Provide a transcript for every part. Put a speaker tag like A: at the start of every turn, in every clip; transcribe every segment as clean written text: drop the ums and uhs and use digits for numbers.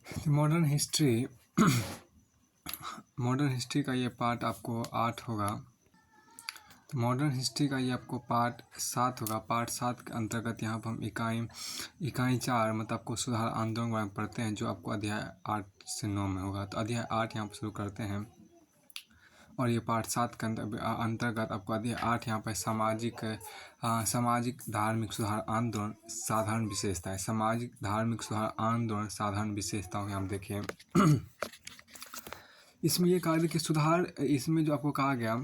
A: Modern history modern history का ये part आपको 8 होगा। तो मॉडर्न हिस्ट्री का ये आपको पार्ट 7 होगा। पार्ट 7 के अंतर्गत यहाँ पर हम इकाई 4 मतलब आपको सुधार आंदोलन के बारे में पढ़ते हैं, जो आपको अध्याय 8 से 9 में होगा। तो अध्याय 8 यहाँ पर शुरू करते हैं और ये पार्ट 7 के अंतर्गत आपको अध्याय 8 यहाँ पर सामाजिक धार्मिक सुधार आंदोलन साधारण विशेषताएं, सामाजिक धार्मिक सुधार आंदोलन साधारण विशेषताओं यहाँ देखिए। इसमें ये कहा कि सुधार, इसमें जो आपको कहा गया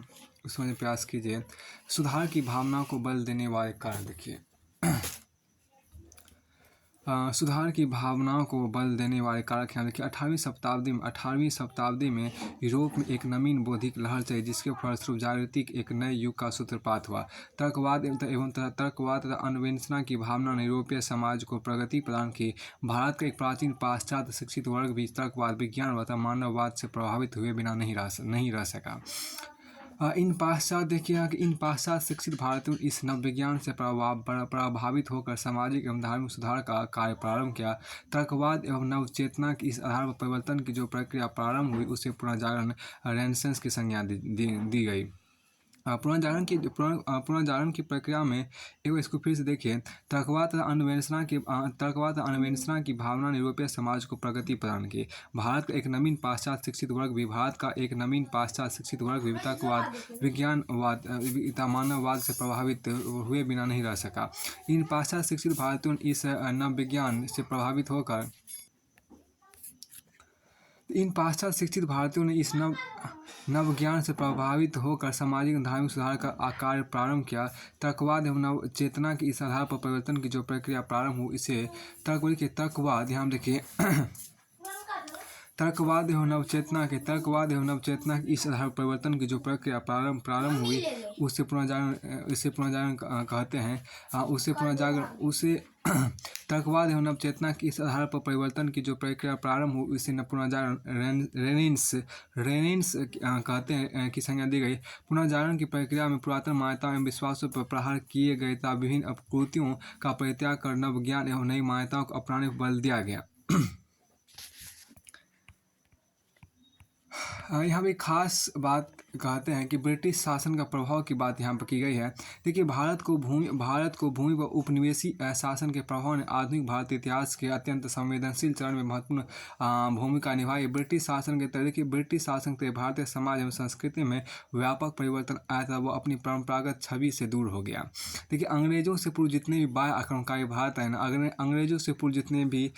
A: उसमें प्रयास कीजिए। सुधार की भावना को बल देने वाले कार्य देखिए। सुधार की भावनाओं को बल देने वाले कारक यहाँ देखिए। 18वीं शताब्दी में यूरोप में एक नवीन बौद्धिक लहर चली, जिसके फलस्वरूप जागृति के एक नए युग का सूत्रपात हुआ। तर्कवाद तथा अन्वेषण की भावना ने यूरोपीय समाज को प्रगति प्रदान की। भारत का एक प्राचीन पाश्चात्य शिक्षित वर्ग भी तर्कवाद, विज्ञान तथा मानववाद से प्रभावित हुए बिना नहीं रह सका। इन पाश्चात्य शिक्षित भारतीयों ने इस नवविज्ञान से प्रभावित होकर सामाजिक एवं धार्मिक सुधार का कार्य प्रारंभ किया। तर्कवाद एवं नवचेतना की इस आधार पर परिवर्तन की जो प्रक्रिया प्रारंभ हुई, उसे पुनर्जागरण रेनेसांस की संज्ञा दी गई। पुनर्जागरण की प्रक्रिया में इसको फिर से देखिए। तर्कवाद तथा अन्वेषण की भावना ने यूरोपीय समाज को प्रगति प्रदान की। भारत का एक नवीन पाश्चात्य शिक्षित वर्ग भी तर्कवाद, विज्ञानवाद तथा मानववाद से प्रभावित हुए बिना नहीं रह सका। इन पाश्चात्य शिक्षित भारतीयों ने इस नवविज्ञान से प्रभावित होकर नवज्ञान से प्रभावित होकर सामाजिक एवं धार्मिक सुधार का कार्य प्रारंभ किया। तर्कवाद एवं नवचेतना की इस आधार पर परिवर्तन की जो प्रक्रिया प्रारंभ हुई, इसे तर्कवाद यहाँ देखिए। तर्कवाद एवं नवचेतना की इस आधार पर परिवर्तन की जो प्रक्रिया प्रारंभ हुई, उसे पुनर्जागरण कहते हैं। तर्कवाद एवं नवचेतना की इस आधार पर परिवर्तन की जो प्रक्रिया प्रारंभ हुई, इसे पुनर्जागरण रेनेसांस कहते हैं की संज्ञा दी गई। पुनर्जागरण की प्रक्रिया में पुरातन मान्यताओं एवं विश्वासों पर प्रहार किए गए तथा विभिन्न अपकृतियों का परित्याग कर नव ज्ञान एवं नई मान्यताओं को अपनाने पर बल दिया गया। यहाँ पे खास बात कहते हैं कि ब्रिटिश शासन का प्रभाव की बात यहाँ पर की गई है। देखिए, भारत को भूमि व उपनिवेशी शासन के प्रभाव ने आधुनिक भारतीय इतिहास के अत्यंत संवेदनशील चरण में महत्वपूर्ण भूमिका निभाई। ब्रिटिश शासन के भारतीय समाज एवं संस्कृति में व्यापक परिवर्तन आया था। वो अपनी परंपरागत छवि से दूर हो गया। देखिए, अंग्रेजों से पूर्व जितने भी बाह्य आक्रमणकारी भारत है ना, अंग्रेजों से पूर्व जितने भी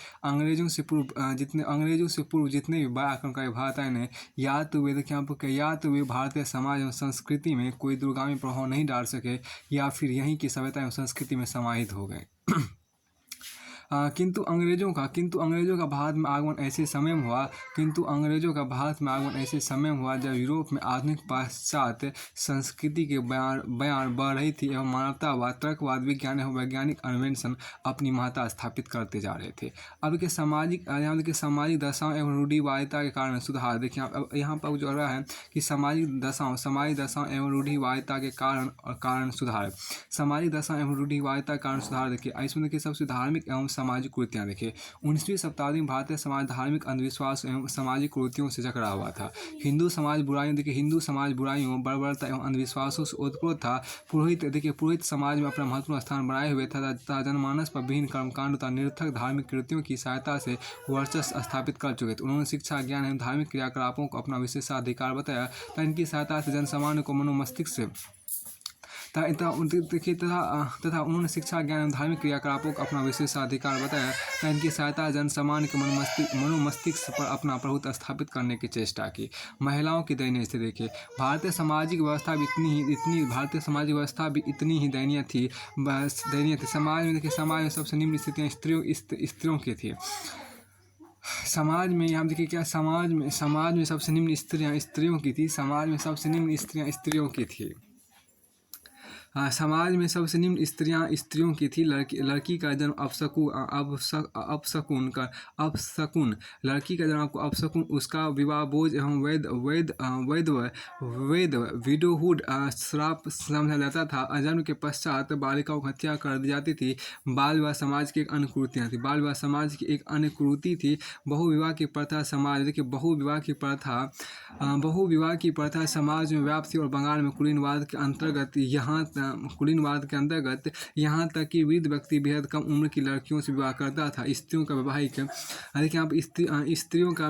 A: बाह्य आक्रमणकारी भारत आए ने, या तो वे भारतीय समाज एवं संस्कृति में कोई दूरगामी प्रभाव नहीं डाल सके, या फिर यहीं की सभ्यता एवं संस्कृति में समाहित हो गए। किंतु अंग्रेजों का भारत में आगमन ऐसे समय में हुआ जब यूरोप में आधुनिक पाश्चात्य संस्कृति के बयान बढ़ रही थी एवं मानवतावाद, तर्कवाद, विज्ञान एवं वैज्ञानिक अन्वेषण अपनी महत्ता स्थापित करते जा रहे थे। अब के सामाजिक दशाओं एवं रूढ़िवादिता के कारण सुधार। देखिए, यहाँ पर जो रहा है कि सामाजिक दशाओं एवं रूढ़िवादिता के कारण सुधार। सामाजिक दशा एवं रूढ़िवादिता के कारण सुधार देखिए। इसमें देखिए सबसे धार्मिक एवं सामाजिक कुरीतियाँ देखिए। 19वीं शताब्दी में भारतीय समाज धार्मिक अंधविश्वास एवं सामाजिक कुरीतियों से जकड़ा हुआ था। हिंदू समाज बुराइयों, बर्बरता एवं अंधविश्वासों से ओतप्रोत था। पुरोहित समाज में अपना महत्वपूर्ण स्थान बनाए हुए था तथा जनमानस पर विभिन्न कर्मकांड तथा निरर्थक धार्मिक कृतियों की सहायता से वर्चस्व स्थापित कर चुके थे। उन्होंने शिक्षा, ज्ञान एवं धार्मिक क्रियाकलापों को अपना विशेषाधिकार बताया तथा इनकी सहायता से जनसामान्य को मनोमस्तिष्क तथा उन्होंने शिक्षा, ज्ञान एवं धार्मिक क्रियाकलापों को अपना विशेषाधिकार बताया तथा इनकी सहायता जनसामान्य के मनोमस्तिष्क पर अपना प्रभुत्व स्थापित करने की चेष्टा की। महिलाओं की दयनीय स्थिति देखिए। भारतीय सामाजिक व्यवस्था भी इतनी ही दयनीय थी। समाज में सबसे निम्न स्थितियाँ स्त्रियों की थी। समाज में यहाँ देखिए क्या, समाज में सबसे निम्न स्त्रियाँ स्त्रियों की थी। समाज में सबसे निम्न स्त्रियों की थी। लड़की का जन्म अपशकुन, लड़की का जन्म आपको अपशकुन, उसका विवाह बोझ एवं वैध विडोहुड श्राप समझा जाता था। जन्म के पश्चात बालिकाओं की हत्या कर दी जाती थी। बाल विवाह समाज की एक अन्य कुरीतियाँ थी। बाल विवाह समाज की एक अन्य कुरीति थी। बहुविवाह की प्रथा समाज, देखिए बहुविवाह की प्रथा समाज में व्याप्त थी और बंगाल में कुलीनवाद के अंतर्गत यहाँ तक कि वृद्ध व्यक्ति बेहद कम उम्र की लड़कियों से विवाह करता था। स्त्रियों का वैवाहिक, देखिए यहाँ पर स्त्रियों का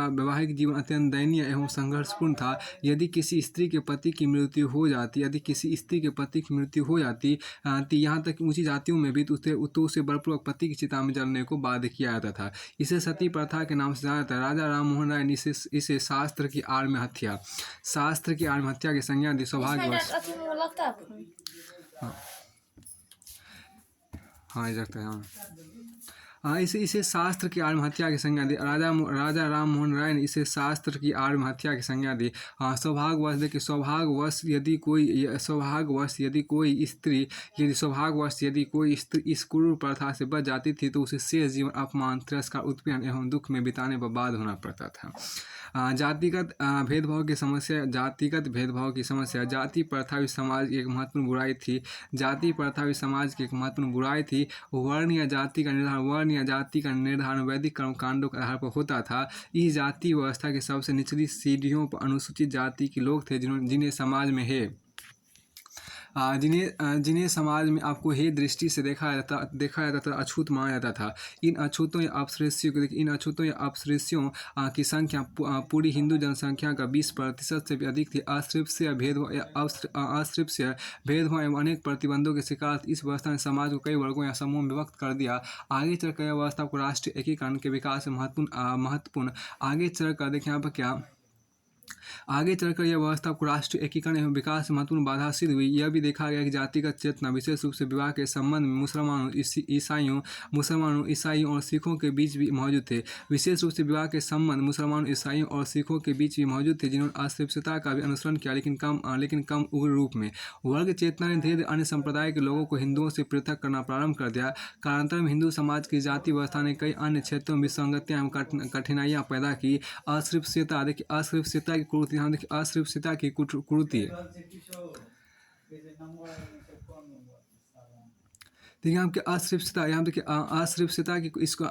A: वैवाहिक जीवन अत्यंत दयनीय एवं संघर्षपूर्ण था। यदि किसी स्त्री के पति की मृत्यु हो जाती यहाँ तक ऊंची जातियों में भी तो उसे बलपूर्वक पति की चिता में जलने को बाध्य किया जाता था। इसे सती प्रथा के नाम से जाना जाता है। राजा राम मोहन राय ने इसे शास्त्र की आड़ में हत्या की संज्ञा दी। सौभाग्यवश इसे शास्त्र की आड़ में हत्या की संज्ञा दी। राजा राम मोहन राय ने इसे शास्त्र की आड़ में हत्या की संज्ञा दी। सौभाग्यवश, देखिए सौभाग्यवश यदि कोई स्त्री इस क्रूर प्रथा से बच जाती थी तो उसे शेष जीवन अपमान, तिरस्कार, उत्पीड़न एवं दुख में बिताने पर बाध्य होना पड़ता था। जातिगत भेदभाव की समस्या, जाति प्रथा भी समाज की एक महत्वपूर्ण बुराई थी। वर्ण या जाति का निर्धारण वैदिक कर्मकांडों के आधार पर होता था। इस जाति व्यवस्था के सबसे निचली सीढ़ियों पर अनुसूचित जाति के लोग थे जिन्हें समाज में आपको हे दृष्टि से देखा जाता था, अछूत माना जाता था। इन अछूतों या अपसृष्यों की संख्या पूरी हिंदू जनसंख्या का 20% से भी अधिक थी। अस्पृश्य भेदभाव एवं अनेक प्रतिबंधों के शिकार इस व्यवस्था ने समाज को कई वर्गों या समूहों में विभक्त कर दिया। आगे चलकर यह व्यवस्था को राष्ट्रीय एकीकरण के विकास में महत्वपूर्ण यह व्यवस्था को राष्ट्रीय एकीकरण एवं विकास में महत्वपूर्ण बाधा सिद्ध हुई। यह भी देखा गया कि जातिगत चेतना विशेष रूप से विवाह के संबंध में मुसलमानों, ईसाइयों और सिखों के बीच भी मौजूद थे। जिन्होंने अस्पृश्यता का भी अनुसरण किया, लेकिन कम उग्र रूप में। वर्ग चेतना ने धीरे धीरे अन्य संप्रदाय के लोगों को हिंदुओं से पृथक करना प्रारंभ कर दिया। कालांतर में हिंदू समाज की जाति व्यवस्था ने कई अन्य क्षेत्रों में विसंगतियां एवं कठिनाइयां पैदा की। अस्पृश्यता की कुरीति, देखिए आपके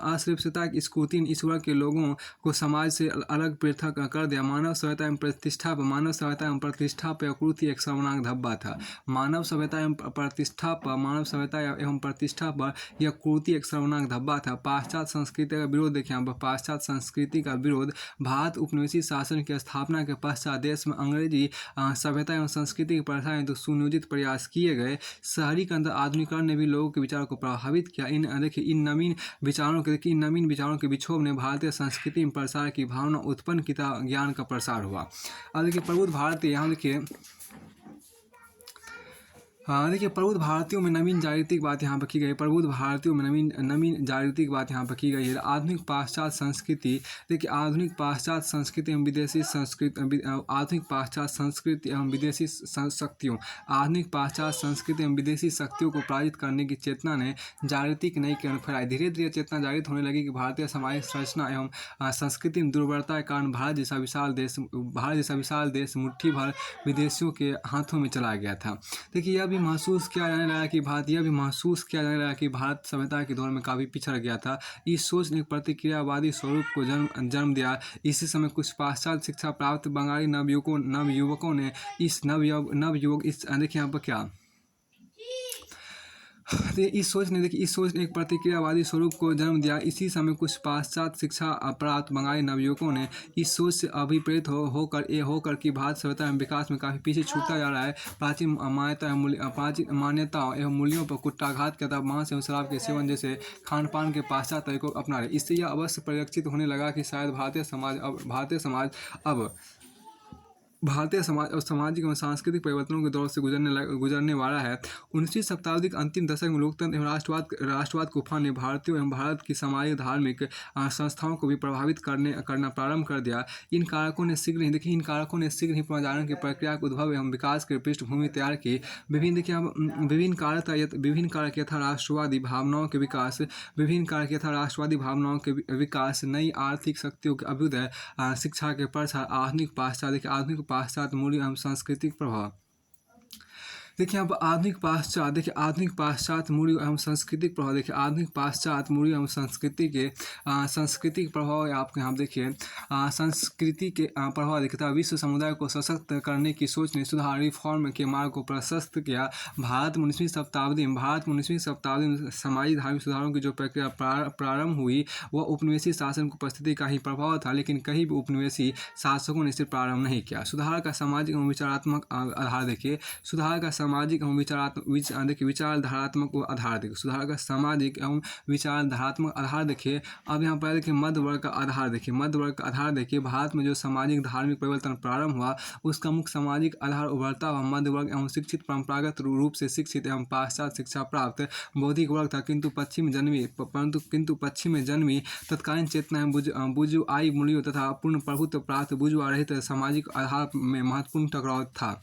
A: अस्पृश्यता की स्कूति ने इस वर्ग के लोगों को समाज से अलग पृथक कर दिया। मानव सभ्यता एवं प्रतिष्ठा पर कुरीति एक शर्मनाक धब्बा था। मानव सभ्यता एवं प्रतिष्ठा पर यह कुरीति एक शर्मनाक धब्बा था। पाश्चात्य संस्कृति का विरोध, देखिए यहाँ पर पाश्चात्य संस्कृति का विरोध। भारत उपनिवेशी शासन की स्थापना के पश्चात देश में अंग्रेजी सभ्यता एवं संस्कृति की प्रसार हेतु सुनियोजित प्रयास किए गए। शहरी के अंदर आधुनिकरण ने भी लोगों के विचारों को प्रभावित किया। इन नवीन विचारों के विक्षोभ ने भारतीय संस्कृति में प्रसार की भावना उत्पन्न की, ज्ञान का प्रसार हुआ। अब देखिए प्रबुद्ध भारतीय, यहाँ देखिए प्रबुद्ध भारतीयों में नवीन जागृति की बात यहाँ पर की गई। नवीन जागृति की बात यहाँ पर की गई है। आधुनिक पाश्चात्य संस्कृति, देखिए आधुनिक पाश्चात्य संस्कृति एवं विदेशी शक्तियों को पराजित करने की चेतना ने जागृति की नई किरण फैलाई। धीरे धीरे चेतना जागृत होने लगी कि भारतीय सामाजिक संरचना एवं संस्कृति में दुर्बलता के कारण भारत जैसा विशाल देश मुट्ठी भर विदेशियों के हाथों में चला गया था। देखिए यह भी महसूस किया जाने लगा कि भारत सभ्यता के दौर में काफ़ी पिछड़ गया था। इस सोच ने प्रतिक्रियावादी स्वरूप को जन्म दिया। इसी समय कुछ पाश्चात्य शिक्षा प्राप्त बंगाली नवयुवकों ने देखिए यहाँ पर क्या, इस सोच ने एक प्रतिक्रियावादी स्वरूप को जन्म दिया। इसी समय कुछ पाश्चात्य शिक्षा प्राप्त बंगाली नवयुवकों ने इस सोच से अभिप्रेरित होकर कि भारत सभ्यता एवं विकास में काफ़ी पीछे छूटता जा रहा है, प्राचीन मान्यताओं एवं मूल्यों पर कुठाराघात किया था। मांस एवं शराब के सेवन जैसे खान पान के पाश्चात्य तरीकों को अपना रहे। इससे यह अवश्य परिलक्षित होने लगा कि शायद भारतीय समाज अब भारतीय समाज और सामाजिक एवं सांस्कृतिक परिवर्तनों के दौर से गुजरने वाला है। 19वीं शताब्दी के अंतिम दशक में लोकतंत्र एवं राष्ट्रवाद के उफान ने भारतीय एवं भारत की सामाजिक धार्मिक संस्थाओं को भी प्रभावित करना प्रारंभ कर दिया। इन कारकों ने शीघ्र ही पुनर्जागरण की प्रक्रिया के उद्भव एवं विकास की पृष्ठभूमि तैयार की। विभिन्न कारक यथा राष्ट्रवादी भावनाओं के विकास, नई आर्थिक शक्तियों के अभ्युदय, शिक्षा के प्रसार, आधुनिक पाश्चात्य मूल्य एवं सांस्कृतिक प्रभाव। देखिए अब आधुनिक पाश्चात्य मूल्य एवं सांस्कृतिक प्रभाव। देखिए आधुनिक पाश्चात्य मूल्य एवं सांस्कृतिक प्रभाव आपके यहाँ देखिए संस्कृति के प्रभाव देखता विश्व समुदाय को सशक्त करने की सोच ने सुधार रिफॉर्म के मार्ग को प्रशस्त किया। भारत में 19वीं शताब्दी में सामाजिक धार्मिक सुधारों की जो प्रक्रिया प्रारंभ हुई वह उपनिवेशी शासन की उपस्थिति का ही प्रभाव था, लेकिन कहीं भी उपनिवेशी शासकों ने इसे प्रारंभ नहीं किया। सुधार का सामाजिक एवं विचारात्मक आधार देखिए सामाजिक एवं विचारधारात्मक आधार देखिए सुधार का सामाजिक एवं विचारधारात्मक आधार देखिए। अब यहाँ पर देखिए मध्य वर्ग का आधार देखिए भारत में जो सामाजिक धार्मिक परिवर्तन प्रारंभ हुआ उसका मुख्य सामाजिक आधार उभरता हुआ मध्य वर्ग एवं शिक्षित परंपरागत रूप से शिक्षित एवं पाश्चात्य शिक्षा प्राप्त बौद्धिक वर्ग था, किंतु पश्चिम में जन्मी तत्कालीन चेतना एवं बुर्जुआई मूल्यों तथा पूर्ण प्रभुत्व प्राप्त बुर्जुआ रहित सामाजिक आधार में महत्वपूर्ण टकराव था।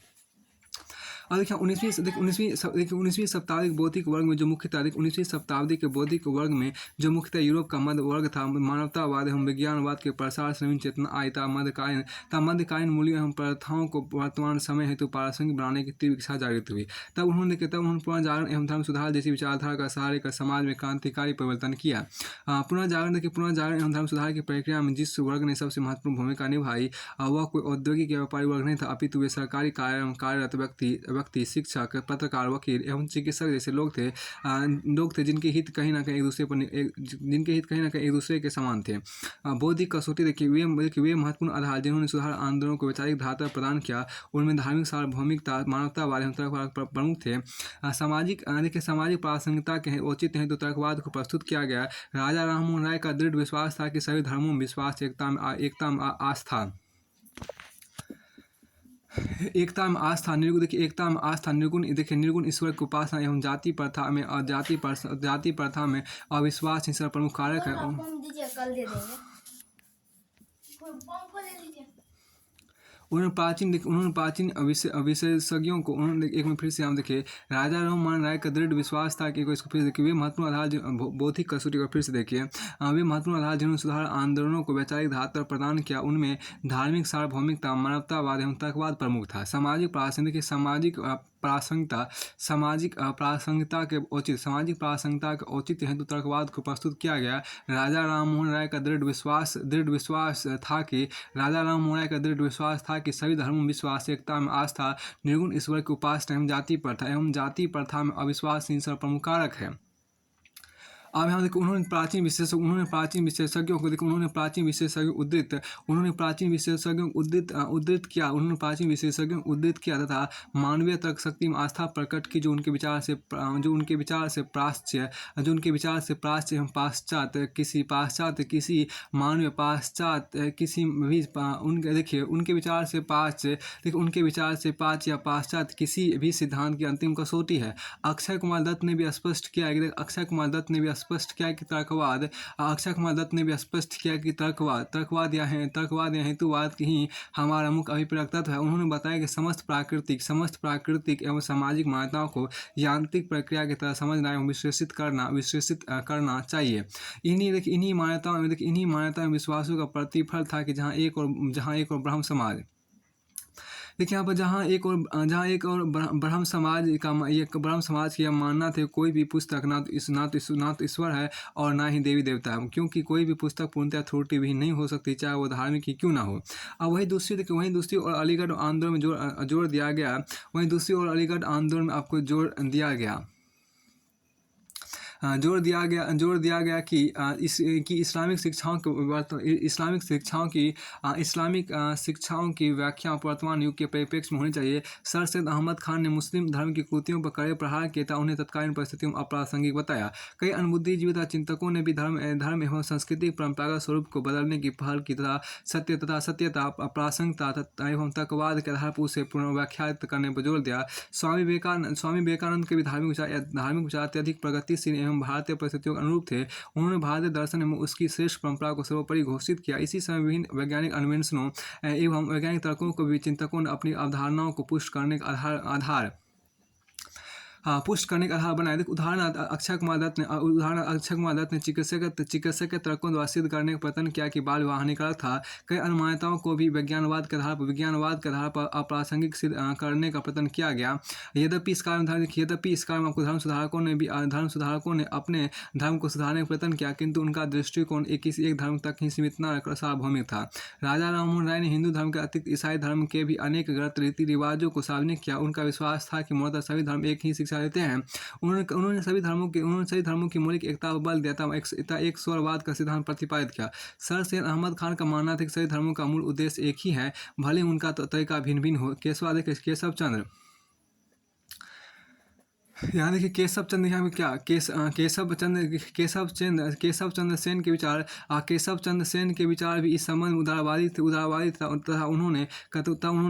A: और देखिए 19वीं शताब्दी के बौद्धिक वर्ग में जो मुख्यतः 19वीं शताब्दी के बौद्धिक वर्ग में जो मुख्यतः यूरोप का मध्य वर्ग था, मानवतावाद एवं विज्ञानवाद के प्रसार से नवीन चेतना आई था। मध्यकालीन मूल्यों एवं प्रथाओं को वर्तमान समय हेतु प्रासंगिक बनाने की तीव्र इच्छा जागृत हुई। तब उन्होंने पुनर्जागरण एवं धर्म सुधार जैसी विचारधारा का सहारे कर समाज में क्रांतिकारी परिवर्तन किया। पुनर्जागरण एवं धर्म सुधार की प्रक्रिया में जिस वर्ग ने सबसे महत्वपूर्ण भूमिका निभाई वह कोई औद्योगिक या व्यापारी वर्ग नहीं था, अपितु वे सरकारी कार्यरत व्यक्ति, शिक्षक, पत्रकार, वकील एवं चिकित्सक जैसे लोग थे जिनके हित कहीं ना कहीं एक दूसरे के समान थे। बौद्धिक कसौटी देखिए वे महत्वपूर्ण आधार जिन्होंने सुधार आंदोलनों को वैचारिक धारा प्रदान किया, उनमें धार्मिक सार्वभौमिकता, मानवतावाद एवं तर्कवाद प्रमुख थे। सामाजिक प्रासंगिकता के औचित्य हेतु तर्कवाद को प्रस्तुत किया गया। राजा राममोहन राय का दृढ़ विश्वास था कि सभी धर्मों में विश्वास, एकता में आस्था निर्गुण निर्गुण ईश्वर की उपासना एवं जाति प्रथा में अविश्वास ईश्वर प्रमुख कारक है। उन्होंने प्राचीन विशेषज्ञों को एक में फिर से हम देखिए राजा राममोहन राय का दृढ़ विश्वास था कि इसको फिर देखिए वे महत्वपूर्ण आधार बौद्धिक कसौटी को फिर से देखिए वे महत्वपूर्ण आधार जिन्होंने सुधार आंदोलनों को वैचारिक धारा प्रदान किया, उनमें धार्मिक सार्वभौमिकता, मानवतावाद एवं तर्कवाद प्रमुख था। सामाजिक प्रासंगिकता के औचित्य हेतु तर्कवाद को प्रस्तुत किया गया। राजा राममोहन राय का दृढ़ विश्वास था कि सभी धर्मों में विश्वास, एकता में आस्था, निर्गुण ईश्वर की उपासना एवं जाति प्रथा में अविश्वास ईश्वर प्रमुख कारक है। अब यहाँ देखो उन्होंने प्राचीन विशेषज्ञों उद्धृत किया तथा मानवीय तर्क शक्ति में आस्था प्रकट की जो उनके विचार से प्राच्य एवं पाश्चात्य किसी मानवीय या पाश्चात्य किसी भी सिद्धांत की अंतिम कसौटी है। अक्षय कुमार दत्त ने भी स्पष्ट किया कि तर्कवाद या हेतुवाद की ही हमारा मुख्य अभिप्राय तत्व है। उन्होंने बताया कि समस्त प्राकृतिक एवं सामाजिक मान्यताओं को यांत्रिक प्रक्रिया की तरह समझना एवं विश्लेषित करना चाहिए। इन्हीं मान्यताओं एवं विश्वासों का प्रतिफल था कि जहाँ एक और ब्रह्म समाज देखिए यहाँ पर जहाँ एक और ब्रह्म समाज का यह मानना था कोई भी पुस्तक ना तो ईश्वर है और ना ही देवी देवता है, क्योंकि कोई भी पुस्तक पूर्णतः त्रुटि भी नहीं हो सकती, चाहे वो धार्मिक ही क्यों ना हो। अब वही दूसरी और अलीगढ़ आंदोलन में जोर दिया गया। जोर दिया गया कि इस्लामिक शिक्षाओं की व्याख्या वर्तमान युग के परिप्रेक्ष्य में होनी चाहिए। सर सैयद अहमद खान ने मुस्लिम धर्म की कुरीतियों पर कड़े प्रहार किया तथा उन्हें तत्कालीन परिस्थितियों में अप्रासंगिक बताया। कई अनुभूतिजीवी तथा चिंतकों ने भी धर्म एवं संस्कृति के परंपरागत स्वरूप को बदलने की पहल की तथा सत्यता अप्रासंगिकता एवं तर्कवाद के आधार पर उसे पुनर्व्याख्यात करने पर जोर दिया। स्वामी विवेकानंद के भी धार्मिक विचार अत्यधिक प्रगतिशील एवं भारतीय परिस्थितियों के अनुरूप थे। उन्होंने भारतीय दर्शन में उसकी श्रेष्ठ परंपरा को सर्वोपरि घोषित किया। इसी समय विभिन्न वैज्ञानिक अन्वेषणों एवं वैज्ञानिक तर्कों को भी चिंतकों ने अपनी अवधारणाओं को पुष्ट करने का आधार बनाया। उदाहरण अक्षय कुमार दत्त ने चिकित्सक के तर्कों द्वारा सिद्ध करने का प्रयत्न किया कि बाल विवाह हानिकारक था। कई अनुमानताओं को भी विज्ञानवाद के आधार पर अप्रासंगिक सिद्ध करने का प्रयत्न किया गया। यद्यपि इस कार्य में धर्म सुधारकों ने अपने धर्म को सुधारने का प्रयत्न किया, किंतु उनका दृष्टिकोण किसी एक धर्म तक ही सीमित न रखकर सार्वभौमिक था। राजा राममोहन राय ने हिंदू धर्म के अतिरिक्त ईसाई धर्म के भी अनेक गलत रीति रिवाजों को सार्वजनिक किया। उनका विश्वास था कि मूलतः सभी धर्म एक ही शिक्षा देते हैं। उन्होंने सभी धर्मों की मौलिक एकता पर बल दिया था एक स्वरवाद का सिद्धांत प्रतिपादित किया। सर सैयद अहमद खान का मानना था कि सभी धर्मों का मूल उद्देश्य एक ही है, भले ही उनका तरीका भिन्न भिन्न हो। यहाँ देखिए केशव चंद्र सेन के विचार भी इस संबंध में उदारवादी तथा उन्होंने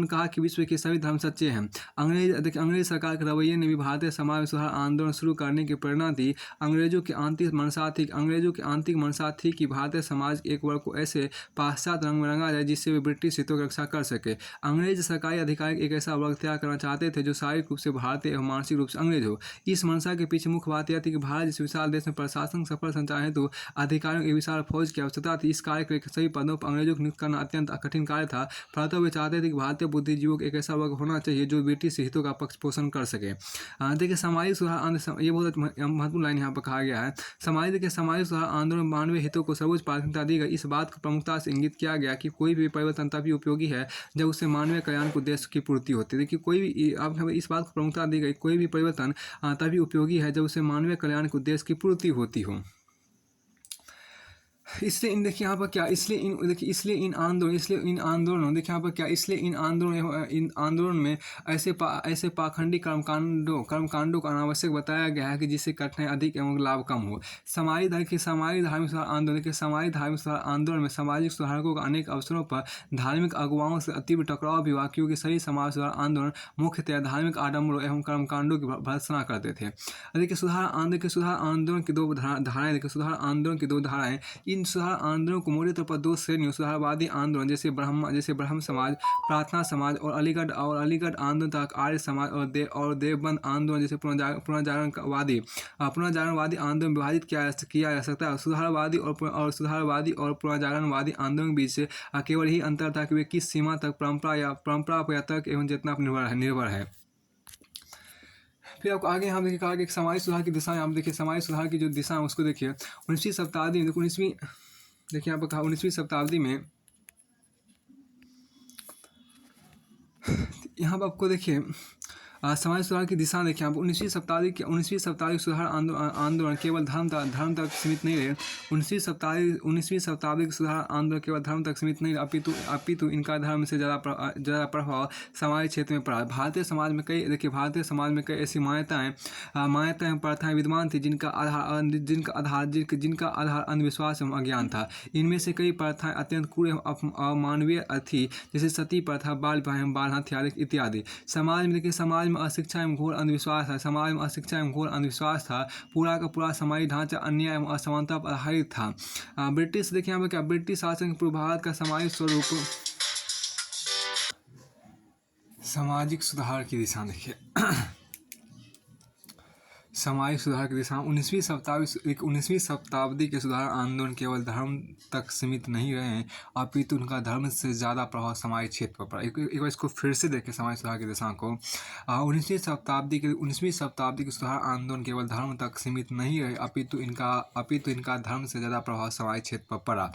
A: कहा कि विश्व के सभी धर्म सच्चे हैं। अंग्रेज सरकार के रवैये ने भी भारतीय समाज में सुधार आंदोलन शुरू करने की प्रेरणा दी। अंग्रेजों की आंतरिक मनसा थी कि भारतीय समाज के एक वर्ग को ऐसे पाश्चात्य रंग में रंगा जाए जिससे वे ब्रिटिश हितों की रक्षा कर सके। अंग्रेज सरकारी अधिकारी एक ऐसा वर्ग तैयार करना चाहते थे जो शारीरिक रूप से भारतीय एवं मानसिक रूप से अंग्रेज हो। इस मंशा के पीछे मुख्य बात यह थी कि भारत जैसे विशाल देश में प्रशासन सफल संचालन हेतु अधिकारियों की विशाल फौज की आवश्यकता थी। इस कार्य के सभी पदों पर अंग्रेजों को नियुक्त करना अत्यंत कठिन कार्य था, परंतु वे चाहते थे कि भारतीय बुद्धिजीवियों को एक ऐसा वर्ग होना चाहिए जो ब्रिटिश हितों का पक्ष पोषण कर सके। देखिए सामाजिक सुधार, ये बहुत महत्वपूर्ण लाइन यहाँ पर कहा गया है। सामाजिक सुधार आंदोलन मानवीय हितों को सर्वोच्च प्राथमिकता दी गई। इस बात को प्रमुखता से इंगित किया गया कि कोई भी परिवर्तन तभी उपयोगी है जब उससे मानवीय कल्याण को उद्देश्य की पूर्ति होती है। देखिए कोई भी, अब इस बात को प्रमुखता दी गई, कोई भी परिवर्तन तभी उपयोगी है जब उसे मानवीय कल्याण के उद्देश्य की पूर्ति होती हो। इसलिए देखिए यहाँ पर क्या, इसलिए इन आंदोलन में ऐसे पाखंडी कर्मकांडों को अनावश्यक बताया गया है कि जिससे कठिनाई अधिक एवं लाभ कम हो। समाज धार्मिक सुधार आंदोलन में सामाजिक सुधारकों का अनेक अवसरों पर धार्मिक अगुवाओं से तीव्र टकराव भी हुआ, क्योंकि सभी समाज सुधार आंदोलन मुख्यतः धार्मिक आडम्बरों एवं कर्मकांडों की भर्त्सना करते थे। देखिए सुधार आंदोलन की दो धाराएं। इन सुधार आंदोलन को मोटे तौर पर दो श्रेणियों, सुधारवादी आंदोलन जैसे ब्रह्म समाज, प्रार्थना समाज और अलीगढ़ आंदोलन तक आर्य समाज और देवबंद आंदोलन जैसे पुनर्जागरणवादी आंदोलन में विभाजित किया जा सकता है। सुधारवादी और पुनर्जागरणवादी आंदोलन के बीच केवल ही अंतर था कि वे किस सीमा तक परंपरा पर तर्क एवं चेतना पर निर्भर है। फिर आपको आगे यहाँ देखिए कहा कि सामाजिक सुधार की दिशा, आप देखिए समाज सुधार की जो दिशा है उसको देखिए 19वीं शताब्दी में, देखिए यहाँ पर कहा 19वीं शताब्दी में, यहाँ पर आपको देखिए समाज सुधार की दिशा देखिए आप 19वीं शताब्दी सुधार आंदोलन केवल धर्म तक सीमित नहीं रहे। 19वीं शताब्दी के सुधार आंदोलन केवल धर्म तक सीमित नहीं रहे, अपितु इनका धर्म से ज़्यादा प्रभाव समाज क्षेत्र में पड़ा। भारतीय समाज में कई ऐसी मान्यताएं प्रथाएं विद्यमान थी जिनका आधार अंधविश्वास एवं अज्ञान था। इनमें से कई प्रथाएं अत्यंत क्रूर एवं अमानवीय थी, जैसे सती प्रथा, बाल विवाह एवं बाल हत्या इत्यादि। समाज में अशिक्षा एवं घोर अंधविश्वास था। पूरा का पूरा समाजी ढांचा अन्याय एवं असमानता पर आधारित था। ब्रिटिश, देखिए यहाँ पर क्या, ब्रिटिश शासन के पूर्व भारत का सामाजिक स्वरूप, सामाजिक सुधार की दिशा देखिए सामाजिक सुधार की दिशा 19वीं शताब्दी के सुधार आंदोलन केवल धर्म तक सीमित नहीं रहे, अपितु उनका धर्म से ज़्यादा प्रभाव समाज क्षेत्र पर पड़ा। एक बार इसको फिर से देखें समाज सुधार की दिशा को। 19वीं शताब्दी के सुधार आंदोलन केवल धर्म तक सीमित नहीं रहे, अपितु इनका धर्म से ज़्यादा प्रभाव समाज क्षेत्र पर पड़ा।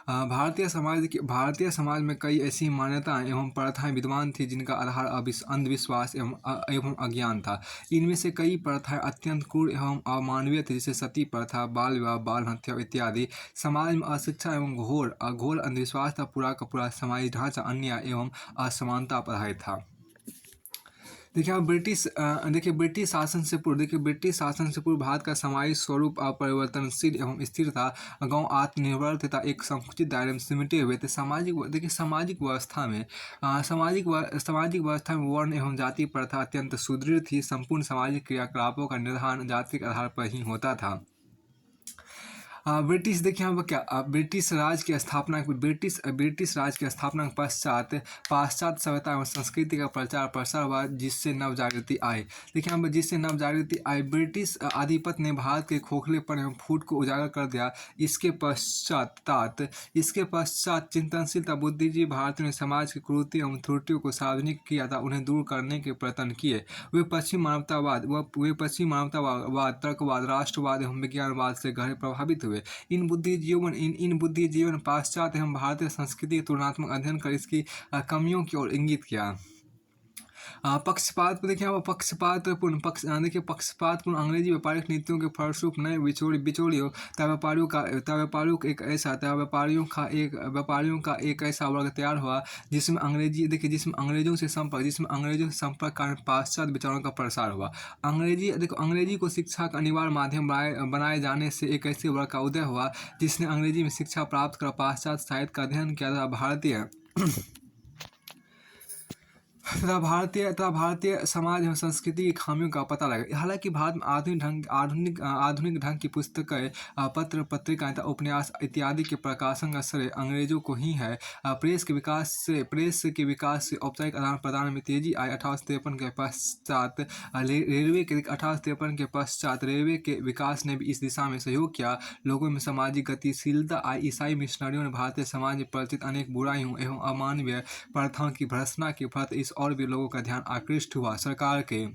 A: भारतीय समाज में कई ऐसी मान्यताएं एवं प्रथाएं विद्यमान थी जिनका आधार अंधविश्वास एवं अज्ञान था। इनमें से कई प्रथाएं अत्यंत क्रूर एवं अमानवीय थी, जैसे सती प्रथा, बाल विवाह, बाल हत्या इत्यादि। समाज में अशिक्षा एवं घोर अंधविश्वास था। पूरा का पूरा समाजी ढांचा अन्याय एवं असमानता पर आधारित था। देखिए आप ब्रिटिश शासन से पूर्व भारत का सामाजिक स्वरूप अपरिवर्तनशील एवं स्थिर था। गांव आत्मनिर्भर तथा एक संकुचित दायरे में सिमटे हुए थे। सामाजिक व्यवस्था में वर्ण एवं जाति प्रथा अत्यंत सुदृढ़ थी। संपूर्ण सामाजिक क्रियाकलापों का निर्धारण जाति के आधार पर ही होता था। ब्रिटिश राज की स्थापना के पश्चात पाश्चात्य सभ्यता एवं संस्कृति का प्रचार प्रसार हुआ, जिससे नवजागृति आई। ब्रिटिश आधिपत्य ने भारत के खोखलेपन एवं फूट को उजागर कर दिया। इसके पश्चात चिंतनशीलता बुद्धिजीवी भारतीयों ने समाज की कुरीति एवं त्रुटियों को सार्वजनिक किया था, उन्हें दूर करने के प्रयत्न किए। वे पश्चिमी मानवतावाद, तर्कवाद, राष्ट्रवाद एवं विज्ञानवाद से गहरे प्रभावित हुए। इन बुद्धिजीवों ने पाश्चात्य एवं भारतीय संस्कृति का तुलनात्मक अध्ययन कर इसकी कमियों की ओर इंगित किया। पक्षपातपूर्ण अंग्रेजी व्यापारिक नीतियों के फलस्वरूप नए बिचौलियों व्यापारियों का एक ऐसा वर्ग तैयार हुआ जिसमें अंग्रेजों से संपर्क कारण पाश्चात्य विचारों का प्रसार हुआ। अंग्रेजी को शिक्षा का अनिवार्य माध्यम बनाए जाने से एक ऐसे वर्ग का उदय हुआ जिसने अंग्रेजी में शिक्षा प्राप्त कर पाश्चात्य साहित्य का अध्ययन किया था। भारतीय समाज एवं संस्कृति की खामियों का पता लगा। हालांकि भारत में आधुनिक ढंग की पुस्तकें, पत्र पत्रिकाएं तथा उपन्यास इत्यादि के प्रकाशन का श्रेय अंग्रेजों को ही है। प्रेस के विकास से औपचारिक आदान प्रदान में तेजी आई। 1853 के पश्चात रेलवे के विकास ने भी इस दिशा में सहयोग किया। लोगों में सामाजिक गतिशीलता आई। ईसाई मिशनरियों ने भारतीय समाज में प्रचलित अनेक बुराइयों एवं अमानवीय प्रथाओं की भर्त्सना की, फलत इस और भी लोगों का ध्यान आकृष्ट हुआ। सरकार के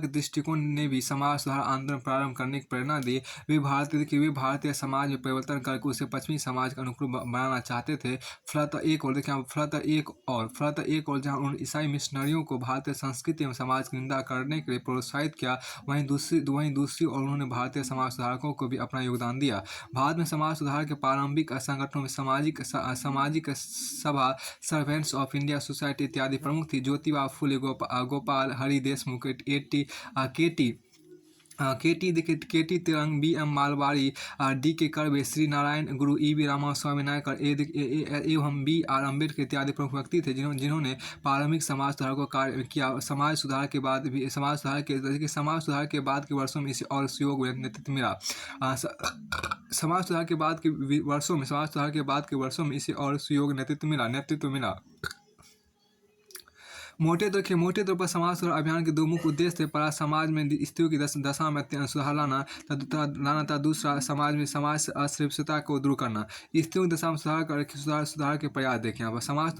A: दृष्टिकोण ने भी समाज सुधार आंदोलन प्रारंभ करने की प्रेरणा दी। वे भारतीय समाज में परिवर्तन करके उसे पश्चिमी समाज के अनुकूल बनाना चाहते थे। फलत एक और जहां उन्होंने ईसाई मिशनरियों को भारतीय संस्कृति एवं समाज की निंदा करने के लिए प्रोत्साहित किया, वहीं दूसरी ओर उन्होंने भारतीय समाज सुधारकों को भी अपना योगदान दिया। भारत में समाज सुधार के प्रारंभिक संगठनों में सामाजिक सभा, सर्वेंट्स ऑफ इंडिया सोसाइटी इत्यादि प्रमुख थी। Jyotiba Phule, Gopal Hari Deshmukh, K T Telang, B M. Malabari, D K. Karve, Shri Narayana Guru, E V. Ramaswamy Naikar एवं बी.आर. अम्बेडकर इत्यादि प्रमुख व्यक्ति थे जिन्होंने प्रारंभिक समाज सुधार को कार्य किया। समाज सुधार के बाद के वर्षों में इसे और सुयोग नेतृत्व मिला। समाज सुधार के बाद के वर्षों में इसे और सुयोग नेतृत्व मिला। मोटे तौर पर समाज सुधार अभियान के दो मुख्य उद्देश्य थे। पहला, समाज में स्त्रियों की दशा में सुधार लाना तथा दूसरा, समाज अस्पृश्यता को दूर करना। स्त्रियों की दशा में सुधार के प्रयास देखें। यहाँ पर समाज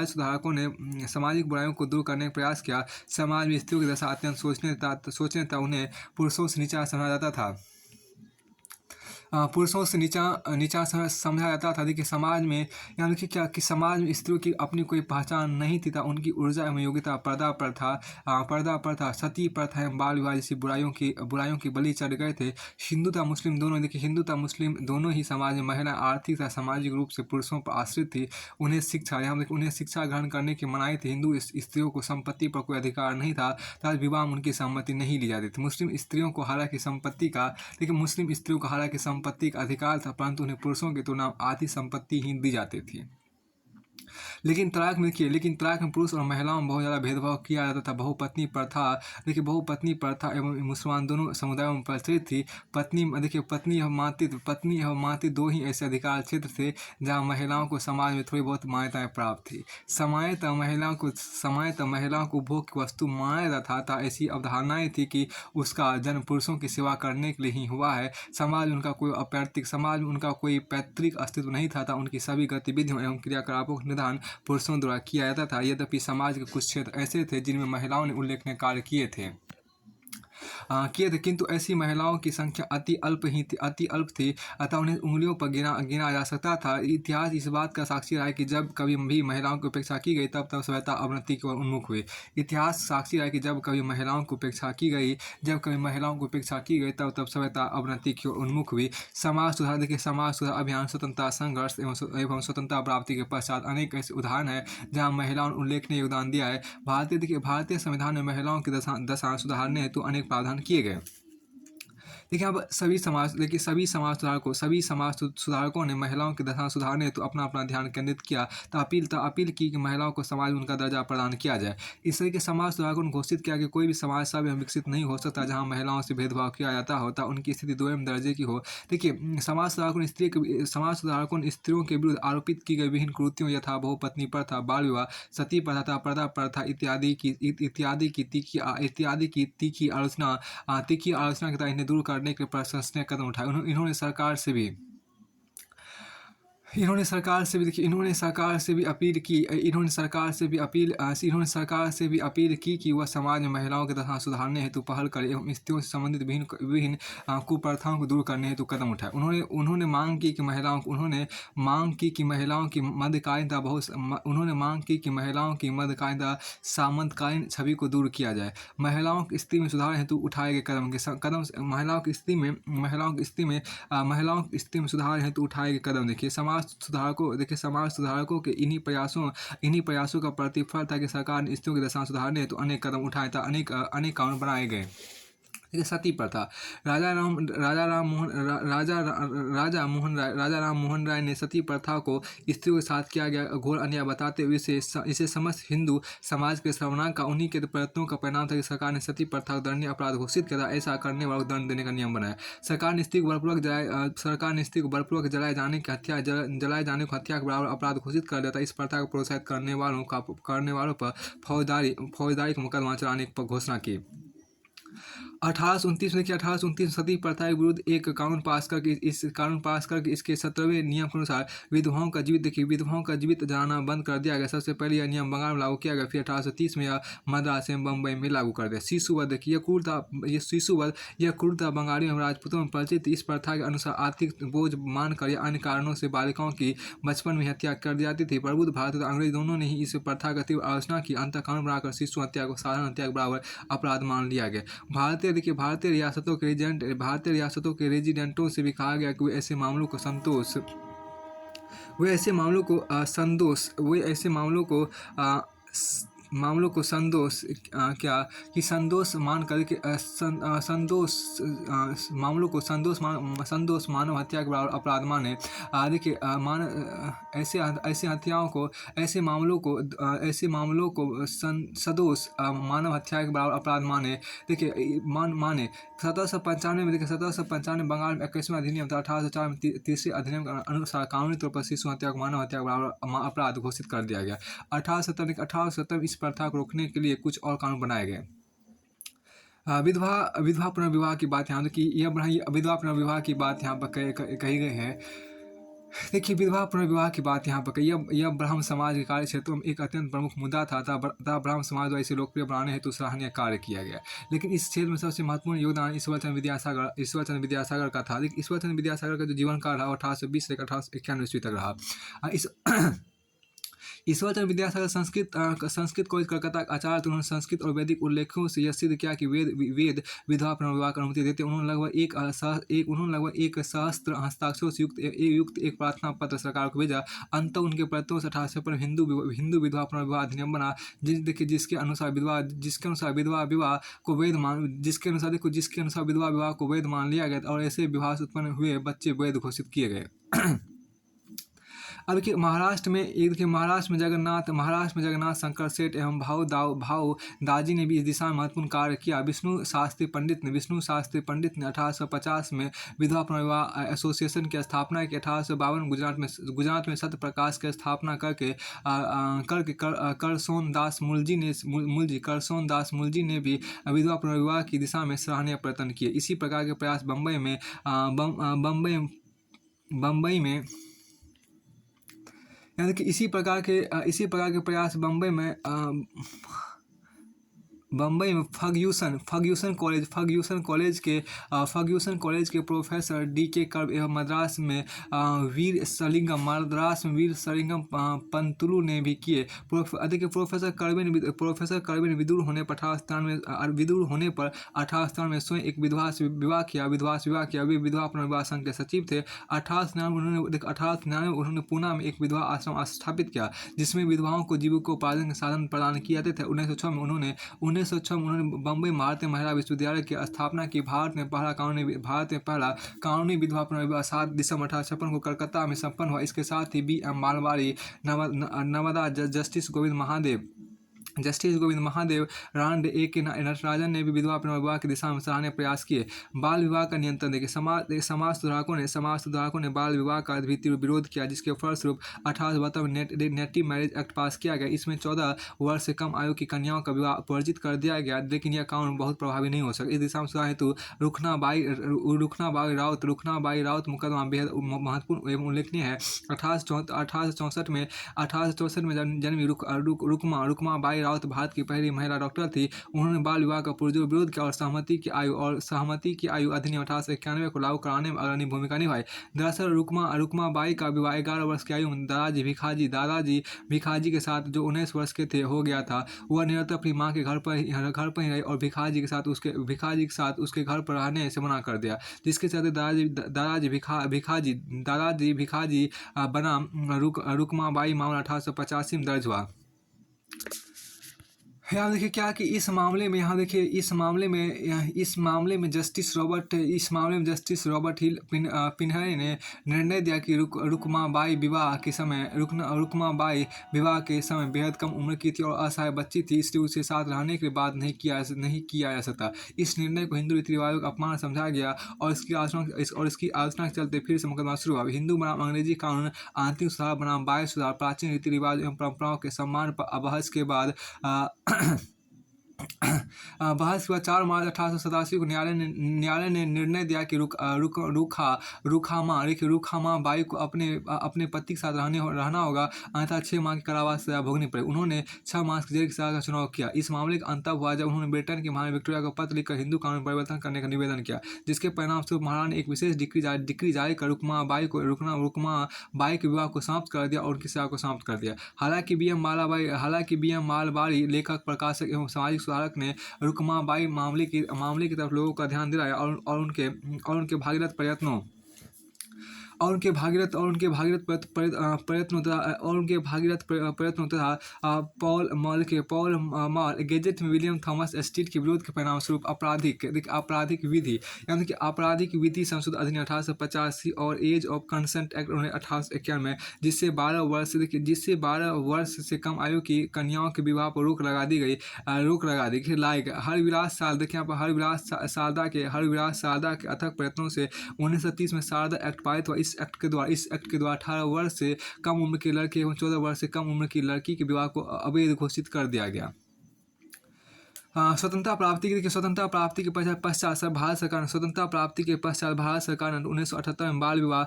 A: सुधारकों ने सामाजिक बुराइयों को दूर करने का प्रयास किया। समाज में स्त्रियों की दशा अत्यंत सोचने तथा उन्हें पुरुषों से नीचा समझा जाता था। समझा जाता था। देखिए समाज में समाज में स्त्रियों की अपनी कोई पहचान नहीं थी, उनकी ऊर्जा एवं योग्यता पर्दा प्रथा, सती प्रथा एवं बाल विवाह जैसी बुराइयों की बलि चढ़ गए थे। हिंदू तथा मुस्लिम दोनों ही समाज में महिला आर्थिक तथा सामाजिक रूप से पुरुषों पर आश्रित थी। उन्हें शिक्षा ग्रहण करने की मनाही थी। हिंदू स्त्रियों को संपत्ति पर कोई अधिकार नहीं था तथा विवाह में उनकी सम्मति नहीं ली जाती थी। मुस्लिम स्त्रियों को हालांकि संपत्ति का अधिकार था, परंतु उन्हें पुरुषों की तुलना में आधी संपत्ति ही दी जाती थी। लेकिन तलाक में पुरुष और महिलाओं में बहुत ज़्यादा भेदभाव किया जाता था। बहुपत्नी प्रथा एवं मुसलमान दोनों समुदायों में प्रचलित थी। पत्नी एवं मातृ दो ही ऐसे अधिकार क्षेत्र थे जहाँ महिलाओं को समाज में थोड़ी बहुत मान्यताएं प्राप्त थी। सामान्यतः महिलाओं को भोग की वस्तु माना जाता था। ऐसी अवधारणाएं थी कि उसका जन्म पुरुषों की सेवा करने के लिए ही हुआ है। समाज में उनका कोई पैतृक अस्तित्व नहीं था। उनकी सभी गतिविधियों एवं क्रियाकलापों का निदान पुरुषों द्वारा किया जाता था। यद्यपि समाज के कुछ क्षेत्र ऐसे थे जिनमें महिलाओं ने उल्लेखनीय कार्य किए थे। किए थे, किंतु ऐसी महिलाओं की संख्या अति अल्प थी, अतः उन्हें उंगलियों पर गिना गिना जा सकता था। इतिहास इस बात का साक्षी रहा है कि जब कभी भी महिलाओं की उपेक्षा की गई तब तब सभ्यता अवनति की ओर उन्मुख हुई। इतिहास साक्षी रहा है कि जब कभी महिलाओं की उपेक्षा की गई, जब कभी महिलाओं की उपेक्षा की गई तब तब सभ्यता अवनति की ओर उन्मुख हुई। समाज सुधार, देखिए समाज सुधार अभियान, स्वतंत्रता संघर्ष एवं स्वतंत्रता प्राप्ति के पश्चात अनेक ऐसे उदाहरण हैं जहाँ महिलाओं ने उल्लेखनीय योगदान दिया है। भारतीय संविधान में महिलाओं की दशा सुधारने हेतु अनेक प्रावधान किए गए। देखिए अब सभी समाज सुधारकों ने महिलाओं की दशा सुधारने हेतु अपना अपना ध्यान केंद्रित किया, तो अपील की कि महिलाओं को समाज में उनका दर्जा प्रदान किया जाए। इस तरह के समाज सुधारकों ने घोषित किया कि कोई भी समाज सभ्य एवं विकसित नहीं हो सकता जहाँ महिलाओं से भेदभाव किया जाता हो, तथा उनकी स्थिति दोयम दर्जे की हो। देखिए समाज सुधारकों ने स्त्रियों के विरुद्ध आरोपित की गई विभिन्न कुरीतियों यथा बहुपत्नी प्रथा, बाल विवाह, सती प्रथा, पर्दा प्रथा इत्यादि की तीखी आलोचना के तहत इन्हें दूर करने के प्रशंसनीय कदम उठाए। इन्होंने सरकार से भी देखिए इन्होंने सरकार से भी अपील की कि वह समाज में महिलाओं की दशा सुधारने हेतु पहल करे एवं स्त्रियों से संबंधित विभिन्न कुप्रथाओं को दूर करने हेतु कदम उठाए। उन्होंने मांग की कि महिलाओं की मध्यकालीन सामंतकालीन छवि को दूर किया जाए। महिलाओं की स्थिति में सुधार हेतु उठाए गए महिलाओं की स्थिति में सुधार हेतु उठाए गए कदम। देखिए समाज सुधारकों के इन्हीं प्रयासों का प्रतिफल था कि सरकार ने स्त्रियों की दशा सुधारने हेतु अनेक कदम उठाए था, अनेक कानून बनाए गए। सती प्रथा, राजा राम मोहन राय ने सती प्रथा को स्त्रियों के साथ किया गया घोर अन्याय बताते हुए इसे समस्त हिंदू समाज के सर्वनाश का उन्हीं के प्रयत्नों का परिणाम था कि सरकार ने सती प्रथा को दंडनीय अपराध घोषित किया था। ऐसा करने वालों को दंड देने का नियम बनाया। सरकार ने स्त्री को बलपूर्वक जलाए जाने को हत्या के बराबर अपराध घोषित कर दिया था। इस प्रथा को प्रोत्साहित करने वालों पर फौजदारी का मुकदमा चलाने की घोषणा की। 1829 सती प्रथा के विरुद्ध एक कानून पास करके इसके 17वें नियम के अनुसार विधवाओं का जीवित जलाना बंद कर दिया गया। सबसे पहले यह नियम बंगाल में लागू किया गया, फिर 1830 में यह मद्रास एवं बम्बई में लागू कर दिया। शिशुवध, देखिए यह क्रूरता बंगाली एवं राजपूतों में परिचित। इस प्रथा के अनुसार आर्थिक बोझ मानकर या अन्य कारणों से बालिकाओं की बचपन में हत्या कर दी जाती थी। प्रबुद्ध भारत तथा अंग्रेज दोनों ने ही इस प्रथा की तीव्र आलोचना की। अंततः कानून बनाकर शिशु हत्या को साधारण हत्या के बराबर अपराध मान लिया गया। भारतीय रियासतों के रेजिडेंटों से भी कहा गया कि वे ऐसे मामलों को संदोष मानव हत्या के बराबर अपराध माने। देखिए ऐसे मामलों को सदोष मानव हत्या के बराबर अपराध माने। देखिए माने 1795 बंगाल में 21वां अधिनियम था। 1804 में तीसरे अधिनियम के अनुसार कानूनी तौर पर शिशु हत्या को मानव हत्या के बराबर अपराध घोषित कर दिया गया। 1870 में इस प्रथा को रोकने के लिए कुछ और कानून बनाए गए। विधवा पुनर्विवाह की बात यहाँ विधवा पुनर्विवाह की बात यहाँ पर कही गई है। देखिए विधवा पुनर्विवाह की बात यहाँ पर यह ब्राह्मण समाज के कार्य क्षेत्रों में एक अत्यंत प्रमुख मुद्दा था। ब्राह्मण समाज द्वारा इसे लोकप्रिय बनाने हेतु सराहनीय कार्य किया गया। लेकिन इस क्षेत्र में सबसे महत्वपूर्ण योगदान ईश्वरचंद्र विद्यासागर का था। ईश्वरचंद्र विद्यासागर का जो जीवन काल रहा 1820 से 1891 ईस्वी तक रहा। ईश्वरचंद्र विद्यासागर संस्कृत कॉलेज कलकत्ता के आचार्य थे। उन्होंने संस्कृत और वैदिक उल्लेखों से यह सिद्ध किया कि वेद विधवा पुनर्विवाह की अनुमति देते। उन्होंने लगभग एक सहस्त्र हस्ताक्षरों से युक्त एक प्रार्थना पत्र सरकार को भेजा। अंततः उनके प्रयत्नों से 1856 में हिंदू विधवा पुनर्विवाह अधिनियम बना, जिसके अनुसार विधवा विवाह को वैध मान लिया गया और ऐसे विवाह से उत्पन्न हुए बच्चे वैध घोषित किए गए। अब देखिए महाराष्ट्र में जगन्नाथ शंकर सेठ एवं भाऊ दाजी ने भी इस दिशा में महत्वपूर्ण कार्य किया। विष्णु शास्त्री पंडित ने 1850 में विधवा पुनर्विवाह एसोसिएशन की स्थापना की। 1852 गुजरात में सत्य प्रकाश की स्थापना करके करसोन दास मुलजी ने भी विधवा पुनर्विवाह की दिशा में सराहनीय प्रयत्न किए। इसी प्रकार के प्रयास बम्बई में बम्बई में फर्ग्यूसन कॉलेज के प्रोफेसर D.K. कर्ब एवं मद्रास में वीर सलिंगम पंतुलु ने भी किए। प्रोफेसर कर्बे ने विदुर होने पर 1897 में स्वयं एक विधवा से विवाह किया। वे विधवा पुनर्विवाह संघ के सचिव थे। 1899 में उन्होंने पूना में एक विधवा आश्रम स्थापित किया जिसमें विधवाओं को जीविकोपार्जन के साधन प्रदान किए जाते थे। 1906 में उन्होंने बम्बई भारतीय महिला विश्वविद्यालय की स्थापना की। भारत में पहला कानूनी विधवा पुनर्विवाह 7 दिसंबर 1856 को कलकत्ता में संपन्न हुआ। इसके साथ ही B.M. मालवाड़ी, नवदा, जस्टिस गोविंद महादेव, राणा A.K. नटराजन ने भी विधवा पुनर्विवाह की दिशा में सराहनीय प्रयास किए। बाल विवाह का नियंत्रण देखिए, समाज सुधारकों ने बाल विवाह का भी तीव्र विरोध किया, जिसके फलस्वरूप 1872 में नेटिव मैरिज एक्ट पास किया गया। इसमें 14 वर्ष से कम आयु की कन्याओं का विवाह वर्जित कर दिया गया, लेकिन यह कानून बहुत प्रभावी नहीं हो सका। इस दिशा में सुधार हेतु रुखनाबाई राउत मुकदमा बेहद महत्वपूर्ण एवं उल्लेखनीय है। 1864 में जन्मी रुकमा बाई राउत भारत की पहली महिला डॉक्टर थी। उन्होंने बाल विवाह का पुरजोर विरोध किया और सहमति की आयु अधिनियम 1891 को लागू कराने में अग्रणी भूमिका निभाई। दरअसल रुकमा बाई का विवाह 11 वर्ष की आयु में दादाजी भिखाजी के साथ, जो 19 वर्ष के थे, हो गया था। वह निरंतर अपनी मां के घर पर ही रही और भिखाजी के साथ उसके घर पर रहने से मना कर दिया, जिसके चलते दादाजी भिखाजी बनाम रुकमा बाई मामला 1885 में दर्ज हुआ। यहाँ देखिए क्या कि इस मामले में जस्टिस रॉबर्ट हिल पिन्हरे ने निर्णय दिया कि रुकमा बाई विवाह के समय बेहद कम उम्र की थी और असहाय बच्ची थी, इसलिए उसे साथ रहने के बाद नहीं किया जा सकता। इस निर्णय को हिंदू रीति रिवाजों का अपमान समझा गया और इसकी आलोचना के चलते फिर से मुकदमा शुरू हुआ। हिंदू बनाम अंग्रेजी कानून, आंतरिक सुधार बनाम बाह्य सुधार, प्राचीन रीति रिवाज एवं परंपराओं के सम्मान पर बहस के बाद 4 मार्च 1887 को न्यायालय ने निर्णय दिया कि रुखामा बाई को अपने पति के साथ रहना होगा, अन्यथा 6 माह की कारावास सजा भोगनी पड़े। उन्होंने 6 मास की जेल की सजा का चुनाव किया। इस मामले का अंत हुआ जब उन्होंने ब्रिटेन की महारानी विक्टोरिया को पत्र लिखकर हिंदू कानून परिवर्तन करने का निवेदन किया, जिसके परिणामस्वरूप महारानी ने एक विशेष डिक्री जारी कर रुकमा बाई के विवाह को समाप्त कर दिया और उनकी सेवा को समाप्त कर दिया। हालांकि B.M. मालवाड़ी लेखक, प्रकाशक एवं सामाजिक सुधारक ने रुकमा बाई मामले की तरफ लोगों का ध्यान दिलाया और उनके भागीरथ प्रयत्नों तथा पॉल मॉल गेजेट में विलियम थॉमस एस्टीट के विरोध के परिणामस्वरूप आपराधिक विधि संशोधन अधिनियम 1885 और एज ऑफ कंसेंट एक्ट 1891 में, जिससे 12 वर्ष से कम आयु की कन्याओं के विवाह पर रोक लगा दी गई। हरविलास सारदा के अथक प्रयत्नों से 1930 में सारदा एक्ट पारित हुआ। इस एक्ट के द्वारा 18 वर्ष से कम उम्र के लड़के एवं 14 वर्ष से कम उम्र की लड़की के विवाह को अवैध घोषित कर दिया गया। स्वतंत्रता प्राप्ति के पश्चात भारत सरकार ने 1978 में बाल विवाह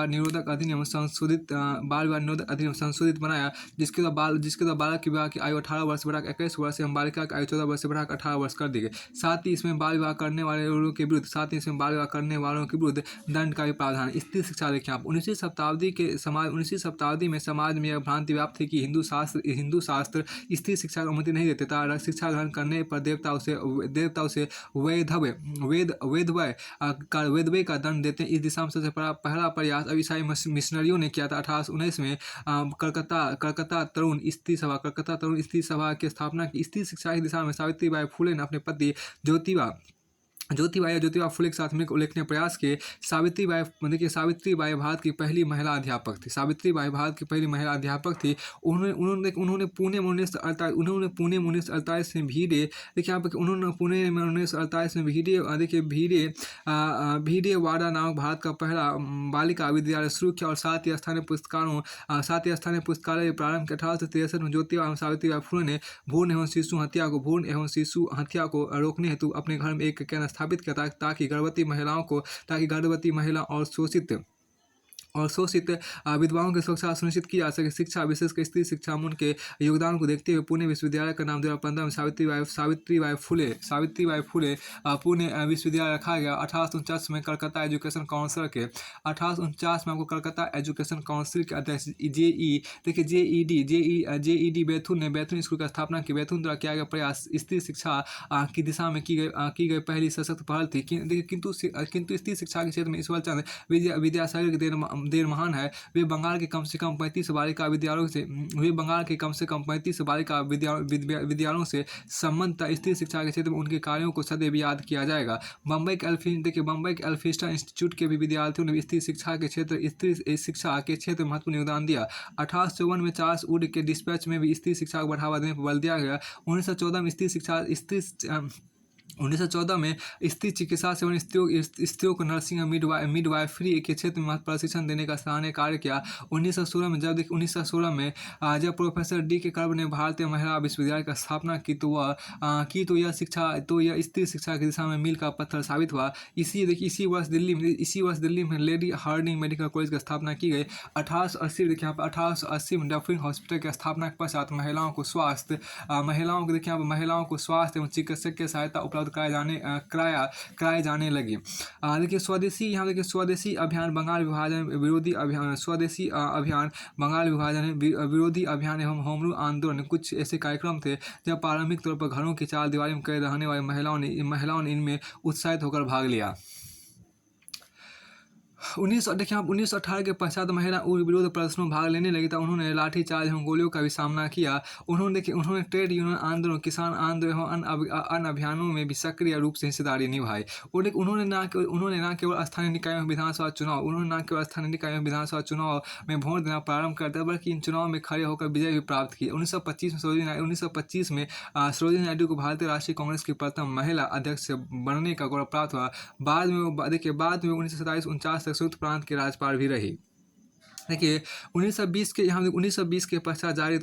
A: निरोधक अधिनियम संशोधित बनाया, जिसके द्वारा बालक के विवाह की आयु 18 वर्ष से बढ़ाकर 21 वर्ष एवं बालिका की आयु 14 वर्ष से बढ़ाकर 18 वर्ष कर दी गई। साथ ही इसमें बाल विवाह करने वालों के विरुद्ध दंड का भी प्रावधान। स्त्री शिक्षा देखिए आप, 19वीं शताब्दी में समाज में यह भ्रांति व्याप्त थी कि हिंदू शास्त्र स्त्री शिक्षा की अनुमति नहीं देते था। शिक्षा ग्रहण करने पर देवता उसे वेदव्य का दंड देते हैं। इस दिशा में सबसे पहला प्रयास अब ईसाई मिशनरियों ने किया था। 1819 में कलकत्ता तरुण स्त्री सभा की स्थापना की। स्त्री शिक्षा की दिशा में सावित्रीबाई फुले ने अपने पति ज्योतिबा फुले के साथ मिलकर उल्लेखनीय प्रयास किए। सावित्रीबाई भारत की पहली महिला अध्यापक थी। उन्होंने पुणे में 1948 में भीड़े भीड़े वाड़ा नामक भारत का पहला बालिका विद्यालय शुरू किया और साथ ही स्थानीय पुस्तकालय प्रारंभ किया। 1863 में ज्योतिबा एवं सावित्रीबाई फुले ने भ्रूण एवं शिशु हत्या को रोकने हेतु अपने घर में एक केंद्र स्थापित किया ताकि गर्भवती महिलाओं और शोषित विधवाओं की सुरक्षा सुनिश्चित की जा सके। शिक्षा विशेषकर स्त्री शिक्षा में उनके योगदान को देखते हुए पुणे विश्वविद्यालय का नाम 2015 में सावित्रीबाई फुले पुणे विश्वविद्यालय रखा गया। 1849 में कलकत्ता एजुकेशन काउंसिल के 1849 में आपको कलकत्ता एजुकेशन काउंसिल के अध्यक्ष देखिए जेईडी बैथुन स्कूल की स्थापना की। बैथुन द्वारा किया गया प्रयास स्त्री शिक्षा की दिशा में की गई पहली सशक्त पहल थी। किंतु स्त्री शिक्षा के क्षेत्र में ईश्वर चंद्र विद्यासागर की देर महान है। वे बंगाल के कम से कम 35 बालिका विद्यालयों से संबंध था। स्त्री शिक्षा के क्षेत्र में उनके कार्यों को सदैव याद किया जाएगा। बम्बई के एल्फिंस्टन इंस्टीट्यूट के भी विद्यार्थियों ने स्त्री शिक्षा के क्षेत्र में महत्वपूर्ण योगदान दिया। 1854 में चार्ल्स वुड के डिस्पैच में भी स्त्री शिक्षा को बढ़ावा देने पर बल दिया गया। 1914 में स्त्री चिकित्सा से स्त्रियों को नर्सिंग और मिडवाइफरी के क्षेत्र में प्रशिक्षण देने का सराहनीय कार्य किया। 1916 में जब प्रोफेसर डी के कर्ब ने भारतीय महिला विश्वविद्यालय की स्थापना की तो यह स्त्री शिक्षा की दिशा में मील का पत्थर साबित हुआ। इसी वर्ष दिल्ली में लेडी हार्डिंग मेडिकल कॉलेज की स्थापना की गई। 1880 में डफरिन हॉस्पिटल की स्थापना के पश्चात महिलाओं को स्वास्थ्य एवं चिकित्सक की सहायता उपलब्ध कराए जाने लगी। देखिए स्वदेशी अभियान बंगाल विभाजन विरोधी अभियान एवं होम रूल आंदोलन कुछ ऐसे कार्यक्रम थे जब प्रारंभिक तौर पर घरों की चार दीवारी में कैद रहने वाली महिलाओं ने इनमें उत्साहित होकर भाग लिया। 1918 के पश्चात महिला विरोध प्रदर्शनों में भाग लेने लगी तब उन्होंने लाठीचार्ज एवं गोलियों का भी सामना किया। उन्होंने ट्रेड यूनियन आंदोलन, किसान आंदोलन एवं अन्य अभियानों में भी सक्रिय रूप से हिस्सेदारी निभाई। उन्होंने न केवल स्थानीय निकायों विधानसभा चुनाव में वोट देना प्रारंभ कर दिया बल्कि इन चुनाव में खड़े होकर विजय भी प्राप्त की। 1925 में सरोजिनी नायडू को भारतीय राष्ट्रीय कांग्रेस की प्रथम महिला अध्यक्ष बनने का गौरव प्राप्त हुआ। बाद में 1927-49 संयुक्त प्रांत के राज्यपाल भी रही। देखिए 1920 के पश्चात जारी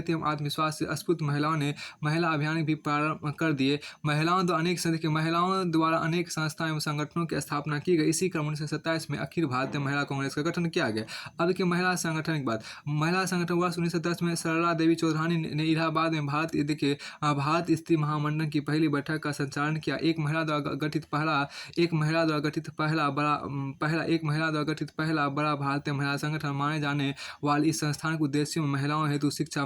A: एवं आत्मविश्वास से स्फूर्त महिलाओं ने महिला अभियान भी प्रारंभ कर दिए। महिलाओं द्वारा अनेक संस्थाएं एवं संगठनों की स्थापना की गई। इसी क्रम 1927 में अखिल भारतीय महिला कांग्रेस का गठन किया गया। अब देखिए महिला संगठन की बात। महिला संगठन वर्ष 1910 में सरला देवी चौधरानी ने इलाहाबाद में भारत स्त्री महामंडल की पहली बैठक का संचालन किया। एक महिला द्वारा गठित पहला बड़ा भारतीय महिला संगठन माने जाने वाले इस संस्थान के उद्देश्यों में महिलाओं हेतु शिक्षा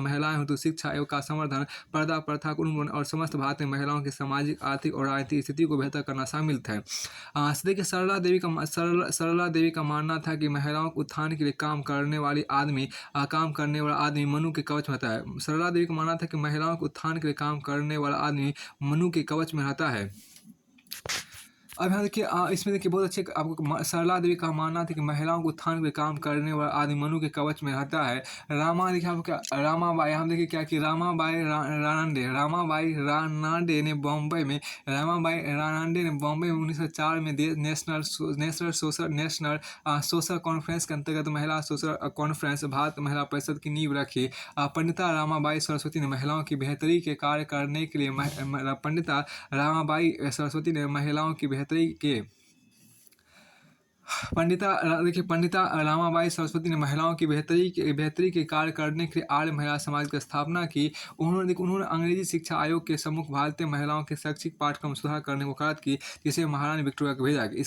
A: एवं का संवर्धन, पर्दा प्रथा को उन्मूलन और समस्त भारतीय महिलाओं की सामाजिक, आर्थिक और राजनीतिक स्थिति को बेहतर करना शामिल था। देखिए सरला देवी का मानना था कि महिलाओं के उत्थान के लिए काम करने वाला आदमी मनु के कवच में रहता है। सरला देवी का मानना था कि महिलाओं के उत्थान के लिए काम करने वाला आदमी मनु के कवच में रहता है। अब यहाँ देखिए इसमें देखिए बहुत अच्छे आपको सरला देवी का मानना था कि महिलाओं को उत्थान के काम करने वाला आदमी मनु के कवच में रहता है। देखिए आपको क्या रामाबाई, हम देखिए क्या कि रामाबाई रानाडे ने बॉम्बे में 1904 में नेशनल सोशल कॉन्फ्रेंस के अंतर्गत महिला सोशल कॉन्फ्रेंस भारत महिला परिषद की नींव रखी। पंडिता रामाबाई सरस्वती ने महिलाओं की बेहतरी के कार्य करने के लिए पंडिता रामाबाई सरस्वती ने महिलाओं की पंडिता रामाबाई सरस्वती ने महिलाओं की बेहतरी के कार्य करने के लिए आर्य महिला समाज की स्थापना की। उन्होंने अंग्रेजी शिक्षा आयोग के सम्मुख भारतीय महिलाओं के शैक्षिक पाठ्यक्रम सुधार करने को वकालत की, जिसे महारानी विक्टोरिया को भेजा गया।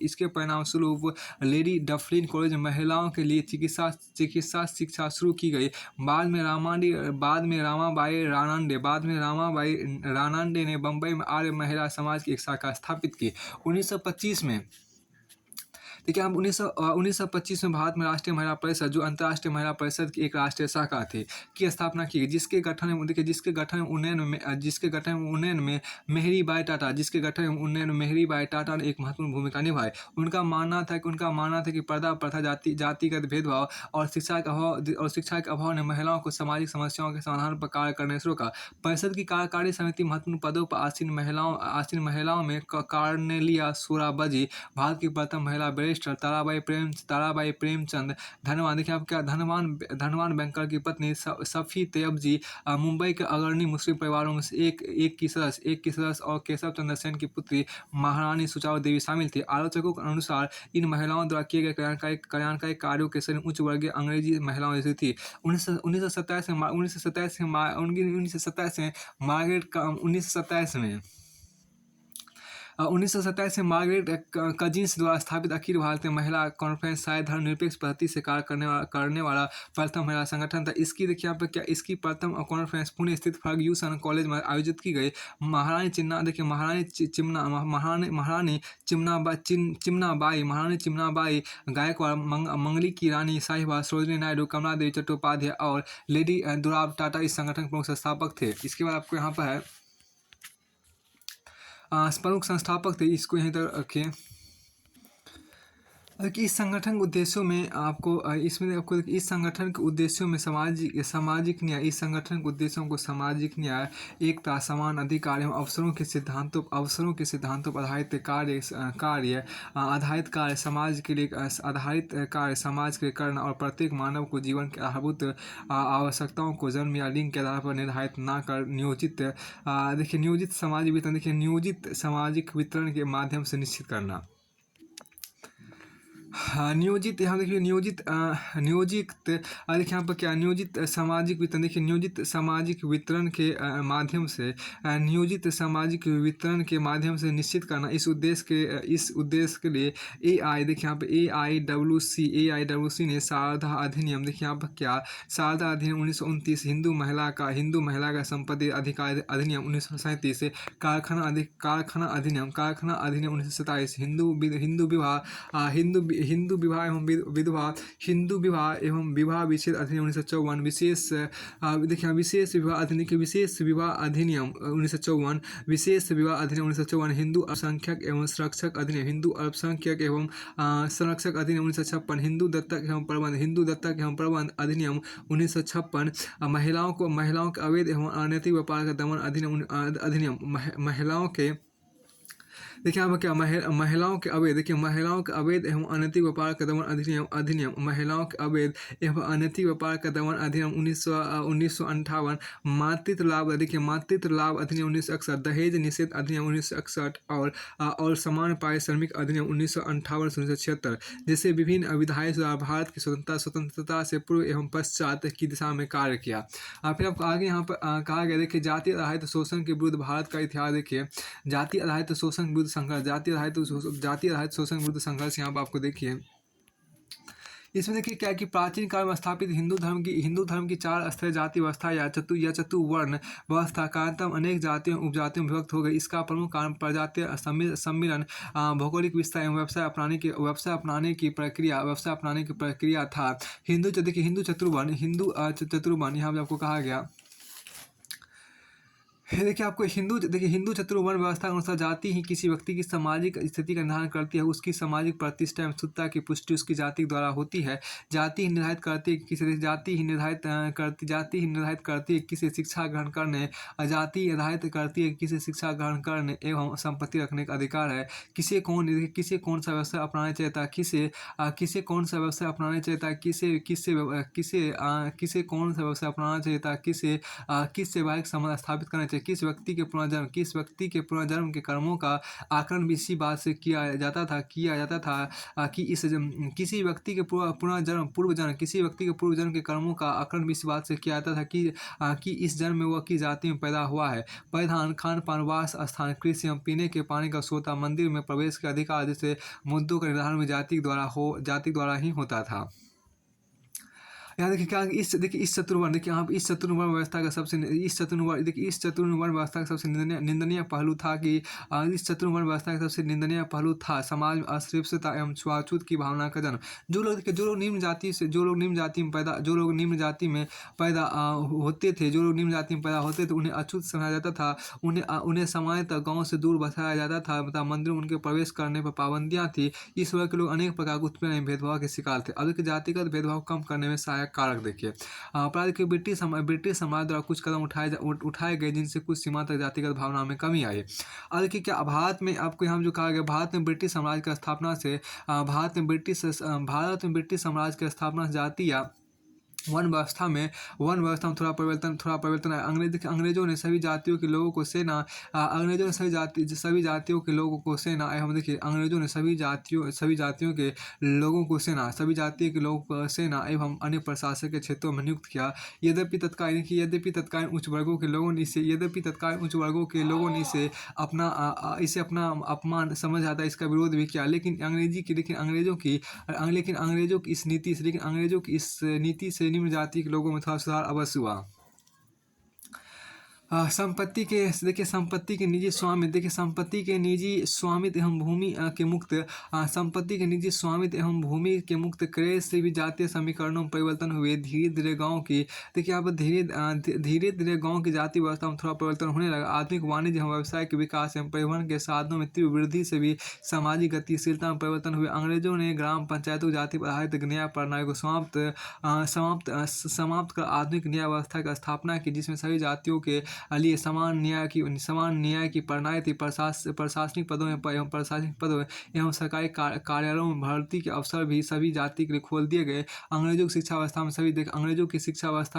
A: इसके परिणामस्वरूप लेडी डफलिन कॉलेज में महिलाओं के लिए चिकित्सा शिक्षा शुरू की गई। बाद में रामाबाई रानाडे ने बम्बई में आर्य महिला समाज की एक शाखा स्थापित की। 1925 में देखिए हम 1925 में भारत में राष्ट्रीय महिला परिषद, जो अंतर्राष्ट्रीय महिला परिषद की एक राष्ट्रीय शाखा थी, की स्थापना की गई, जिसके गठन में उन्नयन में मेहरीबाई टाटा ने एक महत्वपूर्ण भूमिका निभाई। उनका मानना था कि पर्दा प्रथा, जातिगत भेदभाव और शिक्षा के अभाव ने महिलाओं को सामाजिक समस्याओं के समाधान पर कार्य करने से रोका। परिषद की कार्यकारी समिति महत्वपूर्ण पदों पर आसीन महिलाओं में कार्नेलिया सोराबजी, भारत की प्रथम महिला बैरिस्टर बैरिस्टर ताराबाई प्रेमचंद धनवान, देखिए आप क्या धनवान बैंकर की पत्नी सफ़ी तैयब जी मुंबई के अग्रणी मुस्लिम परिवारों में से एक की सदस्य और केशव चंद्र सेन की पुत्री महारानी सुचारू देवी शामिल थी। आलोचकों के अनुसार इन महिलाओं द्वारा किए गए कल्याणकारी कार्यों के श्रेणी उच्च वर्गीय अंग्रेजी महिलाओं जैसी थी। 1927 में मार्गरेट कजिन्स द्वारा स्थापित अखिल भारतीय महिला कॉन्फ्रेंस शायद धर्मनिरपेक्ष पद्धति से कार्य करने वाला प्रथम महिला संगठन था। इसकी देखिए यहाँ पर क्या, इसकी प्रथम कॉन्फ्रेंस पुणे स्थित फर्ग्यूसन कॉलेज में आयोजित की गई। महारानी चिमनाबाई गायकवाड़, मंगली की रानी साहिबा, सरोजिनी नायडू, कमला देवी चट्टोपाध्याय और लेडी दुराब टाटा इस संगठन के प्रमुख संस्थापक थे। इसके बाद आपको यहाँ पर है प्रमुख संस्थापक थे, इसको यहीं तक रखें कि इस संगठन के उद्देश्यों में इस संगठन के उद्देश्यों में सामाजिक न्याय, इस संगठन के उद्देश्यों को सामाजिक न्याय, एकता, समान अधिकार एवं अवसरों के सिद्धांतों पर आधारित कार्य समाज के लिए करना और प्रत्येक मानव को जीवन के आधारभूत आवश्यकताओं को जन्म या लिंग के आधार पर निर्धारित न कर नियोजित सामाजिक वितरण के माध्यम से निश्चित करना। नियोजित, यहाँ देखिए नियोजित देखिए यहाँ पर क्या, नियोजित सामाजिक वितरण, देखिए नियोजित सामाजिक वितरण के माध्यम से निश्चित करना। इस उद्देश्य के लिए देखिए यहाँ पे AIWC ने शारदा अधिनियम, देखिए यहाँ पर क्या, शारदा अधिनियम 1929, हिंदू महिला का संपत्ति अधिकार अधिनियम 1937, कारखाना अधिनियम 1927, हिंदू विवाह एवं विवाह विच्छेद अधिनियम 1954, विशेष विवाह अधिनियम 1954, विशेष विवाह अधिनियम 1954, हिंदू अल्पसंख्यक एवं संरक्षक अधिनियम 1956, हिंदू दत्तक एवं प्रबंध अधिनियम 1956, महिलाओं के अवैध एवं अनैतिक व्यापार का दमन अधिनियम, महिलाओं के देखिए यहाँ पर क्या, महिलाओं के अवैध एवं अनैतिक व्यापार का दमन अधिनियम, महिलाओं के अवैध एवं अनैतिक व्यापार का दमन अधिनियम 1958, मातृत्व लाभ अधिनियम 1961, दहेज निषेध अधिनियम 1961 और समान पारिश्रमिक अधिनियम 1958 से 1976 जैसे विभिन्न विधायी सुधार भारत की स्वतंत्रता से पूर्व एवं पश्चात की दिशा में कार्य किया। फिर आपको आगे यहाँ पर कहा गया, देखिए जाति आधारित शोषण के विरुद्ध भारत का इतिहास, देखिए जाति आधारित शोषण विरुद्ध संघर्ष यहाँ पर आपको देखिए, इसमें देखिए क्या कि प्राचीन काल में स्थापित हिंदू धर्म की 4 स्तरीय जाति व्यवस्था या चतुवर्ण व्यवस्था कारणतः अनेक जातियों उपजातियों में विभक्त हो गई। इसका प्रमुख कारण प्रजातीय सम्मिलन, भौगोलिक विस्तार एवं व्यवसाय अपनाने की प्रक्रिया था। हिंदू चतुर्वर्ण यहाँ पे आपको कहा गया। देखिए आपको हिंदू चतुर्वर्ण व्यवस्था के अनुसार जाति ही किसी व्यक्ति की सामाजिक स्थिति का निर्धारण करती है। उसकी सामाजिक प्रतिष्ठा एवं शुद्धता की पुष्टि उसकी जाति द्वारा होती है। जाति ही निर्धारित करती है किसी शिक्षा ग्रहण करने, एवं संपत्ति रखने का अधिकार है। किसे कौन सा व्यवसाय अपनाना चाहिए था, किसे कौन सा व्यवसाय अपनाना चाहिए था, किस वैवाहिक संबंध स्थापित करना चाहिए, किस व्यक्ति के पुनर्जन्म के कर्मों का आकलन भी इसी बात से किया जाता था कि किसी व्यक्ति के पूर्वजन्म के कर्मों का आकलन भी इस बात से किया जाता था कि इस जन्म में वह किस जाति में पैदा हुआ है। परिधान, खान पान, वास स्थान, कृषि एवं पीने के पानी का स्रोत, मंदिर में प्रवेश के अधिकार जैसे मुद्दों का निर्धारण भी जाति द्वारा ही होता था। यहाँ देखिए क्या, इस चतुर्वर्ण व्यवस्था का सबसे निंदनीय पहलू था समाज में अस्पृश्यता एवं छुआछूत की भावना का जन्म। जो लोग निम्न जाति में पैदा होते थे, उन्हें अछूत समझा जाता था। उन्हें सामान्यतः गाँव से दूर बसाया जाता था तथा मंदिर में उनके प्रवेश करने पर पाबंदियाँ थी। इस वर्ग के लोग अनेक प्रकार के उत्पीड़न एवं भेदभाव के शिकार थे। अब जातिगत भेदभाव कम करने में सहायक कारक देखिए। अपराध के ब्रिटिश समाज द्वारा कुछ कदम उठाए गए जिनसे कुछ सीमा तक जातिगत भावना में कमी आई। और देखिए क्या भारत में आपको यहाँ जो कहा गया, भारत में ब्रिटिश साम्राज्य की स्थापना से भारत में ब्रिटिश साम्राज्य की स्थापना से जाति या वन व्यवस्था में थोड़ा परिवर्तन आया। अंग्रेजों ने सभी जातियों के लोगों को सेना अंग्रेजों ने सभी जातियों के लोगों को सेना एवं देखिए अंग्रेजों ने सभी जातियों के लोगों को सेना एवं अन्य प्रशासक के क्षेत्रों में नियुक्त किया। यद्यपि तत्कालीन उच्च वर्गों के लोगों ने इसे अपना अपमान समझ आता, इसका विरोध भी किया। लेकिन अंग्रेजों की इस नीति से निम्न जाति के लोगों में थोड़ा सुधार अवश्य हुआ। संपत्ति के निजी स्वामित्व एवं भूमि के मुक्त क्रय से भी जातीय समीकरणों में परिवर्तन हुए। धीरे धीरे गांव की जाति व्यवस्था में थोड़ा परिवर्तन होने लगा। आधुनिक वाणिज्य एवं व्यवसाय के विकास एवं परिवहन के साधनों में तीव्र वृद्धि से भी सामाजिक गतिशीलता में परिवर्तन हुए। अंग्रेजों ने ग्राम पंचायतों जाति पर आधारित न्याय प्रणाली को समाप्त कर आधुनिक न्याय व्यवस्था की स्थापना की, जिसमें सभी जातियों के लिए समान न्याय की प्रणाली थी। प्रशासनिक पदों एवं सरकारी कार्यालयों में भर्ती के अवसर भी सभी जाति के लिए खोल दिए गए। अंग्रेजों की शिक्षा व्यवस्था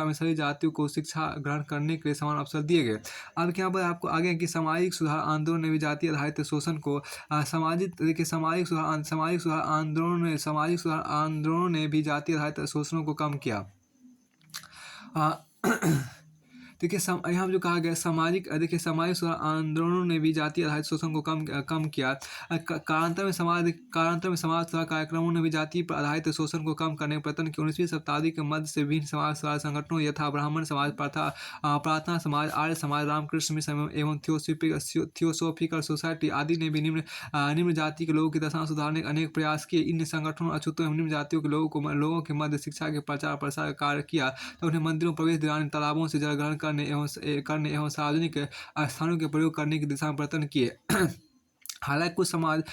A: में सभी जातियों को शिक्षा ग्रहण करने के लिए समान अवसर दिए गए। अब यहाँ पर आपको आगे कि सामाजिक सुधार आंदोलन ने भी जाति आधारित शोषण को सामाजिक सुधार आंदोलनों ने भी जाति आधारित शोषणों को कम किया। देखिए यहाँ जो कहा गया सामाजिक सुधार आंदोलनों ने भी जाति आधारित शोषण को कम किया। कालांतर में समाज सुधार कार्यक्रमों ने भी जाति पर आधारित शोषण को कम करने का प्रयत्न किया। 19वीं शताब्दी के मध्य से विभिन्न समाज सुधार संगठनों यथा ब्राह्मण समाज, प्रार्थना समाज, आर्य समाज, रामकृष्ण मिशन एवं थियोसॉफिकल सोसाइटी आदि ने भी निम्न जाति के लोगों की दशा सुधारने के अनेक प्रयास किए। इन संगठनों अछूतों एवं निम्न जातियों के लोगों के मध्य शिक्षा के प्रचार प्रसार कार्य किया, तो उन्हें मंदिरों प्रवेश दिलाने, तालाबों से जल ग्रहण करने एवं सार्वजनिक स्थानों के प्रयोग करने की दिशा में प्रयत्न किए। हालांकि कुछ समाज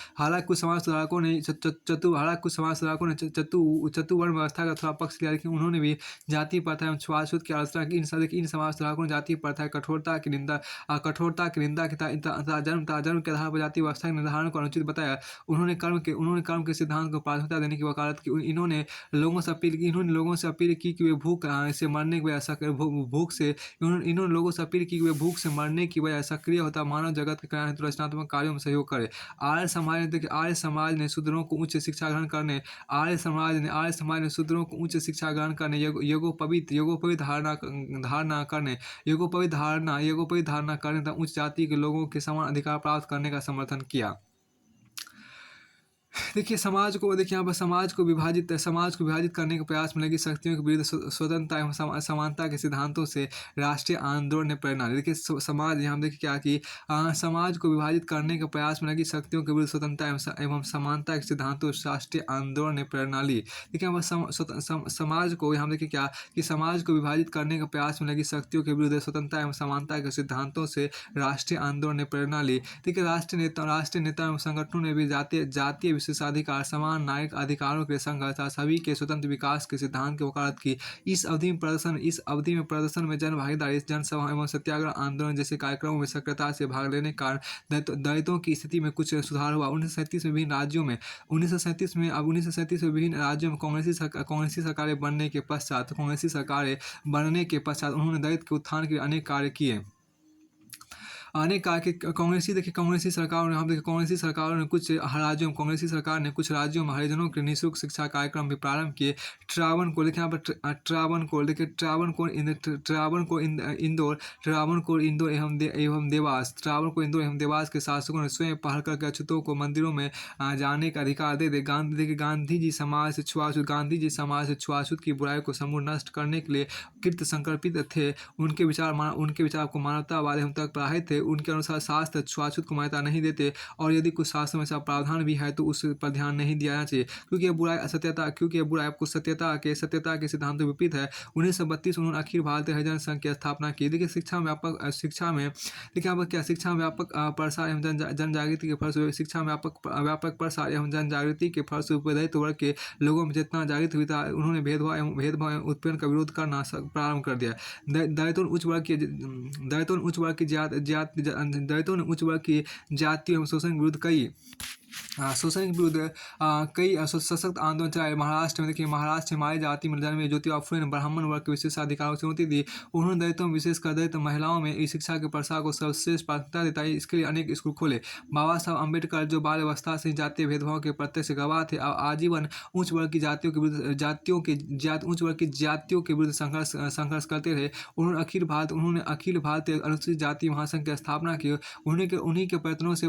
A: सुधारकों ने चतुवर्ण व्यवस्था का थोड़ा पक्ष लिया, लेकिन उन्होंने भी जाति प्रथा एवं छुआछूत की आलोचना की। इन समाज सुधारकों ने जाति प्रथा कठोरता की निंदा तथा जन्म के आधार पर जाति व्यवस्था के निर्धारण को अनुचित बताया। उन्होंने कर्म के सिद्धांत को प्राथमिकता देने की वकालत की। इन्होंने लोगों से अपील की कि वे भूख से मरने की वजह सक्रिय होता मानव जगत के कल्याण हेतु रचनात्मक कार्यों में सहयोग करे। आर्य समाज ने शूद्रों को उच्च शिक्षा ग्रहण करने यज्ञोपवीत धारणा करने तथा उच्च जाति के लोगों के समान अधिकार प्राप्त करने का समर्थन किया। देखिए समाज को विभाजित करने के प्रयास में लगी शक्तियों के विरुद्ध स्वतंत्रता एवं समानता के सिद्धांतों से राष्ट्रीय आंदोलन ने प्रेरणा ली। देखिए समाज यहाँ देखिए क्या कि समाज को विभाजित करने के प्रयास में लगी शक्तियों के विरुद्ध स्वतंत्रता एवं समानता के सिद्धांतों से राष्ट्रीय आंदोलन ने प्रेरणा ली। देखिए समाज को यहाँ देखिए क्या कि समाज को विभाजित करने के प्रयास में लगी शक्तियों के विरुद्ध स्वतंत्रता एवं समानता के सिद्धांतों से राष्ट्रीय आंदोलन ने प्रेरणा ली। देखिए राष्ट्रीय नेता एवं संगठनों ने भी जातीय विशेषाधिकार, समान नागरिक अधिकारों के संघर्ष तथा सभी के स्वतंत्र विकास के सिद्धांत की वकालत की। इस अवधि में प्रदर्शन में जन भागीदारी, जनसभा एवं सत्याग्रह आंदोलन जैसे कार्यक्रमों में सक्रियता से भाग लेने के कारण दलितों की स्थिति में कुछ सुधार हुआ। 1937 में विभिन्न राज्यों में कांग्रेसी सरकारें बनने के पश्चात उन्होंने दलित के उत्थान के लिए अनेक कार्य किए। कांग्रेसी सरकारों ने कुछ राज्यों में हरिजनों के निःशुल्क शिक्षा कार्यक्रम भी प्रारंभ किए। ट्रावणकोर इंदौर एवं देवास के शासकों ने स्वयं पहल करके अछूतों को मंदिरों में जाने का अधिकार दे। गांधी जी समाज से छुआछूत की बुराई को समूल नष्ट करने के लिए कृत संकल्पित थे। उनके विचार को मानवतावाद एवं तक पढ़ाए थे। उनके अनुसार शास्त्र छुआछूत को मान्यता नहीं देते, और यदि कुछ शास्त्रों में ऐसा प्रावधान भी है तो उस पर ध्यान नहीं दिया जाना चाहिए, क्योंकि यह बुराई आपको सत्यता के सिद्धांतों विपरीत है। 1932 उन्होंने अखिल भारतीय हरिजन संघ की स्थापना की। देखिए शिक्षा में देखिए यहाँ पर क्या शिक्षा में व्यापक प्रसार एवं जन जागृति के फलस्वरूप शिक्षा में व्यापक प्रसार एवं जन जागृति के फलस्वरूप दलित वर्ग के लोगों में जितना जागृत हुई था, उन्होंने भेदभाव एवं उत्पीड़न का विरोध करना प्रारंभ कर दिया। दलितों ने उच्च वर्ग की जाति एवं शोषण के विरुद्ध कई सशक्त आंदोलन चलाए। महाराष्ट्र में देखिए, महाराष्ट्र हमारी जाति में जन्मे ज्योतिबा फुले ने ब्राह्मण वर्ग के विशेषाधिकारों को चुनौती दी। उन्होंने दलितों विशेषकर दलित महिलाओं में इस शिक्षा के प्रसार को सर्वश्रेष्ठ प्राथमिकता देता है, इसके लिए अनेक स्कूल खोले। बाबा साहब अम्बेडकर जो बाल अवस्था से जातीय भेदभाव के प्रत्यक्ष गवाह थे, आजीवन उच्च वर्ग की जातियों के विरुद्ध संघर्ष करते रहे। उन्होंने अखिल भारतीय अनुसूचित जाति महासंघ की स्थापना की। उन्हीं के प्रयत्नों से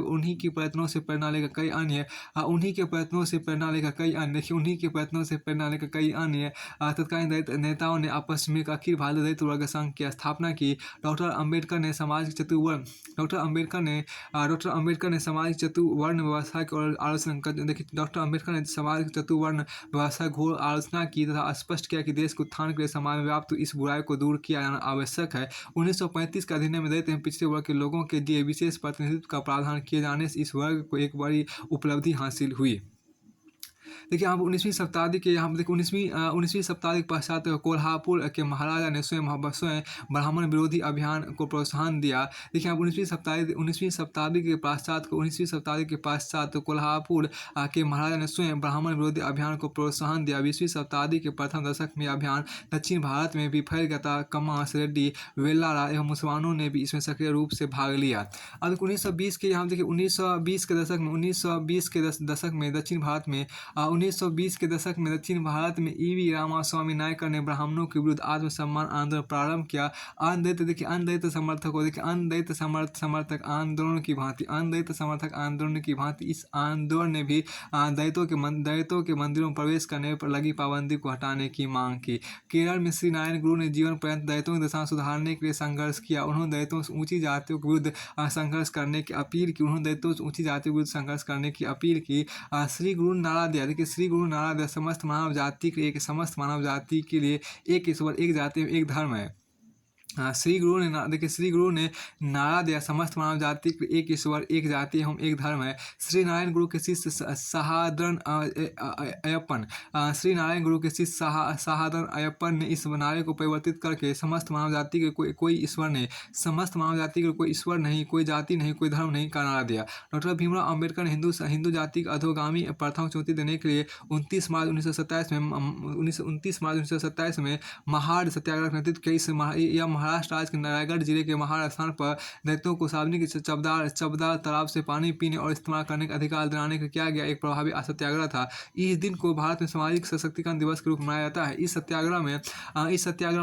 A: प्रेरणा लेकर कई अन्य तत्कालीन दलित नेताओं ने आपस में अखिल भारतीय दलित वर्ग संघ की स्थापना की। डॉक्टर अम्बेडकर ने सामाजिक चतुर्वर्ण व्यवस्था की घोर आलोचना की तथा स्पष्ट किया कि देश के उत्थान के लिए समाज में व्याप्त इस बुराई को दूर किया जाना आवश्यक है। 1935 के अधिनियम में दलित एवं पिछड़े वर्ग के लोगों के लिए विशेष प्रतिनिधित्व का प्रावधान किए जाने से इस वर्ग को एक बड़ी उपलब्धि हासिल हुई। देखिए यहाँ पर 19वीं शताब्दी के पश्चात कोल्हापुर के महाराजा ने स्वयं ब्राह्मण विरोधी अभियान को प्रोत्साहन दिया। देखिए यहाँ 19वीं शताब्दी के पश्चात कोल्हापुर के महाराजा ने स्वयं ब्राह्मण विरोधी अभियान को प्रोत्साहन दिया। 20वीं शताब्दी के प्रथम दशक में अभियान दक्षिण भारत में भी फैल गया था। कमास, रेड्डी, वेल्लारा एवं मुसलमानों ने भी इसमें सक्रिय रूप से भाग लिया। अब 1920 के यहाँ देखिए 1920 के दशक में दक्षिण भारत में ईवी रामास्वामी नायकर ने ब्राह्मणों के विरुद्ध आत्मसम्मान आंदोलन प्रारंभ किया। अनदलित समर्थक आंदोलन की भांति इस आंदोलन ने भी दलितों के मंदिरों में प्रवेश करने पर लगी पाबंदी को हटाने की मांग की। केरल में श्री नारायण गुरु ने जीवन पर्यंत दलितों की दशा सुधारने के लिए संघर्ष किया। उन्होंने दलितों से ऊंची जातियों के विरुद्ध संघर्ष करने की अपील की। श्री गुरु ने नारा दिया, देखिए श्री गुरु नारा दिया, समस्त मानव जाति के लिए एक ईश्वर, एक जाति, एक धर्म है। श्री गुरु ने नारा दिया, समस्त मानव जाति के एक ईश्वर, एक जाति एवं एक धर्म है। श्री नारायण गुरु के शिष्य सहादरन अय्यप्पन ने इस नारे को परिवर्तित करके समस्त मानव जाति के कोई ईश्वर नहीं, कोई जाति नहीं, कोई धर्म नहीं का नारा दिया। डॉक्टर भीमराव अम्बेडकर ने हिंदू जाति की अधोगामी प्रथा को चुनौती देने के लिए 29 मार्च 1927 में महाड़ सत्याग्रह का नेतृत्व किया। महाराष्ट्र राज्य के रायगढ़ जिले के महाड़ स्थान पर दलितों को सार्वजनिक चबदार तालाब से पानी पीने और इस्तेमाल करने का अधिकार दिलाने का किया गया एक प्रभावी सत्याग्रह था। इस दिन को भारत में सामाजिक सशक्तिकरण दिवस के रूप में मनाया जाता है। इस सत्याग्रह में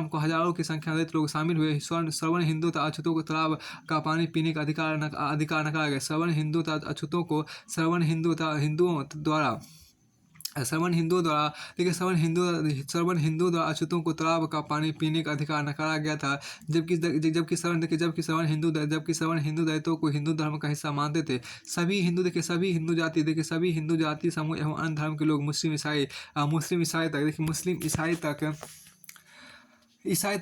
A: को हजारों की संख्या में दलित लोग शामिल हुए। सवर्ण हिंदू तथा अछूतों को तालाब का पानी पीने का अधिकार नकारा गया। सवर्ण हिंदू तथा अछूतों को तालाब का पानी पीने का अधिकार नकारा गया था, जबकि सवर्ण हिंदू दलितों को हिंदू धर्म का हिस्सा मानते थे। सभी हिंदू जाति समूह एवं अन्य धर्म के लोग मुस्लिम ईसाई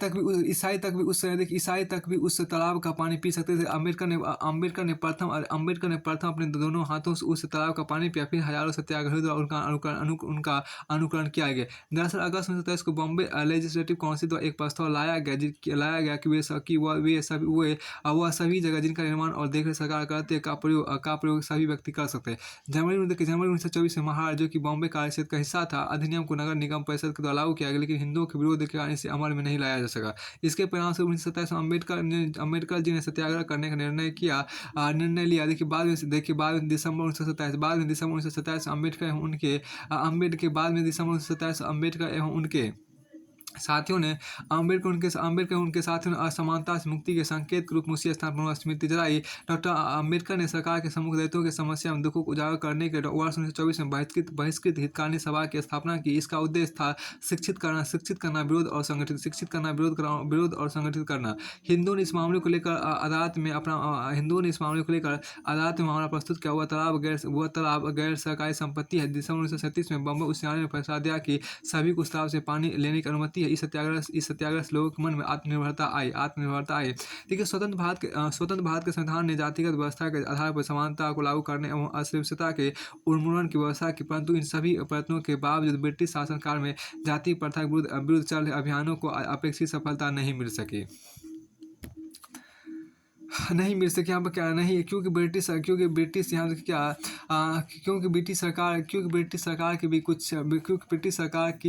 A: तक भी उस तालाब का पानी पी सकते थे। अम्बेडकर ने प्रथम अपने दोनों हाथों से उस तालाब का पानी पिया। फिर हजारों सत्याग्रहियों द्वारा उनका अनुकरण किया गया। दरअसल अगस्त 1927 को बॉम्बे लेजिस्लेटिव काउंसिल द्वारा एक प्रस्ताव लाया गया कि वह सभी जगह जिनका निर्माण और देखरेख सरकार करते का प्रयोग सभी व्यक्ति कर सकते हैं। जनवरी 1924 में महाड़, जो कि बॉम्बे कार्य क्षेत्र का हिस्सा था, अधिनियम को नगर निगम परिषद के द्वारा लागू किया गया, लेकिन हिंदुओं के विरोध के कारण इसे अमल में नहीं लाया जा सका। इसके परिणाम से 1927 में अम्बेडकर जी ने सत्याग्रह करने का निर्णय लिया। बाद में दिसंबर 1927 अम्बेडकर एवं उनके साथियों ने अम्बेडकर उनके साथियों ने असमानता से मुक्ति के संकेत के रूप में उसी स्थान पर स्मृति जलाई। डॉक्टर अम्बेडकर ने सरकार के सम्मुख दायित्वों की समस्या एवं दुखों को उजागर करने के लिए वर्ष 1924 में बहिष्कृत हितकानी सभा की स्थापना की। इसका उद्देश्य था शिक्षित करना विरोध और संगठित शिक्षित करना विरोध और संगठित करना। हिंदुओं ने इस मामले को लेकर अदालत में मामला प्रस्तुत किया। वह तालाब गैर सरकारी संपत्ति है। दिसंबर 1937 में बम्बई उच्च न्यायालय ने फैसला दिया कि सभी को उस तालाब से पानी लेने की अनुमति है। इस सत्याग्रह से लोगों के मन में आत्मनिर्भरता आई। देखिए, स्वतंत्र भारत के संविधान ने जातिगत व्यवस्था के आधार पर समानता को लागू करने एवं अस्पृश्यता के उन्मूलन की व्यवस्था की, परंतु इन सभी प्रयत्नों के बावजूद ब्रिटिश शासनकाल में जाति प्रथा के विरुद्ध चल रहे अभियानों को अपेक्षित सफलता नहीं मिल सकी। यहाँ पर क्या नहीं है, क्योंकि ब्रिटिश यहाँ देखिए क्या क्योंकि ब्रिटिश सरकार की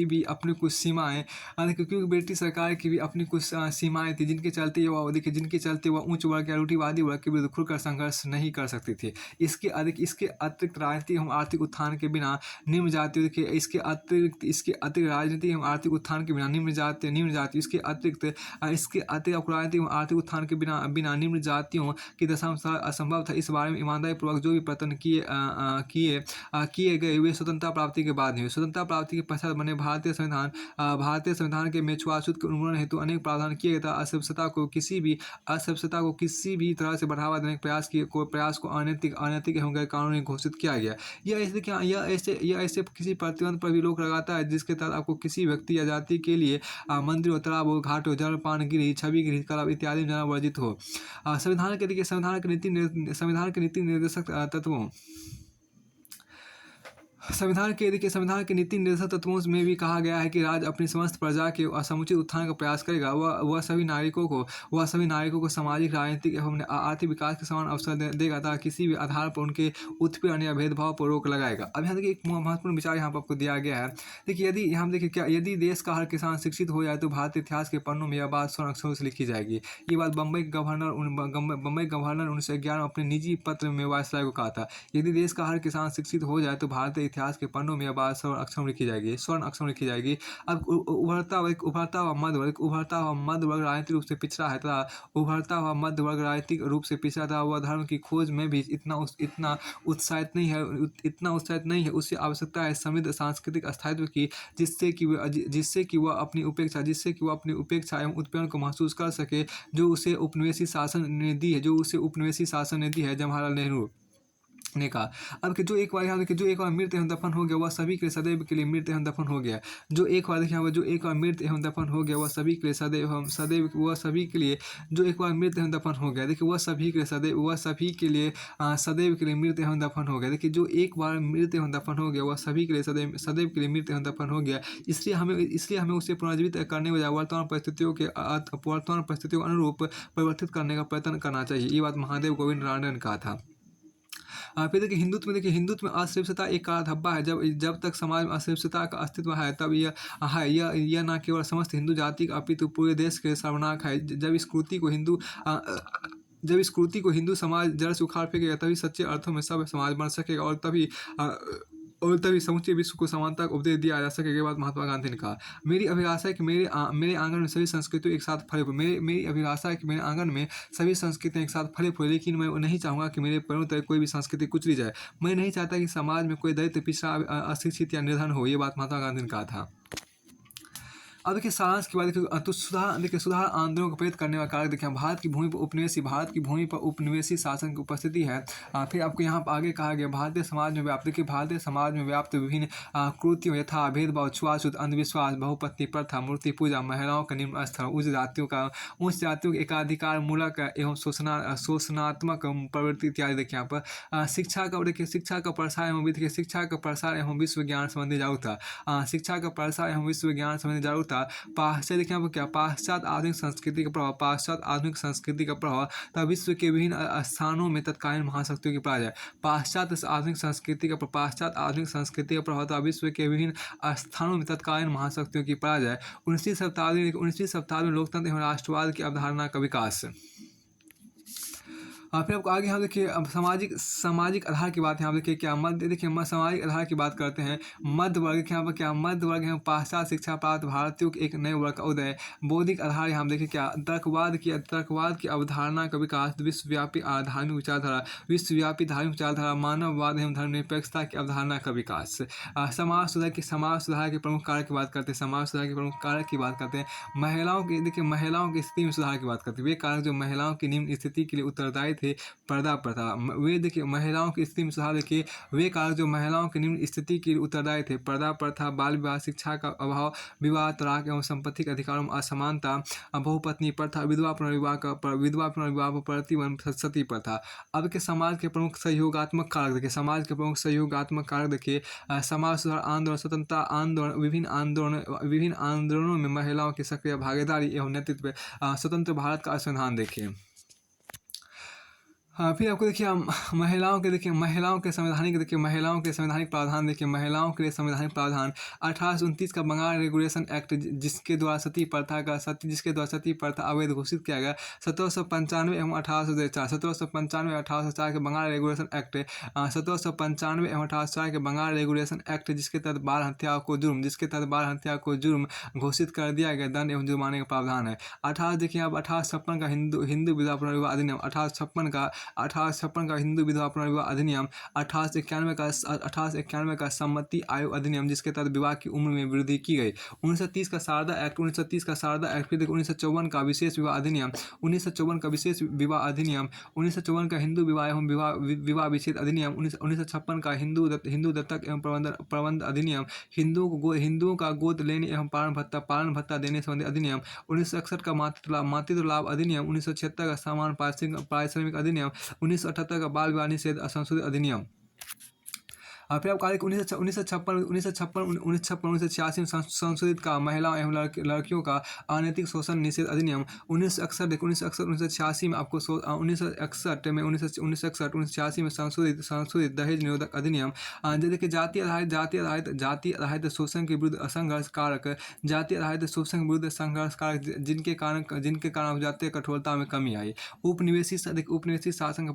A: भी अपनी कुछ सीमाएं क्योंकि ब्रिटिश सरकार की भी अपनी कुछ सीमाएं थी, जिनके चलते वह उच्च वर्ग या रूढ़िवादी वर्ग के विरुद्ध खुलकर संघर्ष नहीं कर सकती थी। इसके अतिरिक्त राजनीतिक एवं आर्थिक उत्थान के बिना निम्न जातियों के इसके अतिरिक्त राजनीतिक एवं आर्थिक उत्थान के बिना निम्न जाति इसके अतिरिक्त राजनीतिक एवं आर्थिक उत्थान के बिना निम्न जातियों की दशा असंभव था। इस बारे में ईमानदारी पूर्वक जो भी प्रयत्न किए गए वे स्वतंत्रता प्राप्ति के बाद हुए। स्वतंत्रता प्राप्ति के पश्चात बने भारतीय संविधान के में छुआछूत के उन्मूलन हेतु अनेक प्रावधान किए गए। अस्पृश्यता को किसी भी तरह से बढ़ावा देने के प्रयास को अनैतिक एवं गैर कानूनी घोषित किया गया। यह ऐसे किसी प्रतिबंध पर भी रोक लगाता है जिसके तहत आपको किसी व्यक्ति या जाति के लिए मंदिर हो, तालाब हो, घाट हो, जलपान गृह, छवि गृह, क्लब इत्यादि जाना वर्जित हो। संविधान के नीति निर्देशक तत्वों संविधान के नीति निर्देशक तत्वों में भी कहा गया है कि राज्य अपनी समस्त प्रजा के समुचित उत्थान का प्रयास करेगा। वह सभी नागरिकों को सामाजिक, राजनीतिक एवं आर्थिक विकास के समान अवसर देगा तथा किसी भी आधार पर उनके उत्पीड़न या भेदभाव पर रोक लगाएगा। अब यहाँ देखिए एक महत्वपूर्ण विचार यहाँ पर आपको दिया गया है। देखिए यदि देश का हर किसान शिक्षित हो जाए तो भारतीय इतिहास के पन्नों में यह बात स्वर्ण अक्षरों से लिखी जाएगी। ये बात बम्बई गवर्नर 1911 अपने निजी पत्र में वायसराय को कहा था। यदि देश का हर किसान शिक्षित हो जाए तो भारतीय इतिहास के पन्नों में यह बात स्वर्ण अक्षर लिखी जाएगी। अब उभरता हुआ मध्य वर्ग राजनीतिक रूप से पिछड़ा है तथा वह धर्म की खोज में भी इतना उत्साहित नहीं है। उससे आवश्यकता है समृद्ध सांस्कृतिक स्थायित्व की, जिससे कि वह अपनी उपेक्षा एवं उत्पीड़न को महसूस कर सके, जो उसे उपनिवेशी शासन ने दी है। जवाहरलाल नेहरू ने कहा। अब कि जो एक बार मृत एवं दफन हो गया वह सभी के लिए सदैव के लिए मृत एवं दफन हो गया। जो एक बार मृत एवं दफन हो गया वह सभी के लिए सदैव के लिए मृत एवं दफन हो गया। देखिए जो एक बार मृत एवं दफन हो गया वह सभी के लिए सदैव के लिए मृत एवं दफन हो गया। इसलिए हमें उसे पुनर्जीवित करने बजाय वर्तमान परिस्थितियों के अनुरूप परिवर्तित करने का प्रयत्न करना चाहिए। ये बात महादेव गोविंद रानडे ने कहा था। फिर देखिए हिंदुत्व में अस्पृश्यता एक काला धब्बा है। जब तक समाज में अस्पृश्यता का अस्तित्व है तब यह न केवल समस्त हिंदू जाति का अपितु पूरे देश के सर्वनाश है। जब इस कृति को हिंदू समाज जड़ से उखाड़ फेंकेगा तभी सच्चे अर्थों में सब समाज बन सकेगा और तभी समूचे विश्व को समानता का उपदेश दिया जा सकेगा। ये बात महात्मा गांधी ने कहा। मेरी अभिलाषा है कि मेरे आंगन में सभी संस्कृतियाँ एक साथ फले फूले। मेरी अभिलाषा है कि मेरे आंगन में सभी संस्कृतियाँ एक साथ फले फूले, लेकिन मैं नहीं चाहूँगा कि मेरे पैरों तले कोई भी संस्कृति कुचली जाए। मैं नहीं चाहता कि समाज में कोई दलित, पिछड़ा, अशिक्षित या निर्धन हो। ये बात महात्मा गांधी ने कहा था। अब देखिए सारांश की बात तो सुधार आंदोलन को प्रेरित करने का कारक देखिए भारत की भूमि पर उपनिवेशी शासन की उपस्थिति है। फिर आपको यहाँ पर आगे कहा गया भारतीय समाज में व्याप्त विभिन्न कृतियों यथा भेदभाव, छुआछूत, अंधविश्वास, बहुपत्नी प्रथा, मूर्ति पूजा, महिलाओं का निम्न स्तर, उच्च जातियों के एकाधिकार मूलक एवं शोषणात्मक प्रवृत्ति इत्यादि। देखिए यहाँ पर शिक्षा का प्रसार एवं विश्व ज्ञान संबंधी जागरूकता। पाश्चात्य आधुनिक संस्कृति का प्रभाव तथा विश्व के विभिन्न स्थानों में तत्कालीन महाशक्तियों की पराजय। पाश्चात्य आधुनिक संस्कृति का प्रभाव तथा विश्व के विभिन्न स्थानों में तत्कालीन महाशक्तियों की पराजय। 19वीं शताब्दी में लोकतंत्र एवं राष्ट्रवाद की अवधारणा का विकास। फिर आपको आगे यहाँ देखिए, अब सामाजिक सामाजिक आधार की बात यहाँ देखिए क्या मध्य देखिए सामाजिक आधार की बात करते हैं। मध्य वर्ग के यहाँ पर क्या मध्य वर्ग यहाँ पाश्चात्य शिक्षा प्राप्त भारतीयों के एक नए वर्ग का उदय। बौद्धिक आधार यहाँ देखिए क्या तर्कवाद की अवधारणा का विकास। विश्वव्यापी धार्मिक विचारधारा मानववाद एवं धर्मनिरपेक्षता की अवधारणा का विकास। समाज सुधार के प्रमुख कारक की बात करते हैं। समाज सुधार के प्रमुख कारक की बात करते हैं। महिलाओं की स्थिति में सुधार की बात करते हैं। वे कारक जो महिलाओं की निम्न स्थिति के लिए उत्तरदायी थे। पर्दा प्रथा वे देखिए महिलाओं की स्थिति में सुधार देखिए, वे कारक जो महिलाओं की निम्न स्थिति के लिए उत्तरदायी थे। पर्दा प्रथा, बाल विवाह, शिक्षा का अभाव, विवाह, तलाक एवं संपत्ति के अधिकारों में असमानता, बहुपत्नी प्रथा, विधवा पुनर्विवाह पर प्रतिबंध, सती प्रथा। अब के समाज के प्रमुख सहयोगात्मक कारक देखिए, समाज के प्रमुख सहयोगात्मक कारक देखिए, समाज सुधार आंदोलन, स्वतंत्रता आंदोलन, विभिन्न आंदोलनों में महिलाओं की सक्रिय भागीदारी एवं नेतृत्व, स्वतंत्र भारत का संविधान देखिए। हाँ, फिर आपको देखिए महिलाओं के संवैधानिक प्रावधान देखिए, महिलाओं के लिए संवैधानिक प्रावधान 1829 का बंगाल रेगुलेशन एक्ट जिसके द्वारा सती प्रथा अवैध घोषित किया गया। 1795 एवं 1804 के बंगाल रेगुलेशन एक्ट 1795 एवं 1804 के बंगाल रेगुलेशन एक्ट जिसके तहत बाल हत्या को जुर्म घोषित कर दिया गया। दंड एवं जुर्माने का प्रावधान है। 1856 का हिंदू विधवा पुनर्विवाह अधिनियम, 1856 का हिंदू विधवा पुनर्विवाह अधिनियम, 1891 का सम्मति आयोग अधिनियम जिसके तहत विवाह की उम्र में वृद्धि की गई। 1930 का शारदा एक्ट, फिर देखो 1954 का विशेष विवाह अधिनियम, 1954 का हिंदू विवाह एवं विवाह विच्छेद अधिनियम, 1956 का हिंदू दत्तक एवं प्रबंध अधिनियम, हिंदुओं का गोद लेने एवं पालन भत्ता देने संबंधी अधिनियम, 1961 का मातृत्व लाभ अधिनियम, 1976 का समान पारिश्रमिक अधिनियम, 1978 का बाल विवाह निषेध संशोधित अधिनियम। फिर आपको 1986 में संशोधित का महिलाओं एवं लड़कियों का अनैतिक शोषण निषेध अधिनियम। 1986 में आपको 1986 में संशोधित दहेज निरोधक अधिनियम। देखिए जाति आधारित शोषण के विरुद्ध संघर्ष कारक, जिनके कारण जातीय कठोरता में कमी आई। उपनिवेशी शासन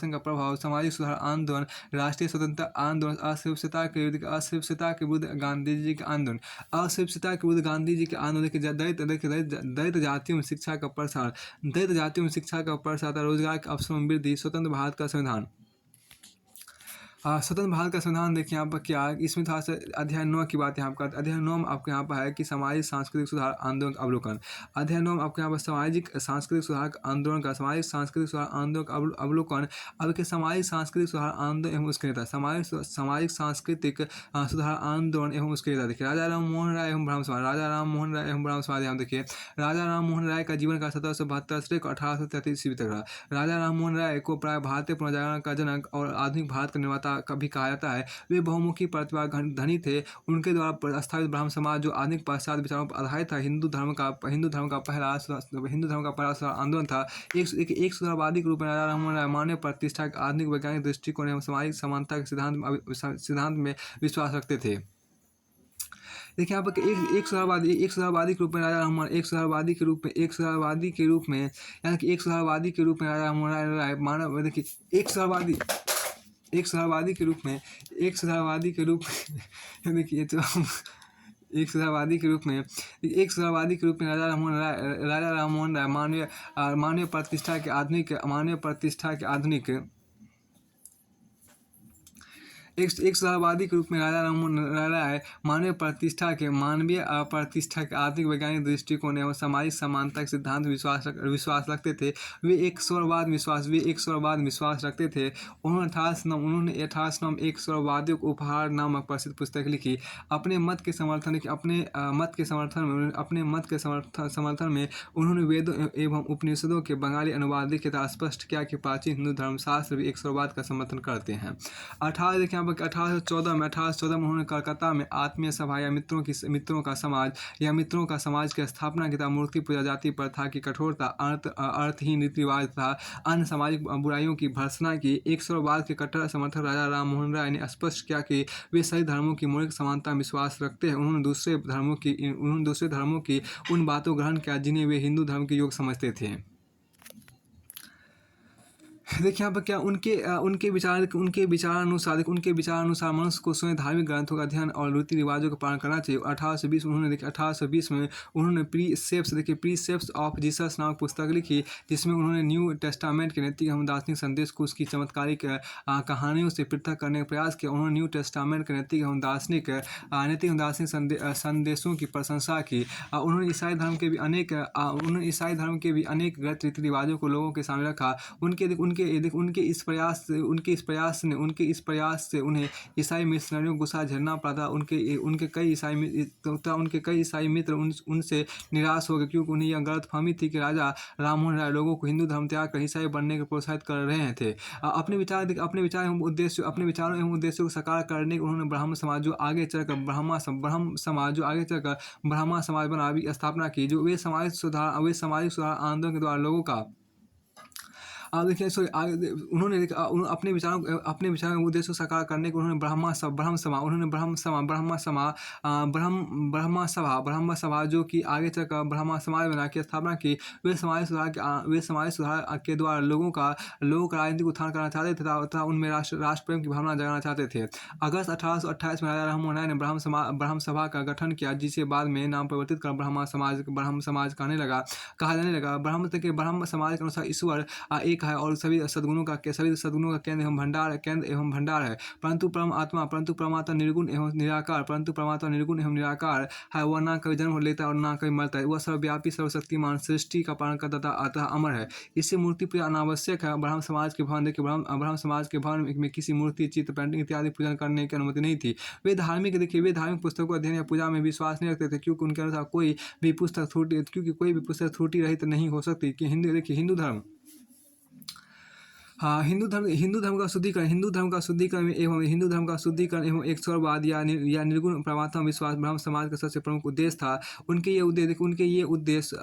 A: का प्रभाव, सामाजिक सुधार आंदोलन, राष्ट्रीय स्वतंत्रता आंदोलन, अस्पृश्यता के विरुद्ध गांधी जी के आंदोलन, दलित जातियों में शिक्षा का प्रसार, रोजगार के अवसरों में वृद्धि, स्वतंत्र भारत का संविधान। स्वतंत्र भारत का संविधान देखिए यहाँ पर क्या है, इसमें थोड़ा सा अध्याय 9 की बात यहाँ पर करते हैं। अध्याय 9 में आपको यहाँ पर है कि सामाजिक सांस्कृतिक सुधार आंदोलन का अवलोकन। अध्याय 9 में आपको यहाँ पर सामाजिक सांस्कृतिक सुधार आंदोलन का अवलोकन। अब के सामाजिक सांस्कृतिक सुधार आंदोलन एवं उसके नेता, सामाजिक सांस्कृतिक सुधार आंदोलन एवं उसके नेता देखिए, राजा राम मोहन राय एवं ब्रह्म समाज। यहाँ देखिए राजा राम मोहन राय का जीवन का 1772 से 1833 ईस्वी तक रहा। राजा राम मोहन राय को प्राय भारतीय पुनर्जागरण का जनक और आधुनिक भारत का निर्माता कभी कहा जाता है। वे बहुमुखी प्रतिभा धनी थे। उनके द्वारा स्थापित ब्राह्मण समाज जो आधुनिक पाश्चात्य विचारों पर आधारित था, हिंदू धर्म का पहला आंदोलन था। एक सुधारवादी के रूप में राजा राममोहन राय मानव प्रतिष्ठा के आधुनिक वैज्ञानिक दृष्टिकोण एवं सामाजिक समानता के सिद्धांत में विश्वास रखते थे। देखिए यहाँ पर एक सुधारवादी के रूप में राजा राममोहन राय राजा राममोहन राय मानव देखिए एक सुधारवादी के रूप में राजा राममोहन राय मानवीय प्रतिष्ठा के आधुनिक एक सुधारवादी के रूप में राजा राममोहन राय मानवीय प्रतिष्ठा के आधुनिक वैज्ञानिक दृष्टिकोण एवं सामाजिक समानता के सिद्धांत विश्वास रखते थे। वे एक स्वरवाद विश्वास रखते थे। उन्होंने 1809 में एक स्वरवादियों को उपहार नामक प्रसिद्ध पुस्तक लिखी। अपने मत के समर्थन में उन्होंने वेदों एवं उपनिषदों के बंगाली अनुवाद लिखे तथा स्पष्ट किया कि प्राचीन हिंदू धर्मशास्त्र भी एक स्वरवाद का समर्थन करते हैं। 1814 में उन्होंने कलकत्ता में आत्मीय सभा या मित्रों का समाज की स्थापना की तथा मूर्ति पूजा, जाति प्रथा की कठोरता, अर्थहीन रीति रिवाज तथा अन्य सामाजिक बुराइयों की भर्त्सना की। एक स्वरवाद के कट्टर समर्थक राजा राम मोहन राय ने स्पष्ट किया कि वे सभी धर्मों की मौलिक समानता में विश्वास रखते हैं। उन्होंने दूसरे धर्मों की उन बातों ग्रहण किया जिन्हें वे हिंदू धर्म के योग समझते थे। देखिए यहाँ पर क्या उनके विचार अनुसार मनुष्य को स्वयं धार्मिक ग्रंथों का अध्ययन और रीति रिवाजों का पालन करना चाहिए। 1820 उन्होंने देखिए 1820 में उन्होंने प्रीसेप्ट्स ऑफ जीसस नामक पुस्तक लिखी, जिसमें उन्होंने न्यू टेस्टामेंट के नैतिक एवं दार्शनिक संदेश को उसकी चमत्कारिक कहानियों से पृथक करने का प्रयास किया। उन्होंने न्यू टेस्टामेंट के नैतिक एवं दार्शनिक संदेशों की प्रशंसा की। उन्होंने ईसाई धर्म के भी अनेक गलत रीति रिवाजों को लोगों के सामने रखा। उनके इस प्रयास से उन्हें ईसाई मिशनरियों को गुस्सा झेलना पड़ा था। उनके कई ईसाई मित्र उनसे निराश हो गए, क्योंकि उन्हें यह गलतफहमी थी कि राजा राममोहन राय लोगों को हिंदू धर्म त्याग कर ईसाई बनने के प्रोत्साहित कर रहे थे। अपने विचारों एवं उद्देश्यों को साकार करने के उन्होंने ब्राह्मण समाज जो आगे चलकर ब्रह्मा समाज बना भी स्थापना की, जो वे सामाजिक सुधार आंदोलन के द्वारा लोगों का देखिए सॉरी अपने विचारों के उद्देश्य को साकार करने को उन्होंने ब्रह्म सभा जो कि आगे चलकर ब्रह्मा समाज बना की स्थापना की। वे समाज सुधार के द्वारा लोगों का राजनीतिक उत्थान करना चाहते थे तथा उनमें राष्ट्र प्रेम की भावना जगाना चाहते थे। अगस्त 1828 में राजा राममोहन राय ने ब्रह्म सभा का गठन किया, जिसे बाद में नाम परिवर्तित कर ब्रह्म समाज कहा जाने लगा। ब्रह्म समाज के अनुसार ईश्वर एक है और सभी सद्गुणों का केंद्र एवं भंडार है, परंतु परमात्मा निर्गुण एवं निराकार है। वह ना कभी जन्म लेता है और ना कभी मरता है। वह सर्वव्यापी सर्वशक्तिमान सृष्टि का पालन करता अतः अमर है। इससे मूर्ति पूजा अनावश्यक है। ब्रह्म समाज के भवन में किसी मूर्ति, चित्र, पेंटिंग इत्यादि पूजन करने की अनुमति नहीं थी। वे धार्मिक पुस्तकों अध्ययन या पूजा में विश्वास नहीं रखते थे, क्योंकि उनके अनुसार कोई भी पुस्तक त्रुटि रहित नहीं हो सकती। कि हिंदू धर्म का शुद्धिकरण एवं एक स्वरवाद या निर्गुण परमात्मा विश्वास ब्रह्म समाज का सबसे प्रमुख उद्देश्य था। उनके ये उद्देश्य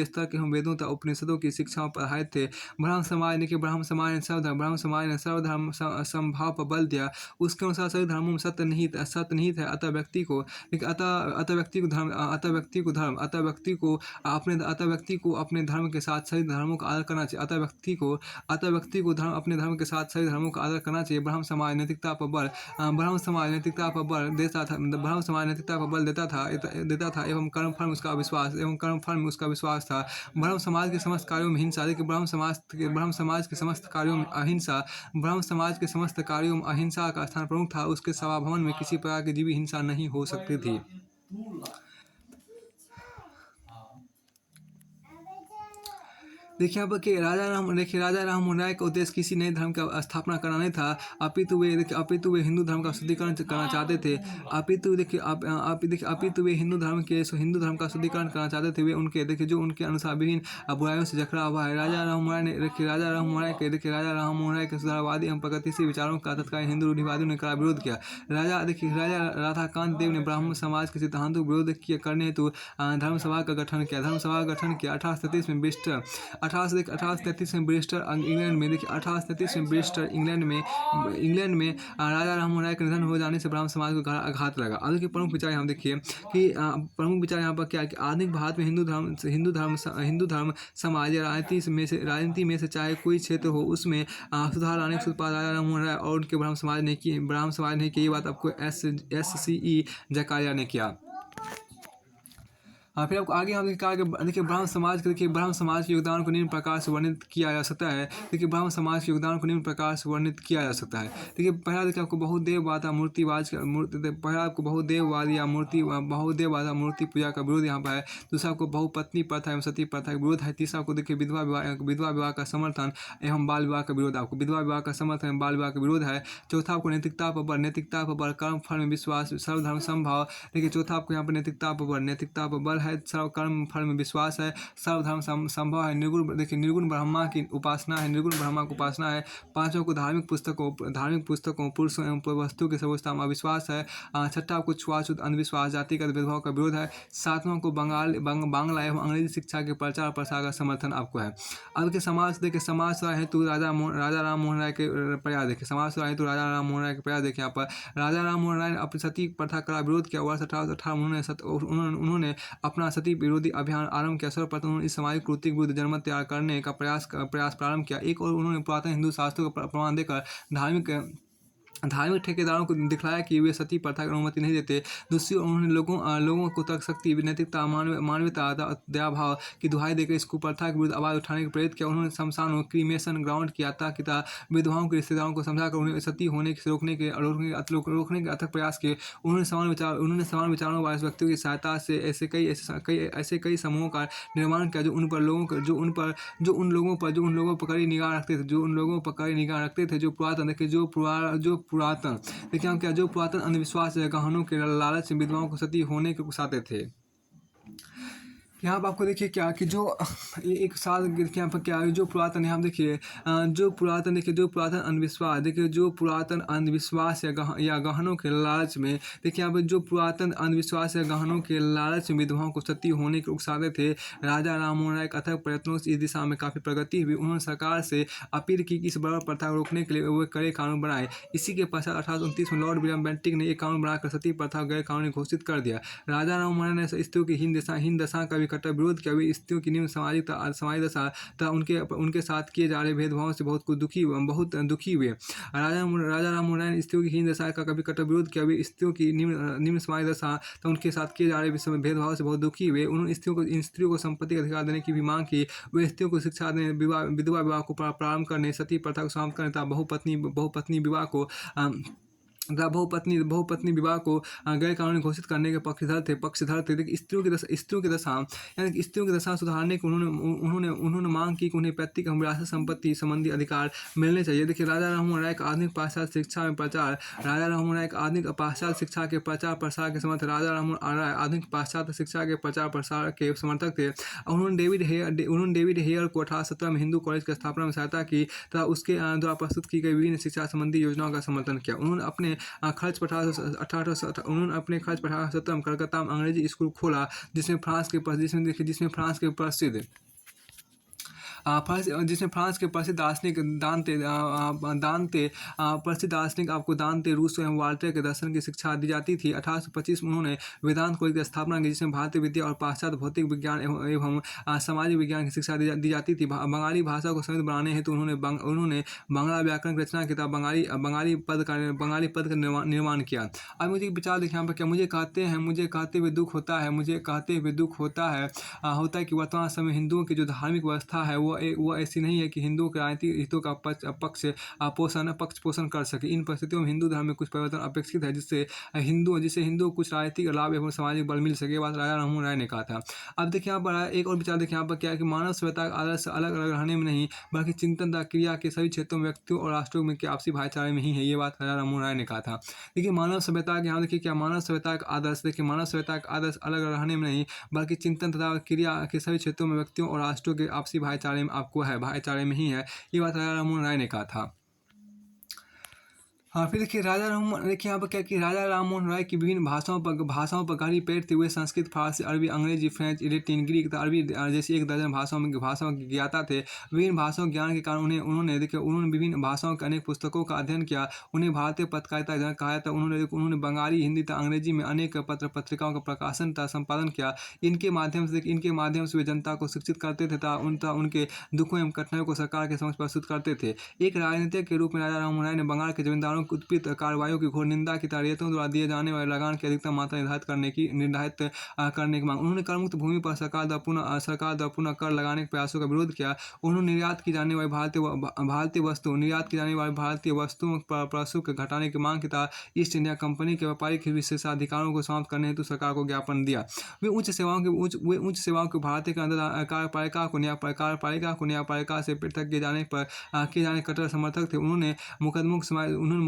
A: तक एवं वेदों तथा उपनिषदों की शिक्षाओं पर आधारित थे। ब्रह्म समाज ने सर्वधर्म समभाव पर बल दिया। उसके अनुसार सभी धर्मों में सत्य निहित है। अतः व्यक्ति को अपने धर्म के साथ सभी धर्मों का आदर करना चाहिए। अपने धर्म के साथ सभी धर्मों का आदर करना चाहिए। ब्रह्म समाज नैतिकता पर बल देता था एवं कर्म फल में उसका विश्वास था। ब्रह्म समाज के समस्त कार्यों में हिंसा का स्थान प्रमुख था। उसके सभा भवन में किसी प्रकार की जीवी हिंसा नहीं हो सकती थी। देखिए यहाँ पर कि राजा राममोहन राय का उद्देश्य किसी नए धर्म का स्थापना करना नहीं था, अपितु वे हिंदू धर्म का शुद्धिकरण करना चाहते थे। वे हिंदू धर्म का शुद्धिकरण करना चाहते थे। वे उनके जो उनके अनुसार विभिन्न बुराइयों से जकड़ा हुआ है। राजा राममोहन राय के सुधारवादी एवं प्रगतिशील विचारों का तत्कालीन हिंदू रूढ़िवादियों ने कड़ा विरोध किया। राजा राधाकांत देव ने ब्राह्मण समाज के सिद्धांतों को विरोध करने हेतु धर्म सभा का गठन किया। 1833 में ब्रिस्टल इंग्लैंड में राजा राममोहन राय के निधन हो जाने से ब्राह्मण समाज को आघात लगा। आगे के प्रमुख विचार यहाँ देखिए कि प्रमुख विचार यहाँ पर क्या है कि आधुनिक भारत में हिंदू धर्म समाज या राजनीति में से चाहे कोई क्षेत्र हो, उसमें सुधार लाने के सुपार राजा राममोहन राय और उनके ब्राह्मण समाज ने की। ये बात आपको SCE जकारिया ने किया। फिर आपको आगे हम कहा कि देखिए ब्राह्मण समाज के योगदान को निम्न प्रकार से वर्णित किया जा सकता है। देखिए पहला देखिए आपको बहुदेववाद या मूर्ति पूजा का विरोध यहाँ पर है। दूसरा आपको बहुपत्नी प्रथा एवं सती प्रथा का विरोध है। तीसरा आपको देखिए विधवा विवाह का समर्थन एवं बाल विवाह का विरोध है। चौथा आपको नैतिकता पर बल, कर्म फल में विश्वास, सर्वधर्म समभाव। देखिए चौथा आपको यहाँ पर नैतिकता पर बल है, सर्व कर्म फल में विश्वास है, सर्वधर्म संभव है, निर्गुण ब्रह्मा की उपासना है। पांचों को धार्मिक पुस्तकों पुरुषों एवं वस्तु की सर्वोच्चता में अविश्वास है। छठा को छुआछूत अंधविश्वास, जातिगत भेदभाव का विरोध है। सातवां को बांग्ला एवं अंग्रेजी शिक्षा के प्रचार प्रसार का समर्थन आपको है। अब के समाज हेतु राजा राममोहन राय के प्रयास देखिए। यहाँ पर राजा राममोहन राय ने अपनी सती प्रथा का विरोध किया। वर्ष 1818 उन्होंने अपना सती विरोधी अभियान आरंभ किया। सर्वप्रथम उन्होंने इस सामाजिक कुरीति के विरुद्ध जनमत तैयार करने का प्रयास प्रारंभ किया। एक और उन्होंने पुरातन हिंदू शास्त्रों का प्रमाण देकर धार्मिक ठेकेदारों को दिखलाया कि वे सती प्रथा की अनुमति नहीं देते। दूसरी ओर उन्होंने लोगों को तर्क शक्ति, नैतिकता, मानवीयता, दया भाव की दुहाई देकर इस कुप्रथा के विरुद्ध आवाज़ उठाने को प्रेरित किया। उन्होंने शमशानों क्रीमेशन ग्राउंड किया ताकि विधवाओं के रिश्तेदारों को समझाकर उन्हें सती होने से रोकने के अथक प्रयास किए। उन्होंने समान विचारों वाले व्यक्तियों की सहायता से ऐसे कई समूहों का निर्माण किया जो उन लोगों पर कड़ी निगाह रखते थे जो पुरातन अंधविश्वास या गहनों के लालच में विधवाओं को सती होने के उकसाते थे। यहाँ पर आपको देखिए क्या कि जो एक साल देखिए यहाँ पर क्या है जो पुरातन यहाँ देखिए जो पुरातन अंधविश्वास या गहनों के लालच में देखिए यहाँ पर जो पुरातन अंधविश्वास या गहनों के लालच में विधवाओं को सती होने के उकसाते थे। राजा राममोहन राय के अथक प्रयत्नों से इस दिशा में काफ़ी प्रगति हुई। उन्होंने सरकार से अपील की कि इस बर्बर प्रथा को रोकने के लिए वे कड़े कानून बनाए। इसी के पश्चात 1829 में लॉर्ड विलियम बेंटिक ने एक कानून बनाकर सती प्रथा गैर कानूनी घोषित कर दिया। राजा राममोहन राय ने स्त्रियों की हीन दशा का कट्टर विरोध किया। वे स्त्रियों की निम्न सामाजिक दशा तथा उनके साथ किए जा रहे भेदभावों से बहुत दुखी हुए। राजा राममोहन राय ने स्त्रियों की हीन दशा का कभी कट्टर विरोध किया। वे स्त्रियों की निम्न सामाजिक दशा तथा उनके साथ किए जा रहे भेदभाव से बहुत दुखी हुए। उन्होंने स्त्रियों को संपत्ति का अधिकार देने की भी मांग की। वे स्त्रियों को शिक्षा देने, विधवा विवाह को प्रारंभ करने, सती प्रथा को समाप्त करने तथा बहुपत्नी विवाह को गैर कानूनी घोषित करने के पक्षधर थे। देखिए स्त्रियों की दशा सुधारने को उन्होंने मांग की कि उन्हें पैतृक विरासत संपत्ति संबंधी अधिकार मिलने चाहिए। देखिए राजा राममोहन राय का आधुनिक पाश्चात्य शिक्षा में प्रचार। राजा राममोहन राय का आधुनिक पाश्चात्य शिक्षा के प्रचार प्रसार के समर्थक। राजा राममोहन राय आधुनिक पाश्चात्य शिक्षा के प्रचार प्रसार के समर्थक थे। उन्होंने डेविड हेयर को 1817 में हिंदू कॉलेज की स्थापना में सहायता की तथा उसके द्वारा प्रस्तुत की गई विभिन्न शिक्षा संबंधी योजनाओं का समर्थन किया। उन्होंने अपने खर्च पर 1817 में कलकत्ता में अंग्रेजी स्कूल खोला जिसमें फ्रांस के प्रसिद्ध दार्शनिक आपको दांते, रूसो एवं वाल्टर के दर्शन की शिक्षा दी जाती थी। 1825 में उन्होंने वेदांत कॉलेज की स्थापना की जिसमें भारतीय विद्या और पाश्चात्य भौतिक विज्ञान एवं सामाजिक विज्ञान की शिक्षा दी जाती थी। बंगाली भाषा को समृद्ध बनाने हेतु उन्होंने बांग्ला व्याकरण की रचना की तथा बंगाली पद का निर्माण किया। अब मुझे विचार देखिए यहाँ पर क्या मुझे कहते हुए दुख होता है कि वर्तमान समय हिंदुओं की जो धार्मिक व्यवस्था है वो ऐसी नहीं है कि हिंदुओं के राजनीतिक हितों का पक्ष पोषण कर सके। इन परिस्थितियों में हिंदू धर्म में कुछ परिवर्तन अपेक्षित है जिससे हिंदुओं कुछ राजनीतिक लाभ एवं सामाजिक बल मिल सके। बात राजा राममोहन राय ने कहा था। अब देखिए यहाँ पर एक और विचार देखिए यहाँ पर क्या है कि मानव सभ्यता का आदर्श अलग अलग रहने में नहीं बल्कि चिंतन तथा क्रिया के सभी क्षेत्रों में व्यक्तियों और राष्ट्रों में के आपसी भाईचारे में ही है। ये बात राजा राममोहन राय ने कहा था। देखिए मानव सभ्यता के यहाँ देखिए क्या मानव सभ्यता का आदर्श अलग रहने में नहीं बल्कि चिंतन तथा क्रिया के सभी क्षेत्रों में व्यक्तियों और राष्ट्रों के आपसी भाईचारे में ही है। ये बात राजा राममोहन राय ने कहा था। हाँ फिर देखिए यहाँ पर क्या कि राजा राममोहन राय की विभिन्न भाषाओं पर गहरी पैठ थे। वे संस्कृत, फारसी, अरबी, अंग्रेजी, फ्रेंच, लैटिन, ग्रीक तथा अरबी जैसी एक दर्जन भाषाओं के ज्ञाता थे। विभिन्न भाषाओं ज्ञान के कारण उन्होंने विभिन्न भाषाओं के अनेक पुस्तकों का अध्ययन किया। उन्हें भारतीय पत्रकारिता जनक कहा था। उन्होंने बंगाली, हिंदी तथा अंग्रेजी में अनेक पत्र पत्रिकाओं का प्रकाशन तथा संपादन किया। इनके माध्यम से वे जनता को शिक्षित करते थे तथा उनके दुखों एवं कठिनाइयों को सरकार के समक्ष प्रस्तुत करते थे। एक राजनीतिक के रूप में राजा राममोहन राय ने बंगाल के जमींदारों उत्पीड़ित कार्रवाइयों की घोर निंदा की तथा रेतों द्वारा दिए जाने वाले लगान की अधिकतम मात्रा निर्धारित करने की मांग। उन्होंने करमुक्त भूमि पर सरकार द्वारा पुनः कर लगाने के प्रयासों का विरोध किया। उन्होंने निर्यात की जाने वाली भारतीय वस्तुओं पर शुल्क घटाने की मांग की तथा ईस्ट इंडिया कंपनी के व्यापारिक विशेषाधिकारों को समाप्त करने हेतु सरकार को ज्ञापन दिया। वे उच्च सेवाओं के भारतीय कार्यपालिका को न्यायपालिका से पृथक किए जाने कट्टर समर्थक थे। उन्होंने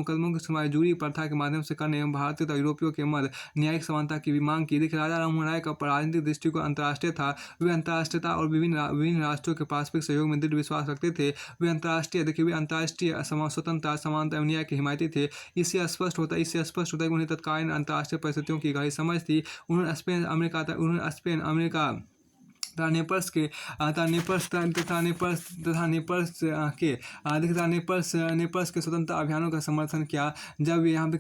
A: मुकदमों की सुनवाई जूरी प्रथा के माध्यम से करने एवं भारतीय तथा यूरोपियों के मध्य न्यायिक समानता की भी मांग की। देखिए राजा राममोहन राय का राजनीतिक दृष्टिकोण अंतर्राष्ट्रीय था। वे अंतर्राष्ट्रीयता और विभिन्न राष्ट्रों के पारस्परिक सहयोग में दृढ़ विश्वास रखते थे। वे अंतर्राष्ट्रीय स्वतंत्रता, समानता एवं न्याय के हिमायती थे। इससे स्पष्ट होता है कि उन्हें तत्कालीन अंतर्राष्ट्रीय परिस्थितियों की गहरी समझ थी। उन्होंने स्पेन, अमेरिका तथा नेपल्स के स्वतंत्रता अभियानों का समर्थन किया। जब यहाँ पे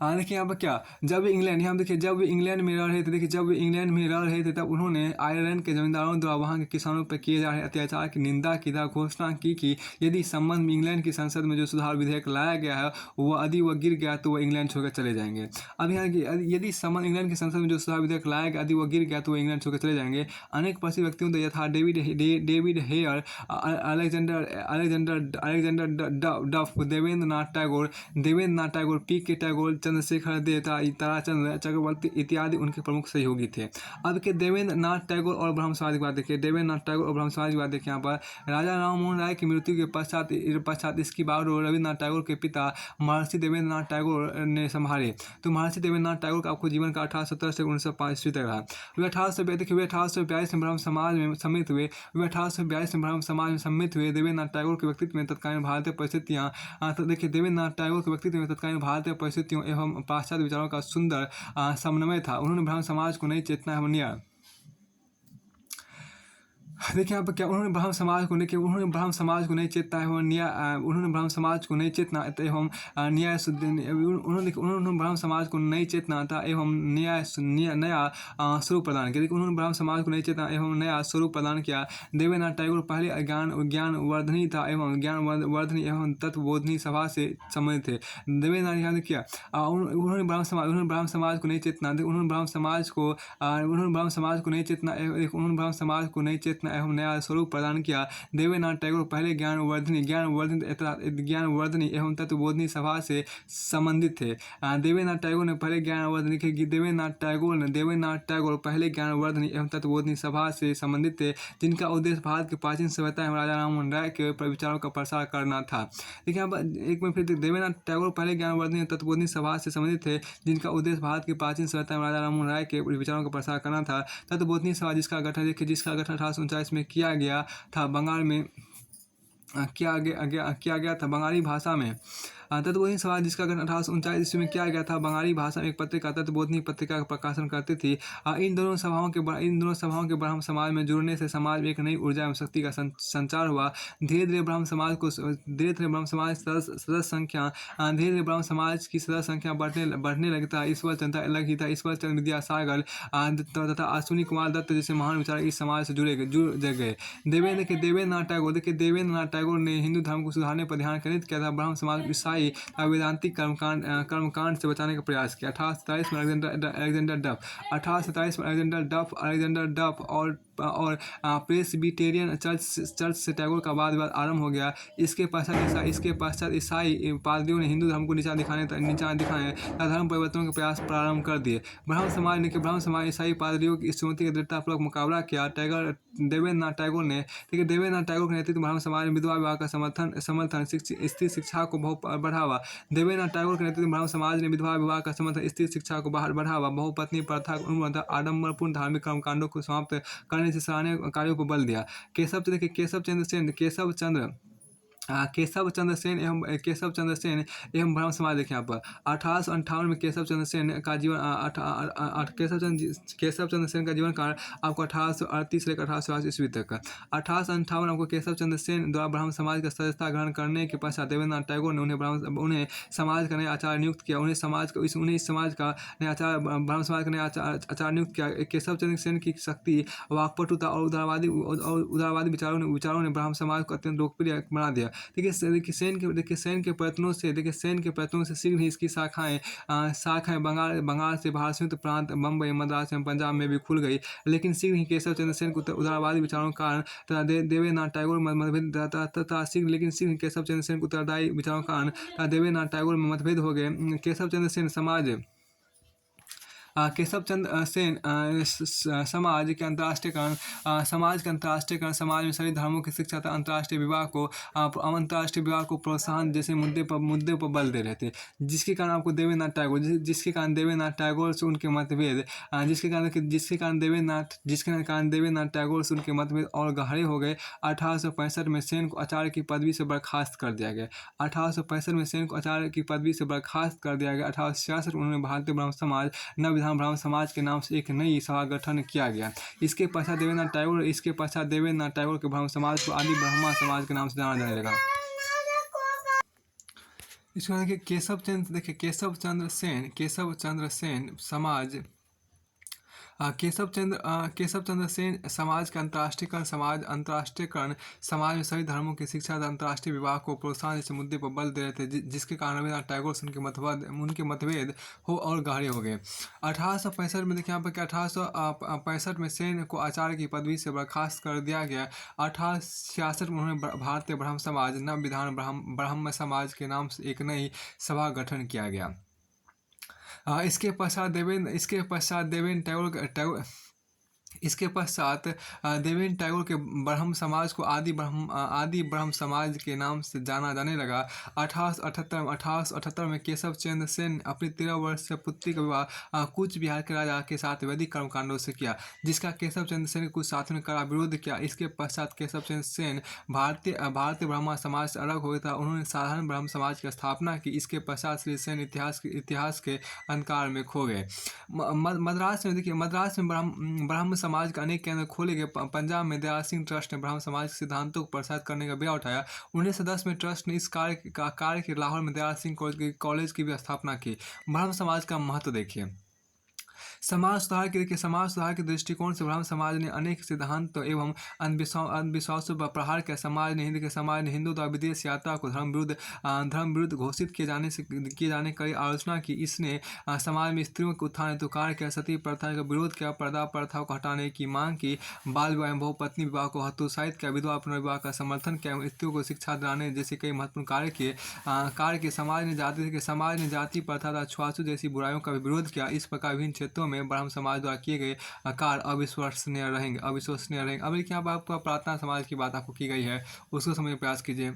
A: देखिए यहाँ पर क्या, जब इंग्लैंड, यहाँ देखिए जब इंग्लैंड में रह रहे थे, देखिए जब इंग्लैंड में रह रहे थे तब उन्होंने आयरलैंड के जमींदारों द्वारा वहाँ के किसानों पर किए जा रहे अत्याचार की निंदा की तथा घोषणा की कि यदि इस संबंध में इंग्लैंड की संसद में जो सुधार विधेयक लाया गया है वह यदि वह गिर गया तो वह इंग्लैंड छोड़कर चले जाएंगे। अब यहाँ यदि संबंध इंग्लैंड की संसद में जो सुधार विधेयक लाया गया यदि वह गिर गया तो वह इंग्लैंड छोड़कर चले जाएंगे। अनेक प्रसिद्ध व्यक्तियों तो यथा डेविड हेयर, अलेक्जेंडर डफ, देवेंद्र नाथ टैगोर, पी के टैगोर, चंद्रशेखर दे, ताराचंद्र चक्रवर्ती इत्यादि उनके प्रमुख सहयोगी थे। अब के देवेंद्र नाथ टैगोर और ब्रह्म समाज की बात देखिए, देवेंद्र नाथ टैगोर और ब्रह्म समाज की बात देखिए यहाँ पर राजा राम मोहन राय की मृत्यु के पश्चात इसकी बागडोर रविन्द्रनाथ टैगोर के पिता महर्षि देवेंद्र नाथ टैगोर ने संभाले। तो महर्षि देवेंद्र नाथ टैगोर का आपको जीवन का 1870 से 1905 ईस्वी तक रहा। वे 1842 में ब्रह्म समाज में सम्मिलित हुए। 1842 में ब्रह्म समाज में सम्मिलित हुए। देवेंद्र नाथ टैगोर के व्यक्तित्व में तत्कालीन भारतीय परिस्थितियाँ, तो देखिए देवेंद्र नाथ टैगोर के व्यक्तित्व में तत्कालीन भारतीय परिस्थितियों एवं पाश्चात्य विचारों का सुंदर समन्वय था। उन्होंने ब्रह्म समाज को नई चेतना एवं देखिए यहाँ पर क्या, उन्होंने ब्रह्म समाज को नई चेतना एवं उन्होंने ब्रह्म समाज को नई चेतना एवं न्याय, उन्होंने ब्रह्म समाज को नई चेतना था एवं नया स्वरूप प्रदान किया। देखिए उन्होंने ब्रह्म समाज को नई चेतना एवं नया स्वरूप प्रदान किया। देवेंद्र नाथ टैगोर पहले ज्ञानवर्धनी था एवं ज्ञानवर्धनी एवं तत्वबोधनी सभा से संबंधित थे। देवेंद्र नाथ यहाँ किया, उन्होंने ब्रह्म समाज को नई चेतना, उन्होंने ब्रह्म समाज को नई चेतना एवं नया स्वरूप प्रदान किया। देवेंद्र नाथ टैगोर पहले ज्ञानवर्धनी एवं तत्वबोधनी सभा से संबंधित थे। देवेंद्र नाथ टैगोर पहले ज्ञानवर्धनी एवं तत्वबोधनी सभा से संबंधित थे, जिनका उद्देश्य भारत की प्राचीन सभ्यता एवं राजा राममोहन राय के विचारों का प्रसार करना था। देखिए यहाँ पर एक में फिर देवेंद्र नाथ टैगोर पहले ज्ञानवर्धनी एवं तत्वबोधनी सभा से संबंधित थे, जिनका उद्देश्य भारत की प्राचीन सभ्यता एवं राजा राममोहन राय के विचारों का प्रसार करना था। तत्वबोधनी सभा जिसका गठन 1849 में किया गया था, बंगाल में किया गया था बंगाली भाषा में। तत्वबोधनी सभा जिसका गठन 1849 ईस्वी में किया गया था, बंगाली भाषा में एक पत्रिका तत्वबोधनी पत्रिका का प्रकाशन करती थी। इन दोनों सभाओं के ब्रह्म समाज में जुड़ने से समाज में एक नई ऊर्जा एवं शक्ति का संचार हुआ। धीरे धीरे ब्रह्म समाज की सदस्य संख्या बढ़ने लगी था। ईश्वर चंद्र विद्यासागर तथा अश्विनी कुमार दत्त जैसे महान विचारक इस समाज से जुड़ गए। देवेंद्र नाथ टैगोर ने हिंदू धर्म को सुधारने पर ध्यान केंद्रित किया था। ब्रह्म समाज ईसाई वेदांतिक कर्मकांड से बचाने का प्रयास किया। 1827 में अलेक्जेंडर डफ और प्रेस्बिटेरियन चर्च से टैगोर का वाद विवाद आरंभ हो गया। इसके पश्चात ईसाई पादरियों ने हिंदू धर्म को नीचा दिखाने तथा धर्म परिवर्तनों के प्रयास प्रारंभ कर दिए। ब्रह्म समाज ईसाई पादरियों की इस चुनौती का दृढ़तापूर्वक मुकाबला किया। देवेंद्र नाथ टैगोर के नेतृत्व ब्रह्म समाज में विधवा विवाह का समर्थन, स्त्री शिक्षा को बढ़ावा। देवेंद्र नाथ टैगोर के नेतृत्व ब्रह्म समाज ने विधवा विवाह का समर्थन, स्त्री शिक्षा को बढ़ावा, बहुपत्नी प्रथा, आडंबरपूर्ण धार्मिक कर्मकांडों को समाप्त करने से सराहनीय कार्यों पर बल दिया। केशव चंद्र सेन एवं ब्रह्म समाज देखिए यहाँ पर 1858 में केशव चंद्र सेन का जीवन काल आपको 1838 से लेकर 1880 ईस्वी तक। 1858 आपको केशव चंद्र सेन द्वारा ब्रह्म समाज का सदस्यता ग्रहण करने के पश्चात देवेंद्र नाथ टैगोर ने उन्हें समाज का नया आचार्य नियुक्त किया। ब्रह्म समाज का नया आचार्य नियुक्त किया। केशव चंद्र सेन की शक्ति, वाकपटुता और उदारवादी विचारों ने ब्रह्म समाज को अत्यंत लोकप्रिय बना दिया। देखिए सेन के प्रयत्नों से शीघ्र ही इसकी शाखाएं बंगाल से बाहर संयुक्त प्रांत, बम्बई, मद्रास एवं पंजाब में भी खुल गई। लेकिन शीघ्र ही केशव चंद्र सेन को उदारवादी विचारों के कारण तथा देवेंद्र नाथ टैगोर में मतभेद केशव चंद्र सेन को उत्तरदायी विचारों के कारण तथा देवेंद्र नाथ टैगोर में मतभेद हो गए। केशव चंद्र सेन समाज के अंतर्राष्ट्रीयकरण, समाज में सभी धर्मों की शिक्षा तथा अंतर्राष्ट्रीय विवाह को प्रोत्साहन जैसे मुद्दे पर बल दे रहे थे, जिसके कारण आपको देवेंद्र नाथ टैगोर से उनके मतभेद और गहरे हो गए। 1865 में सेन को आचार्य की पदवी से बर्खास्त कर दिया गया। 1866 में उन्होंने भारतीय ब्रह्म समाज ब्रह्म समाज के नाम से एक नई सभा गठन किया गया। इसके पश्चात देवेंद्र नाथ टैगोर के ब्रह्म समाज को आदि ब्रह्मा समाज के नाम से जाना जाने लगा। इसके बाद देखिए केशव चंद्र, देखिए केशव चंद्र सेन समाज केशव चंद्र सेन समाज के अंतर्राष्ट्रीयकरण समाज में सभी धर्मों की शिक्षा तथा अंतर्राष्ट्रीय विवाह को प्रोत्साहन जैसे मुद्दे पर बल दे रहे थे, जिसके कारण रविन्द्रनाथ टैगोर से उनके मतभेद हो और गहरे हो गए। 1865 में देखिए यहाँ पर कि 1865 में सेन को आचार्य की पदवी से बर्खास्त कर दिया गया। 1866 में उन्होंने भारतीय ब्रह्म समाज नव विधान ब्रह्म समाज के नाम से एक नई सभा गठन किया गया। इसके पश्चात देवेंद्र टैगोर के ब्रह्म समाज को आदि ब्रह्म समाज के नाम से जाना जाने लगा। 1878 में केशव चंद्र सेन अपनी 13 वर्षीय पुत्री का विवाह कूच बिहार के राजा के साथ वैदिक कर्मकांडों से किया, जिसका केशव चंद्र सेन के कुछ साथियों ने कड़ा विरोध किया। इसके पश्चात केशव चंद्र सेन भारतीय ब्रह्म समाज से अलग हो गया था। उन्होंने साधारण ब्रह्म समाज की स्थापना की। इसके पश्चात श्री सेन इतिहास के अंधकार में खो गए। मद्रास में ब्रह्म समाज के अनेक केंद्र खोले गए। पंजाब में दयाल सिंह ट्रस्ट ने ब्रह्म समाज के सिद्धांतों को प्रसारित करने का बीड़ा उठाया। 1910 में ट्रस्ट ने इस कार्य के लाहौर में दयाल सिंह कॉलेज की भी स्थापना की। ब्रह्म समाज का महत्व देखिए। समाज सुधार के दृष्टिकोण से ब्रह्म समाज ने अनेक सिद्धांत एवं अंधविश्वासों पर प्रहार किया। समाज ने हिंदू द्वारा विदेश यात्रा को धर्म विरुद्ध घोषित किए जाने की आलोचना की। इसने समाज में स्त्रियों के उत्थान हेतु कार्य किया, सती प्रथा का विरोध किया, पर्दा प्रथा को हटाने की मांग की, बाल विवाह एवं बहुपत्नी विवाह को हतोत्साहित किया, विधवा पुनर्विवाह का समर्थन किया एवं स्त्रियों को शिक्षा दिलाने जैसे कई महत्वपूर्ण कार्य किए। समाज ने जाति प्रथा तथा छुआछूत जैसी बुराइयों का भी विरोध किया। इस प्रकार विभिन्न क्षेत्रों में ब्रह्म समाज द्वारा किए गए कार्य अविश्वसनीय रहेंगे। अब देखिए यहाँ पर आपका प्रार्थना समाज की बात आपको की गई है, उसको समझने का प्रयास कीजिए।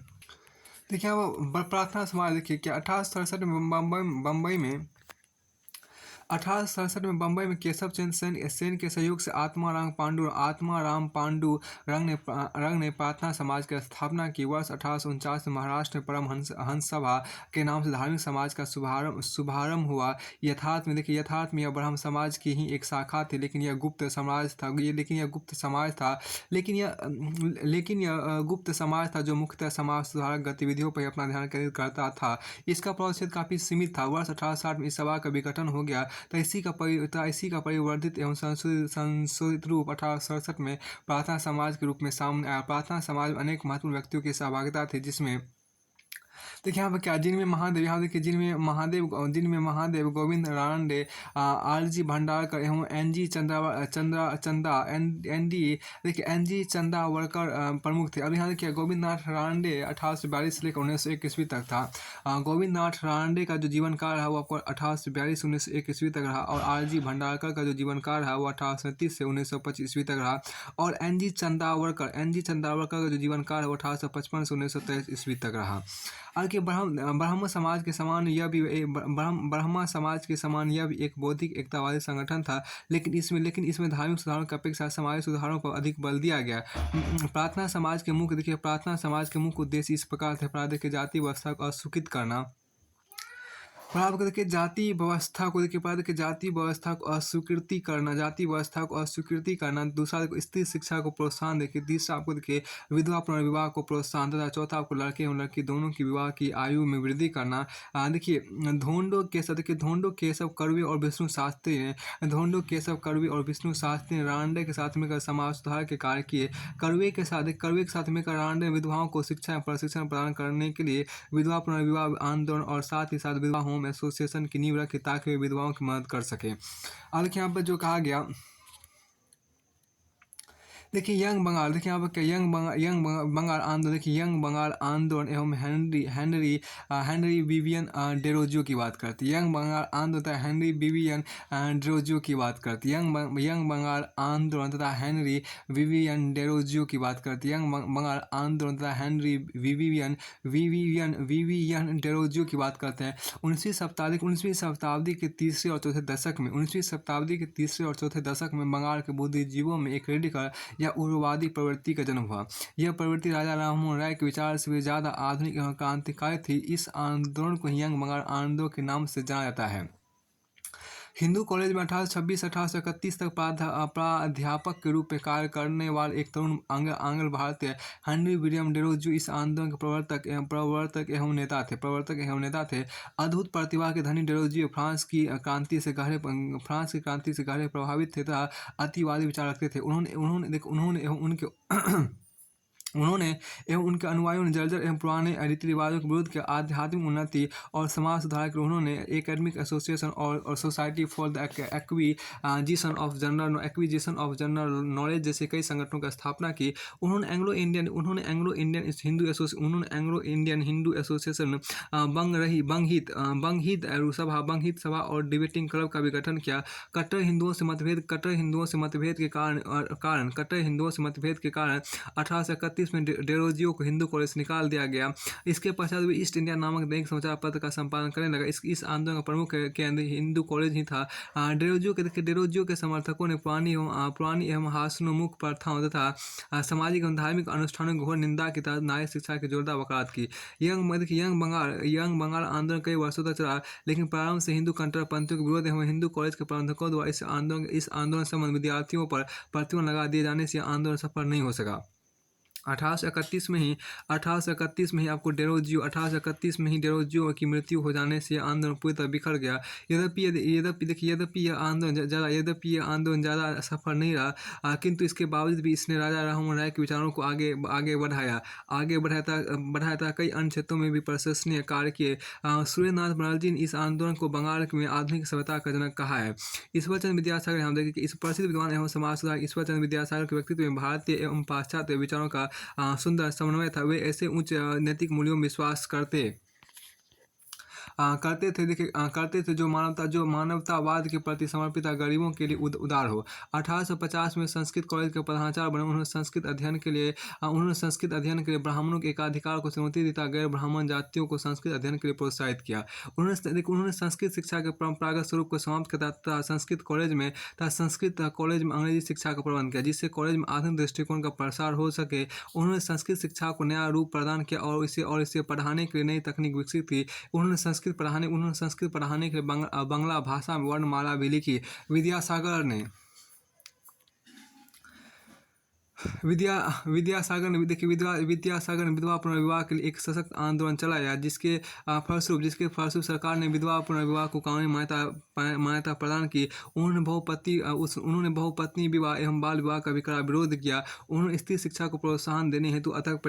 A: देखिए यहाँ प्रार्थना समाज देखिए क्या 1867 में बम्बई में केशव चंद्र सेन के सहयोग से आत्माराम पांडु रंग ने प्रार्थना समाज की स्थापना की। वर्ष 1849 में महाराष्ट्र में परम हंस सभा के नाम से धार्मिक समाज का शुभारंभ हुआ। यथार्थ में यह ब्रह्म समाज की ही एक शाखा थी, लेकिन यह गुप्त समाज था जो मुख्यतः समाज सुधारक गतिविधियों पर अपना ध्यान केंद्रित करता था। इसका प्रभाव क्षेत्र काफी सीमित था। वर्ष 1860 में इस सभा का विघटन हो गया। तो इसी का परिवर्धित एवं संशोधित रूप 1867 में प्रार्थना समाज के रूप में सामने आया। प्रार्थना समाज में अनेक महत्वपूर्ण व्यक्तियों की सहभागिता थी, जिसमें देखिए यहाँ पर क्या जिनमें महादेव गोविंद रानडे, आरजी भंडारकर एवं एनजी चंदावरकर प्रमुख थे। अब यहाँ देखिए गोविंद नाथ रानडे 1842 से लेकर 1901 ईस्वी तक था। गोविंद नाथ रानडे का जो जीवन काल रहा वो आपको 1842 से 1901 ईस्वी तक रहा, और आरजी भंडारकर का जो जीवन काल रहा वो 1837 से 1925 ईस्वी तक रहा, और एनजी चंदावरकर का जो जीवन काल है वो 1855 से 1923 ईस्वी तक रहा। कि ब्रह्म समाज के समान यह भी एक बौद्धिक एकतावादी संगठन था, लेकिन इसमें धार्मिक सुधारों की अपेक्षा सामाजिक सुधारों पर अधिक बल दिया गया। प्रार्थना समाज के मुख्य उद्देश्य इस प्रकार थे। अपराध के जाति व्यवस्था को अस्वीकृत करना, जाति व्यवस्था को अस्वीकृति करना, दूसरा स्त्री शिक्षा को प्रोत्साहन देखिए, तीसरा आपको देखिए विधवा पुनर्विवाह को प्रोत्साहन तथा चौथा आपको लड़के एवं लड़की दोनों की विवाह की आयु में वृद्धि करना। देखिए धोंडो केशव कर्वे और विष्णु शास्त्री ने रानडे के साथ मिलकर समाज सुधार के कार्य किए। कर्वे के साथ मिलकर रानडे विधवाओं को शिक्षा एवं प्रशिक्षण प्रदान करने के लिए विधवा पुनर्विवाह आंदोलन और साथ ही साथ विधवा होम एसोसिएशन की नींव रखी, ताकि वे विधवाओं की मदद कर सके। अब यहाँ पर जो कहा गया देखिए यंग बंगाल आंदोलन एवं हेनरी विवियन डेरोजियो की बात करती है। यंग बंगाल आंदोलन तथा हेनरी विवियन डेरोजियो की बात करती है। यंग बंगाल आंदोलन तथा हेनरी विवियन डेरोजियो की बात करती है। यंग बंगाल आंदोलन तथा हेनरी विवियन डेरोजियो की बात करते हैं। 19वीं शताब्दी के तीसरे और चौथे दशक में बंगाल के बुद्धिजीवियों में एक रेडिकल या उग्रवादी प्रवृत्ति का जन्म हुआ। यह प्रवृत्ति राजा राममोहन राय के विचार से भी ज़्यादा आधुनिक एवं क्रांतिकारी थी। इस आंदोलन को यंग बंगाल आंदोलन के नाम से जाना जाता है। हिंदू कॉलेज में 1826-1831 तक प्राध्यापक के रूप में कार्य करने वाले एक तरुण आंग्ल भारतीय हेनरी विलियम डेरोजियो इस आंदोलन के प्रवर्तक एवं नेता थे। अद्भुत प्रतिभा के धनी डेरोजियो फ्रांस की क्रांति से गहरे प्रभावित थे तथा अतिवादी विचार रखते थे। उन्होंने एवं उनके अनुयायियों ने जर्जर एवं पुराने रीति रिवाजों के विरुद्ध किया। आध्यात्मिक उन्नति और समाज सुधार के लिए उन्होंने एकेडमिक एसोसिएशन और society for the acquisition of general knowledge जैसे कई संगठनों की स्थापना की। उन्होंने एंग्लो इंडियन हिंदू एसोसिएशन, बंगहित सभा और डिबेटिंग क्लब का भी गठन किया। कट्टर हिंदुओं से मतभेद के कारण 1831 में डेरोजियो को हिंदू कॉलेज से निकाल दिया गया। इसके पश्चात वे ईस्ट इंडिया नामक दैनिक समाचार पत्र का संपादन करने लगा। इस आंदोलन का प्रमुख केंद्र हिंदू कॉलेज ही था। डेरोजियो के समर्थकों ने पुरानी एवं हास्योन्मुख प्रथाओं तथा सामाजिक एवं धार्मिक अनुष्ठानों की घोर निंदा की तथा नारी शिक्षा की जोरदार वकालत की। यंग बंगाल आंदोलन कई वर्षों तक चला, लेकिन प्रारंभ से हिंदू कट्टरपंथियों के विरोध एवं हिंदू कॉलेज के प्रबंधकों द्वारा इस आंदोलन संबंध विद्यार्थियों पर प्रतिबंध लगा दिए जाने से आंदोलन सफल नहीं हो सका। 1831 में ही आपको 1831 में ही डेरोजियो की मृत्यु हो जाने से आंदोलन पूरी तरह बिखर गया। यद्यपि यह आंदोलन ज़्यादा सफल नहीं रहा, किंतु इसके बावजूद भी इसने राजा राममोहन राय के विचारों को आगे बढ़ाया था। कई अन्य क्षेत्रों में भी प्रशंसनीय कार्य किए। सुरेंद्रनाथ बनर्जी ने इस आंदोलन को बंगाल में आधुनिक सभ्यता का जनक कहा है। ईश्वरचंद्र विद्यासागर, हम देखें कि इस प्रसिद्ध विद्वान एवं समाज सुधारक ईश्वरचंद्र विद्यासागर के व्यक्तित्व में भारतीय एवं पाश्चात्य विचारों का सुंदर समन्वय था। वे ऐसे उच्च नैतिक मूल्यों में विश्वास करते थे जो मानवतावाद के प्रति समर्पित गरीबों के लिए उदार हो। 1850 में संस्कृत कॉलेज के प्रधानाचार्य बने। उन्होंने संस्कृत अध्ययन के लिए ब्राह्मणों के एकाधिकार को चुनौती दी तथा गैर ब्राह्मण जातियों को संस्कृत अध्ययन के लिए प्रोत्साहित किया। उन्होंने संस्कृत शिक्षा के परंपरागत स्वरूप को समाप्त किया तथा संस्कृत कॉलेज में अंग्रेजी शिक्षा का प्रबंध किया, जिससे कॉलेज में आधुनिक दृष्टिकोण का प्रसार हो सके। उन्होंने संस्कृत शिक्षा को नया रूप प्रदान किया और इसे पढ़ाने के लिए नई तकनीक विकसित की। उन्होंने संस्कृत पढ़ाने के लिए बांग्ला भाषा में वर्णमाला भी लिखी। विद्यासागर ने विधवा पुनर्विवाह के लिए एक सशक्त आंदोलन चलाया, जिसके फलस्वरूप सरकार ने विधवा पुनर्विवाह को कानूनी मान्यता प्रदान की। उन्होंने बहुपत्नी विवाह एवं बाल विवाह का भी कड़ा विरोध किया। उन्होंने स्त्री शिक्षा को प्रोत्साहन देने हेतु अथक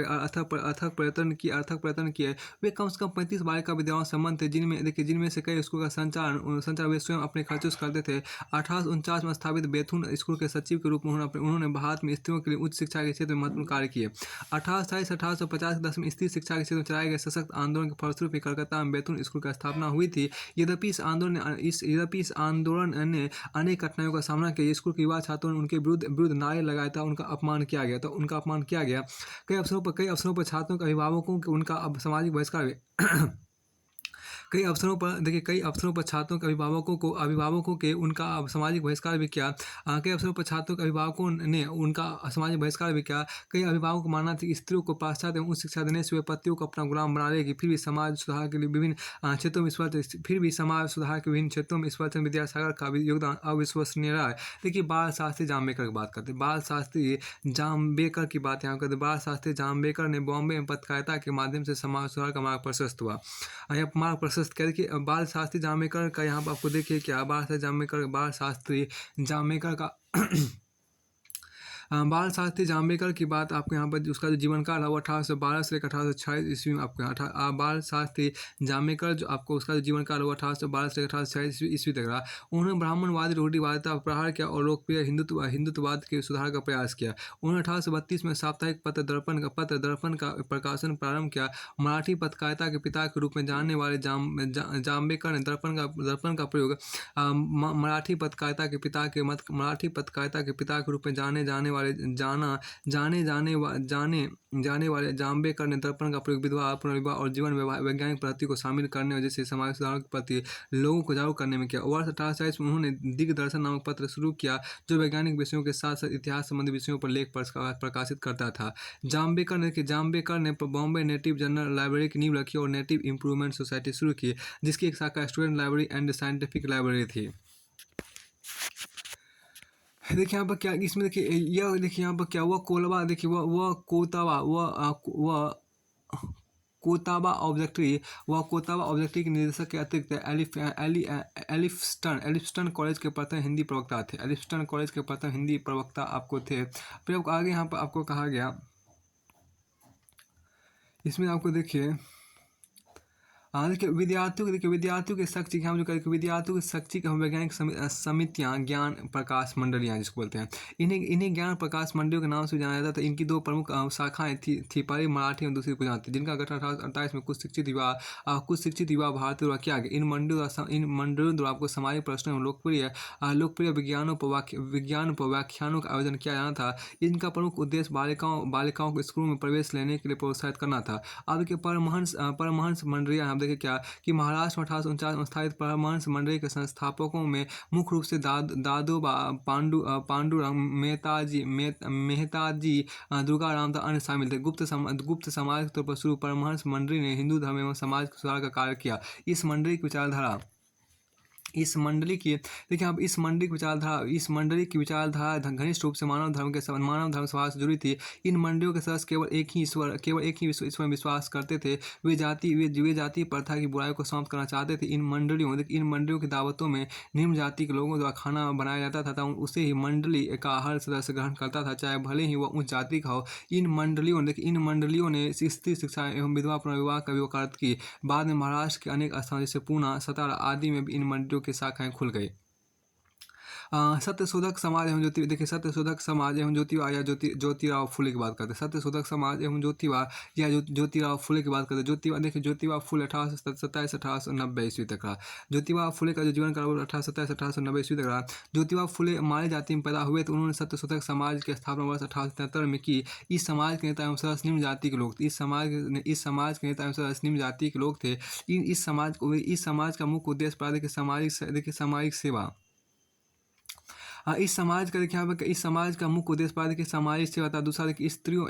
A: प्रयत्न किए। वे कम से कम 35 बालिका विद्यालयों संबंध थे, जिनमें से कई स्कूल का संचार वे स्वयं अपने खर्चों से करते थे। 1849 में स्थापित बेथुन स्कूल के सचिव के रूप में उन्होंने भारत में स्त्रियों के लिए उच्च शिक्षा के क्षेत्र में महत्वपूर्ण कार्य किए। 1850 के दशक में स्त्री शिक्षा के क्षेत्र में चलाए गए सशक्त आंदोलन के फलस्वरूप कलकत्ता में बेथुन स्कूल की स्थापना हुई थी। यद्यपि इस आंदोलन ने अनेक कठिनाइयों का सामना किया। स्कूल के युवा छात्रों ने उनके विरुद्ध नारे लगाए था, उनका अपमान किया गया। कई अवसरों पर छात्रों के अभिभावकों के उनका सामाजिक बहिष्कार कई अवसरों पर छात्रों के अभिभावकों के उनका सामाजिक बहिष्कार भी किया। कई अवसरों पर छात्रों के अभिभावकों ने उनका सामाजिक बहिष्कार भी किया। कई अभिभावकों को मानना था कि स्त्रियों को पाश्चात्य एवं उच्च शिक्षा देने से वे पतियों को अपना गुलाम बना लेगी। फिर भी समाज सुधार के विभिन्न क्षेत्रों में ईश्वरचंद्र विद्यासागर का योगदान अविश्वसनीय रहा है। देखिए, बाल शास्त्री जाम्बेकर की बात करते हैं। बाल शास्त्री जाम्बेकर ने बॉम्बे में पत्रकारिता के माध्यम से समाज सुधार का मार्ग प्रशस्त हुआ। करके बाल शास्त्री जाम्बेकर का यहाँ पर आपको देखिए क्या बाल शास्त्री जाम्बेकर का बाल शास्त्री जाम्बेकर की बात आपको यहाँ पर उसका जो जीवन काल है वो 1812 से 1846 ईस्वी में आपको बाल शास्त्री जाम्बेकर जो आपको उसका जो जीवन काल है वो 1812 से 1846 ईस्वी तक रहा। उन्होंने ब्राह्मणवादी रूढ़िवादिता पर प्रहार किया और लोकप्रिय हिंदुत्ववाद के सुधार का प्रयास किया। उन्होंने 1832 में साप्ताहिक पत्र दर्पण का प्रकाशन प्रारंभ किया। मराठी पत्रकारिता के पिता के रूप में जानने वाले जाम्बेकर ने दर्पण का प्रयोग मराठी पत्रकारिता के पिता के रूप में जाने वाले जाम्बेकर ने दर्पण का प्रयोग विधवा पुनर्विवाह और जीवन वैज्ञानिक पद्धति को शामिल करने और जैसे समाज सुधार के प्रति लोगों को जागरूक करने में किया। वर्ष 1840 में उन्होंने दिग्दर्शन नामक पत्र शुरू किया, जो वैज्ञानिक विषयों के साथ साथ इतिहास संबंधी विषयों पर लेख प्रकाशित करता था। जाम्बेकर ने बॉम्बे नेटिव जनरल लाइब्रेरी की नींव रखी और नेटिव इम्प्रूवमेंट सोसाइटी शुरू की, जिसकी एक शाखा student library and scientific library थी। देखिए यहाँ पर क्या इसमें देखिए यह देखिए यहाँ पर क्या हुआ कोलवा देखिए वह कोतावा वह कोताबा ऑब्जेक्टरी के निदेशक के अतिरिक्त एलिफस्टन कॉलेज के प्रथम हिंदी प्रवक्ता थे। एलिफस्टन कॉलेज के प्रथम हिंदी प्रवक्ता आपको थे। फिर आपको आगे यहाँ पर आपको कहा गया, इसमें आपको देखिए हाँ देखिए विद्यार्थियों के शैक्षिक हम जो करें विद्यार्थियों के शैक्षिक एवं वैज्ञानिक समितियाँ ज्ञान प्रकाश मंडलियाँ जिसको बोलते हैं, इन्हें इन्हें ज्ञान प्रकाश मंडलियों के नाम से जाना जाता था। इनकी दो प्रमुख शाखाएं थी पहली मराठी और दूसरी गुजराती, जिनका गठन 1848 में कुछ शिक्षित युवा भारतीय द्वारा किया गया। इन मंडलियों द्वारा आपको सामाजिक प्रश्नों एवं लोकप्रिय विज्ञान पर व्याख्यानों का आयोजन किया जाना था। इनका प्रमुख उद्देश्य बालिकाओं को स्कूलों में प्रवेश लेने के लिए प्रोत्साहित करना था। अब के परमहंस मंडलियाँ आप देखिए क्या कि महाराष्ट्र में 1849 में स्थापित परमहंस मंडली के संस्थापकों में मुख्य रूप से दादोबा पांडुरंग मेहताजी दुर्गा रामदास अन्य शामिल थे। गुप्त समाज के तौर पर शुरू परमहंस मंडली ने हिंदू धर्म एवं समाज के सुधार का कार्य किया। इस मंडली की देखिए आप इस मंडली की विचारधारा घनिष्ठ रूप से मानव धर्म सभा से जुड़ी थी। इन मंडलियों के सदस्य केवल एक ही ईश्वर में विश्वास करते थे। वे जाति प्रथा की बुराई को समाप्त करना चाहते थे। इन मंडलियों की दावतों में निम्न जाति के लोगों द्वारा खाना बनाया जाता था, उसे ही मंडली का हर सदस्य ग्रहण करता था, चाहे भले ही वह उच्च जाति का हो। इन मंडलियों ने स्त्री शिक्षा एवं विधवा पुनर्विवाह का भी वकालत की। बाद में महाराष्ट्र के अनेक स्थानों जैसे पूना, सतारा आदि में भी इन मंडलियों की शाखाएं खुल गई। सत्यशोधक समाज एवं ज्योति देखिए सत्यशोधक समाज एवं ज्योतिबा या ज्योतिराव फुले की बात करते हैं। सत्यशोधक समाज एवं ज्योतिबा या ज्योतिराव फुले की बात करते हैं। ज्योतिबा फुले 1827-1890 ईस्वी तक रहा। ज्योतिबा फुले का जो जीवन काल 1827-1890 ईस्वी तक रहा। ज्योतिबा फुले माली जाति में पैदा हुए तो उन्होंने सत्यशोधक समाज की स्थापना वर्ष 1873 में की। इस समाज के नेता एवं सदस्य निम्न जाति के लोग थे। इस समाज के नेता एवं सदस्य निम्न जाति के लोग थे। इस समाज का मुख्य उद्देश्य सामाजिक सेवा। इस समाज का देखिए यहाँ पे इस समाज का मुख्य उद्देश्य पाया कि सामाजिक सेवा था। दूसरा देखिए स्त्रियों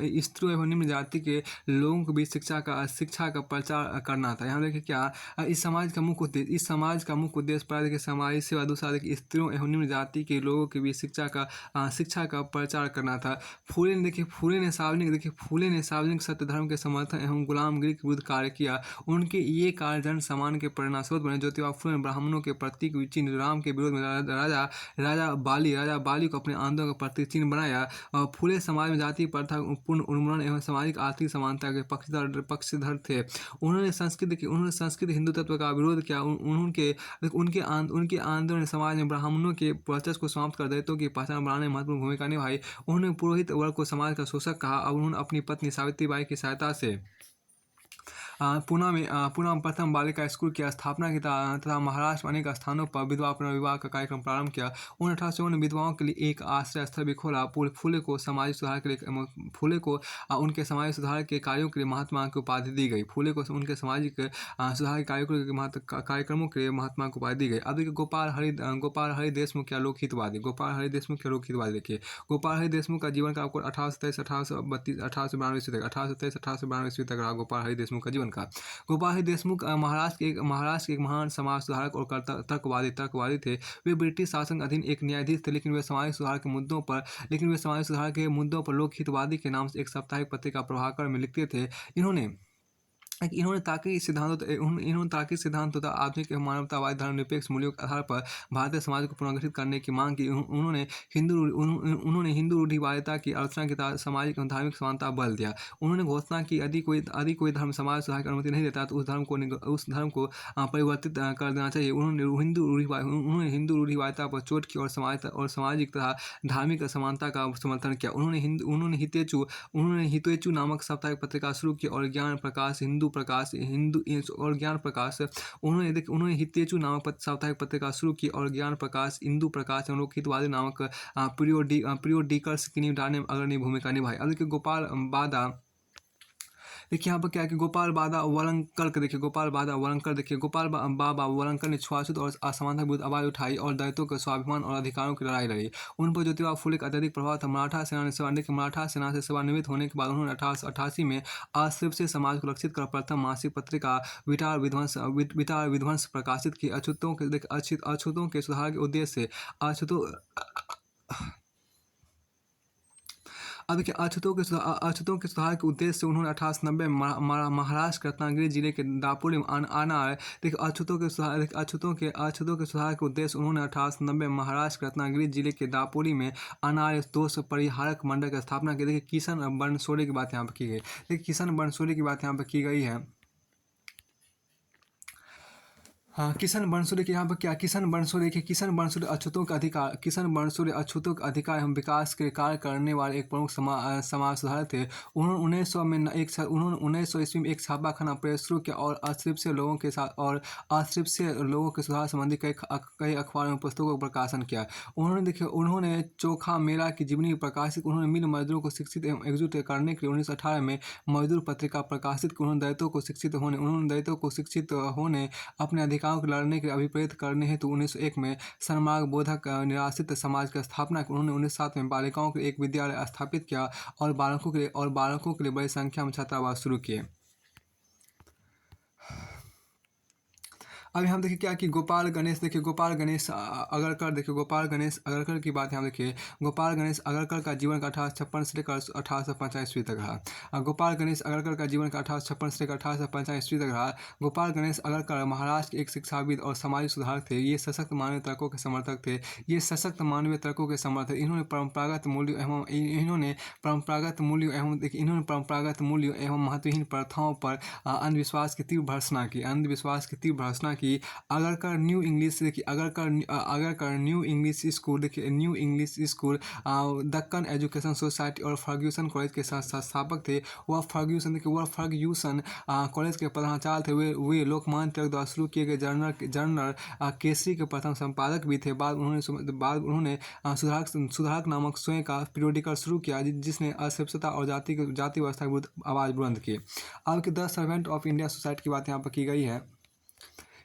A: एवं निम्न जाति के लोगों के बीच शिक्षा का प्रचार करना था। यहाँ देखिए क्या इस समाज का मुख्य उद्देश्य पाया कि सामाजिक सेवा। दूसरा देखिए स्त्रियों एवं निम्न जाति के लोगों के बीच शिक्षा का प्रचार करना था। फूले ने सार्वजनिक सत्य धर्म के समर्थन एवं गुलामगिरी के विरुद्ध कार्य किया। उनके ये कार्य जन सम्मान के परिणामस्वरूप बने। ज्योतिबा फुले ने ब्राह्मणों के प्रतीक चिन्ह राम के विरोध में राजा बाली को अपने आंदोलन का प्रतीक चिन्ह बनाया। फूले समाज में जाति प्रथा पूर्ण उन्मूलन एवं सामाजिक आर्थिक समानता के पक्षधर थे। उन्होंने संस्कृत हिंदू तत्व का विरोध किया। उनके आंदोलन ने समाज में ब्राह्मणों के वर्चस्व को समाप्त कर दलितों की पहचान बनाने में महत्वपूर्ण भूमिका निभाई। उन्होंने पुरोहित वर्ग को समाज का शोषक कहा और उन्होंने अपनी पत्नी सावित्रीबाई की सहायता से पुणे में प्रथम बालिका स्कूल की स्थापना की तथा महाराष्ट्र में अनेक स्थानों पर विधवा पुनर्विवाह का कार्यक्रम प्रारंभ किया। 1854 में विधवाओं के लिए एक आश्रय स्थल भी खोला। फूले को उनके सामाजिक सुधार के कार्यों के लिए महात्मा की उपाधि दी गई। फूले को उनके सामाजिक सुधार के कार्यक्रमों के लिए महात्मा की उपाधि दी गई। अब देखिए गोपाल हरि देशमुख या लोकहितवादी। देखिए गोपाल हरि देशमुख का जीवन का आपको 1892 ईस्वी तक रहा। गोपाल हरि देशमुख का जीवन का गोपाल हरि देशमुख महाराष्ट्र के एक महान समाज सुधारक और तर्कवादी थे। वे ब्रिटिश शासन के अधीन एक न्यायाधीश थे, लेकिन वे सामाजिक सुधार के मुद्दों पर लोकहितवादी के नाम से एक साप्ताहिक पत्रिका प्रभाकर में लिखते थे। इन्होंने तार्किक सिद्धांत तथा आधुनिक मानवतावादी धर्मनिरपेक्ष मूल्यों के आधार पर भारतीय समाज को पुनर्गठित करने की मांग की। उन्होंने हिंदू रूढ़िवादिता की आलोचना की तथा सामाजिक एवं धार्मिक समानता पर बल दिया। उन्होंने घोषणा की यदि कोई धर्म समाज सुधार की अनुमति नहीं देता तो उस धर्म को परिवर्तित कर देना चाहिए। उन्होंने हिंदू रूढ़िवादिता पर चोट की और सामाजिक तथा धार्मिक समानता का समर्थन किया। उन्होंने हितेचु नामक साप्ताहिक पत्रिका शुरू की और ज्ञान प्रकाश उन्होंने हितेचु नामक साप्ताहिक पत्रिका शुरू की और ज्ञान प्रकाश, हिंदू प्रकाश एवं लोकहितवादी नामक पीरियोडिकल्स की नींव डालने में अग्रणी भूमिका निभाई। अब देखिए गोपाल यहाँ पर क्या है कि गोपाल बाबा वलंकर ने छुआछूत और असमानता के विरुद्ध आवाज उठाई और दलितों के स्वाभिमान और अधिकारों की लड़ाई लड़ी। उन पर ज्योतिबा फुले का अत्यधिक प्रभाव था। मराठा सेना से सेवानिवृत्त होने के बाद उन्होंने 1888 में अस्पृश्य समाज को लक्षित कर प्रथम मासिक पत्रिका विटार विध्वंस प्रकाशित की। अछूतों के सुधार के उद्देश्य से अब देखिए अछूतों के सुधार के उद्देश्य से उन्होंने 1890 में महाराष्ट्र के रत्नागिरी जिले के दापोली में आना है। देखिए अछूतों के सुधार के उद्देश्य उन्होंने 1890 में महाराष्ट्र के रत्नागिरी जिले के दापोली में अनार्य दोष परिहारक मंडल की स्थापना की। देखिए किशन बनसोड़े की बात यहाँ पर की गई। देखिए किशन बनसोड़े की बात यहाँ पर की गई है। हाँ, किशन बनसोड़े के यहाँ पर क्या किशन बनसोड़े के किशन बनसोड़े अछूतों का अधिकार किशन बनसोड़े अछूतों का अधिकार एवं विकास के कार्य करने वाले एक प्रमुख समाज सुधारक थे। उन्होंने 1900 ईस्वी में एक छापाखाना प्रेस शुरू किया और अस्पृश्य लोगों के सुधार संबंधी कई अखबारों में पुस्तकों का प्रकाशन किया। उन्होंने चोखा मेला की जीवनी प्रकाशित। उन्होंने मिल मजदूरों को शिक्षित एवं एकजुट करने के लिए 1918 में मजदूर पत्रिका प्रकाशित की। उन्होंने दलितों को शिक्षित होने अपने अधिकारों को लड़ने के लिए अभिप्रेरित करने हेतु 1901 में सन्मार्ग बोधक निराश्रित समाज की स्थापना की। उन्होंने 1907 में बालिकाओं के लिए एक विद्यालय स्थापित किया और बालकों के लिए बड़ी संख्या में छात्रावास शुरू किए। अब यहाँ देखिए क्या कि गोपाल गणेश अगरकर की बात यहाँ देखिए। गोपाल गणेश अगरकर का जीवन का 1856 से लेकर 1850 ईस्वी तक रहा। गोपाल गणेश अगरकर का जीवन का 1856 से लेकर 1850 ईस्वी तक रहा। गोपाल गणेश अगरकर महाराष्ट्र के एक शिक्षाविद और सामाजिक सुधारक थे। ये सशक्त मानवीय तर्कों के समर्थक थे। इन्होंने परंपरागत मूल्यों एवं महत्वहीन प्रथाओं पर अंधविश्वास की तीव्र भर्त्सना की। Agarkar new English school Deccan education society और फर्ग्यूसन कॉलेज के संस्थापक थे। वह फर्ग्यूसन कॉलेज के प्रधानाचार्य थे। वे लोकमान्य तिलक द्वारा शुरू किए गए जर्नल केसरी के प्रथम संपादक भी थे। बाद उन्होंने सुधारक नामक स्वयं का पीरियोडिकल शुरू किया जिसने अस्पृश्यता और जाति व्यवस्था के विरुद्ध आवाज़ बुलंद की। अब the servant of India society की बात यहाँ पर की गई है।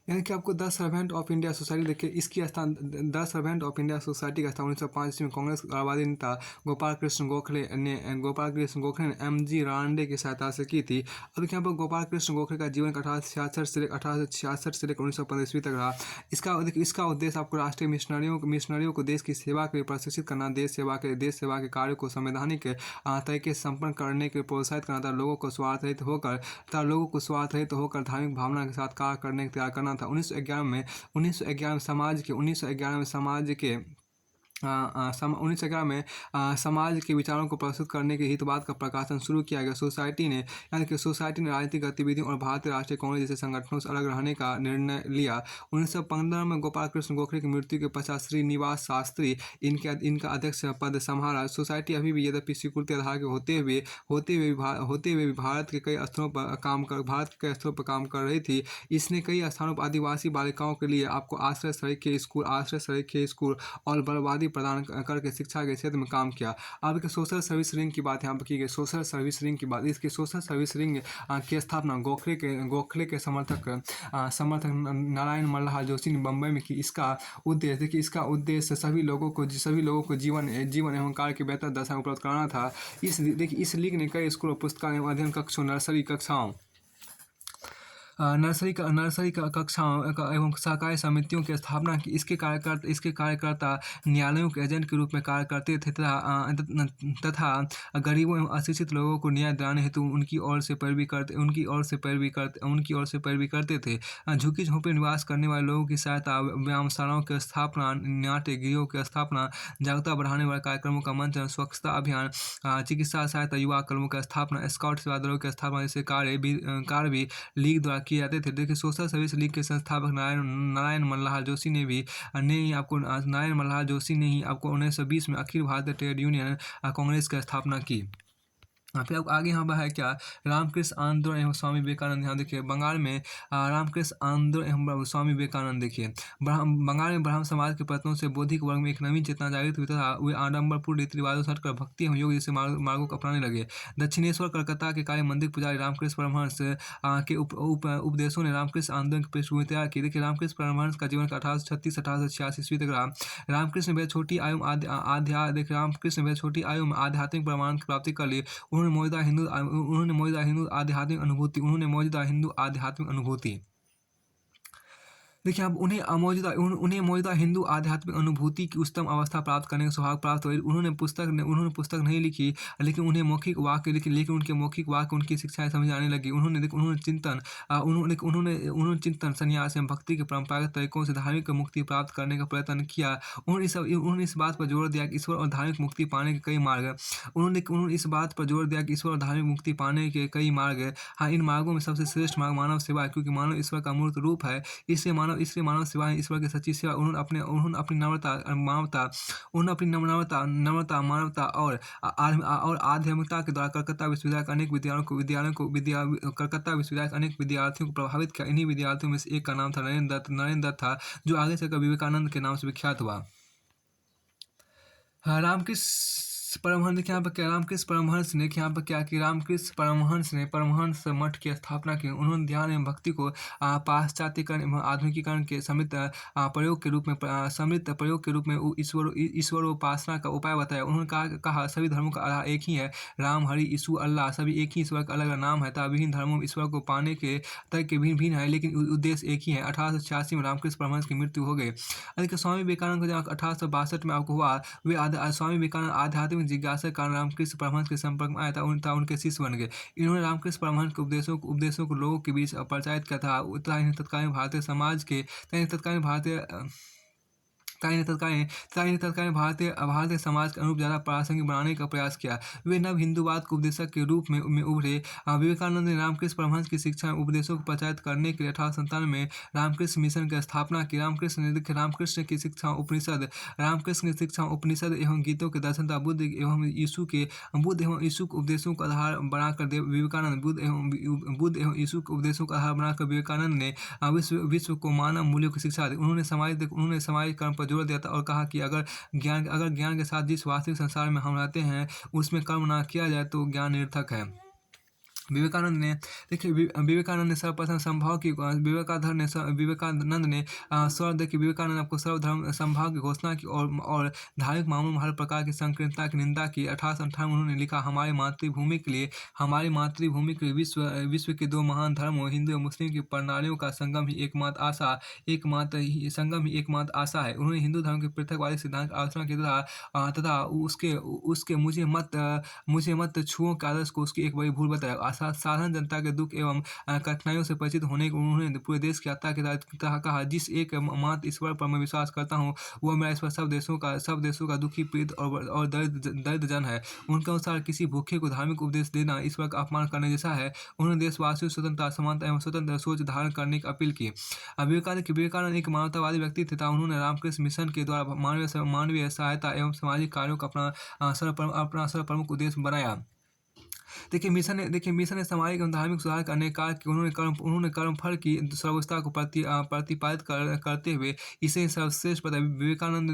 A: यानी कि आपको the servant of India society देखिए the servant of India society का स्थापना 1905 में कांग्रेस राजवादी नेता गोपाल कृष्ण गोखले ने MG रांडे की सहायता से की थी। अब यहाँ पर गोपाल कृष्ण गोखले का जीवन 1866 से लेकर 1915 ईस्वी तक रहा। इसका उद्देश्य आपको राष्ट्रीय मिशनरियों को देश की सेवा के लिए प्रशिक्षित करना, देश सेवा के कार्य को संवैधानिक तरीके से संपन्न करने के लिए प्रोत्साहित करना था। लोगों को स्वार्थ रहित होकर धार्मिक भावना के साथ कार्य करने के तैयार करना था। 1911 में समाज के विचारों को प्रस्तुत करने के हितवाद का प्रकाशन शुरू किया गया। सोसाइटी ने राजनीतिक गतिविधियों और भारतीय राष्ट्रीय कांग्रेस जैसे संगठनों से अलग रहने का निर्णय लिया। 1915 में गोपाल कृष्ण गोखले की मृत्यु के पश्चात श्रीनिवास शास्त्री इनका अध्यक्ष पद संभाला। सोसाइटी अभी भी यद्यपि स्वीकृति आधार के होते हुए भारत के कई स्थलों पर काम कर रही थी। इसने कई स्थानों पर आदिवासी बालिकाओं के लिए आपको आश्रय सरीखे स्कूल और बर्बादी प्रदान करके शिक्षा के क्षेत्र में काम किया। अब के सोशल सर्विस रिंग की बात यहाँ पर की गई। सोशल सर्विस रिंग की स्थापना गोखले के समर्थक नारायण मल्लहार जोशी ने बम्बई में की। इसका उद्देश्य सभी लोगों को जीवन एवं कार्य की बेहतर दशा उपलब्ध कराना था। इस लीग ने कई स्कूल और पुस्तकालय एवं अध्ययन कक्षों नर्सरी कक्षाओं एवं सहकारी समितियों की स्थापना की। इसके कार्यकर्ता न्यायालयों के एजेंट के रूप में कार्य करते थे तथा गरीबों एवं अशिक्षित लोगों को न्याय दिलाने हेतु उनकी ओर से पैरवी करते थे। झुग्गी झोंपड़ी निवास करने वाले लोगों की सहायता, व्यायामशालाओं की स्थापना, नाट्य गृहों की स्थापना, जागरूकता बढ़ाने वाले कार्यक्रमों का मंच, स्वच्छता अभियान, चिकित्सा सहायता, युवा क्लबों की स्थापना, स्काउट सेवा दलों की स्थापना जैसे कार्य भी लीग द्वारा किए जाते थे। देखिए सोशल सर्विस लीग के संस्थापक नारायण मल्लहार जोशी ने ही आपको 1920 में अखिल भारतीय ट्रेड यूनियन कांग्रेस की स्थापना की। फिर आगे यहाँ पर है क्या, रामकृष्ण आंदोलन एवं स्वामी विवेकानंद। यहाँ देखिए बंगाल में रामकृष्ण आंदोलन एवं स्वामी विवेकानंद। देखिए बंगाल में ब्राह्मण समाज के प्रयत्नों से बौद्धिक वर्ग में एक नवीन चेतना जागृत हुई तथा वे आडम्बरपूर्ण रीति रिवाजों से हटकर भक्ति एवं योग जैसे मार्गों को अपनाने लगे। दक्षिणेश्वर कलकत्ता के काली मंदिर पुजारी रामकृष्ण परमहंस के उपदेशों ने रामकृष्ण आंदोलन की पृष्ठभूमि तैयार की। देखिए रामकृष्ण परमहंस का जीवन 1836 ईस्वी तक रहा। रामकृष्ण ने छोटी आयु में आध्यात्मिक प्रमाण की प्राप्ति कर ली। उन्होंने मौजूदा हिंदू आध्यात्मिक अनुभूति देखिए, अब उन्हें मौजूदा हिंदू आध्यात्मिक अनुभूति की उच्चतम अवस्था प्राप्त करने का सौभाग्य प्राप्त हुई। उन्होंने पुस्तक नहीं लिखी, लेकिन उनके मौखिक वाक्य, उनकी शिक्षाएँ समझ आने लगी। उन्होंने चिंतन, संन्यास एवं भक्ति के परंपरागत तरीकों से धार्मिक मुक्ति प्राप्त करने का प्रयत्न किया। उन्होंने इस बात पर जोर दिया कि ईश्वर और धार्मिक मुक्ति पाने के कई मार्ग हैं। उन्होंने इस बात पर जोर दिया कि ईश्वर और धार्मिक मुक्ति पाने के कई मार्ग हैं। हाँ, इन मार्गों में सबसे श्रेष्ठ मार्ग मानव सेवा है, क्योंकि मानव ईश्वर का मूर्त रूप है। इसलिए मानव सेवा है ईश्वर की सच्ची सेवा। उन्होंने अपनी नम्रता, मानवता और आध्यात्मिकता के द्वारा कलकत्ता विश्वविद्यालय के अनेक विद्यार्थियों को प्रभावित किया। इन्हीं विद्यार्थियों में से एक का नाम था नरेंद्र दत्त था, जो आगे चलकर विवेकानंद के नाम से विख्यात हुआ। हाँ, रामकृष्ण परमहंस ने परमहंस मठ की स्थापना की। उन्होंने ध्यान एवं भक्ति को पाश्चात्यकरण एवं आधुनिकीकरण के समृद्ध प्रयोग के रूप में ईश्वरोपासना का उपाय बताया। उन्होंने कहा सभी धर्मों का आधार एक ही है, राम, हरि, यीशु, अल्लाह, सभी एक ही ईश्वर का अलग अलग नाम है तथा विभिन्न धर्मों में ईश्वर को पाने के तरीके भिन्न भिन्न है, लेकिन उद्देश्य एक ही है। 1886 में रामकृष्ण परमहंस की मृत्यु हो गई। देखिए, स्वामी विवेकानंद का जन्म 1862 में आपको हुआ। स्वामी विवेकानंद आध्यात्मिक जिज्ञासा के कारण रामकृष्ण परमहंस के संपर्क में आया था, उनके शिष्य बन गए। इन्होंने रामकृष्ण परमहंस के उपदेशों को लोगों के बीच प्रचारित किया था तथा इन्हें तत्कालीन भारतीय समाज के भारतीय समाज के अनुरूप ज़्यादा प्रासंगिक बनाने का प्रयास किया। वे नव हिंदूवाद के उपदेशक के रूप में उभरे। विवेकानंद ने रामकृष्ण परमहंस की शिक्षा एवं उपदेशों को प्रचारित करने के लिए 1897 में रामकृष्ण मिशन की स्थापना की। रामकृष्ण की शिक्षा उपनिषद एवं गीतों के दर्शन तथा बुद्ध एवं यीशु के उपदेशों का आधार बनाकर विवेकानंद ने विश्व को मानव मूल्यों की शिक्षा दी। उन्होंने सामाजिक कर्म पर जोर दिया था और कहा कि अगर ज्ञान के साथ जिस वास्तविक संसार में हम रहते हैं उसमें कर्म ना किया जाए तो ज्ञान निरर्थक है। विवेकानंद ने सर्वप्रथम विवेकानंद आपको सर्वधर्म समभाव की घोषणा की और धार्मिक मामलों में हर प्रकार की संकीर्णता की निंदा की। 1858 उन्होंने लिखा, हमारी मातृभूमि के लिए विश्व के दो महान धर्मों हिंदू और मुस्लिम की प्रणालियों का संगम ही एकमात्र आशा है। उन्होंने हिंदू धर्म के पृथकवादी सिद्धांत की आलोचना की तथा उसके मुझे मत छुओ के आदर्श को उसकी एक बड़ी भूल बताया। साधारण जनता के दुख एवं कठिनाइयों से परिचित होने को उन्होंने पूरे देश की यात्रा के तहत कहा, जिस एक मात्र ईश्वर पर मैं विश्वास करता हूँ वह मेरा ईश्वर सब देशों का दुखी, पीड़ित और दरिद्र जन है। उनके अनुसार किसी भूखे को धार्मिक उपदेश देना ईश्वर का अपमान करने जैसा है। उन्होंने देशवासियों स्वतंत्रता, समानता एवं स्वतंत्र सोच धारण करने की अपील की। विवेकानंद एक मानवतावादी व्यक्ति थे। उन्होंने रामकृष्ण मिशन के द्वारा मानवीय सहायता एवं सामाजिक कार्यों का अपना प्रमुख उद्देश्य बनाया। देखिए, मिशन ने सामाजिक एवं धार्मिक सुधार का अनेक कार्य किए। उन्होंने कर्मफल की सर्वोच्चता को प्रतिपादित करते हुए इसे सर्वश्रेष्ठ बताया। विवेकानंद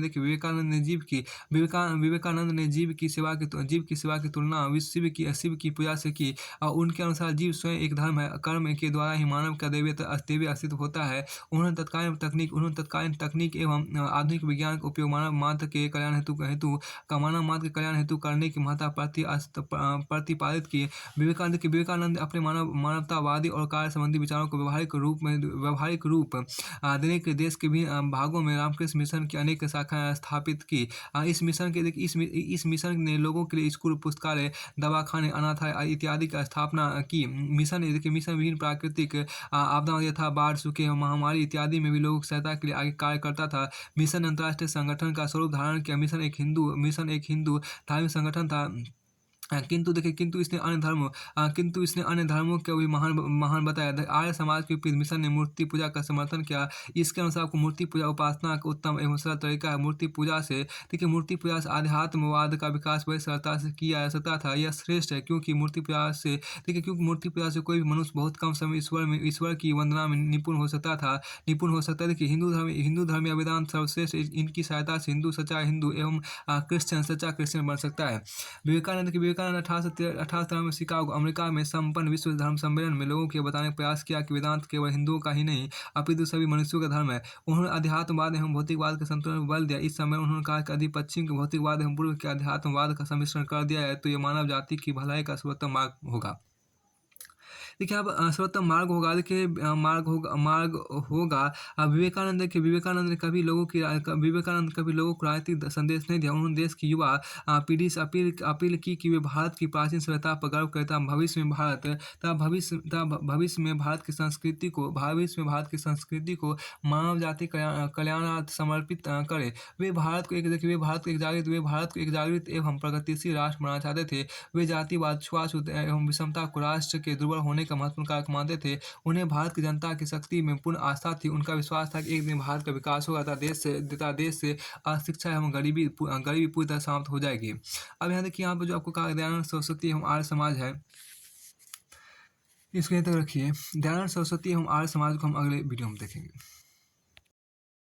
A: ने जीव की सेवा की तुलना शिव की पूजा से की। उनके अनुसार जीव स्वयं एक धर्म है, कर्म के द्वारा ही मानव का दैवीय अस्तित्व होता है। उन्होंने तत्कालीन तकनीक एवं आधुनिक विज्ञान का उपयोग मानव मात्र के कल्याण हेतु करने की महत्ता प्रतिपादित किए। विवेकानंद अपने मानवतावादी और कार्य संबंधी विचारों को व्यवहारिक रूप देने के देश के विभिन्न भागों में रामकृष्ण मिशन की अनेक शाखाएं स्थापित की। इस मिशन ने लोगों के लिए स्कूल, पुस्तकालय, दवाखाने, अनाथालय इत्यादि की स्थापना की। मिशन विभिन्न प्राकृतिक आपदाओं यथा बाढ़, सूखे, महामारी इत्यादि में भी लोगों की सहायता के लिए आगे कार्य करता था। मिशन अंतर्राष्ट्रीय संगठन का स्वरूप धारण किया। मिशन एक हिंदू धार्मिक संगठन था, किंतु इसने अन्य धर्मों को भी महान बताया। आर्य समाज के विपरीत मिशन ने मूर्ति पूजा का समर्थन किया। इसके अनुसार मूर्ति पूजा उपासना का उत्तम एवं सरल तरीका है। मूर्ति पूजा से आध्यात्मवाद का विकास बड़ी सरलता से किया जा सकता था। यह श्रेष्ठ है क्योंकि मूर्ति पूजा से कोई भी मनुष्य बहुत कम समय ईश्वर की वंदना में निपुण हो सकता है। देखिए, हिंदू धर्म या वेदांत सर्वश्रेष्ठ। इनकी सहायता से सच्चा हिंदू एवं क्रिश्चियन सच्चा क्रिश्चियन बन सकता है। विवेकानंद 1813 में शिकागो, अमेरिका में संपन्न विश्व धर्म सम्मेलन में लोगों को बताने का प्रयास किया कि वेदांत केवल हिंदुओं का ही नहीं अपितु सभी मनुष्यों का धर्म है। उन्होंने अध्यात्मवाद एवं भौतिकवाद के संतुलन पर बल दिया। इस समय उन्होंने कहा कि यदि पश्चिम के भौतिकवाद एवं पूर्व के अध्यात्मवाद का सम्मिश्रण कर दिया जाए तो यह मानव जाति की भलाई का सर्वोत्तम मार्ग होगा। देखिए अब सर्वोत्तम मार्ग होगा, देखिए मार्ग होगा विवेकानंद। देखिए विवेकानंद कभी लोगों को राजनीतिक संदेश नहीं दिया। उन्होंने देश की युवा पीढ़ी से अपील की कि वे भारत की प्राचीन सभ्यता पर गर्व करें, तथा भविष्य में भारत की संस्कृति को मानव जाति कल्याणार्थ समर्पित करें। वे भारत को एक जागृत एवं प्रगतिशील राष्ट्र बनाना चाहते थे। वे जातिवाद, छुआछूत एवं विषमता को राष्ट्र के दुर्बल होने का महत्वपूर्ण कारक मानते थे। उन्हें भारत की जनता की शक्ति में पूर्ण आस्था थी। उनका विश्वास था कि एक दिन भारत का विकास होगा तथा देश से अशिक्षा एवं गरीबी पूरी तरह समाप्त हो जाएगी। अब यहाँ देखिए, यहाँ पर जो आपको कहा दयानंद सरस्वती एवं आर्य समाज है, इसको यहाँ तक रखिए। दयानंद सरस्वती एवं आर्य समाज को हम अगले वीडियो में देखेंगे।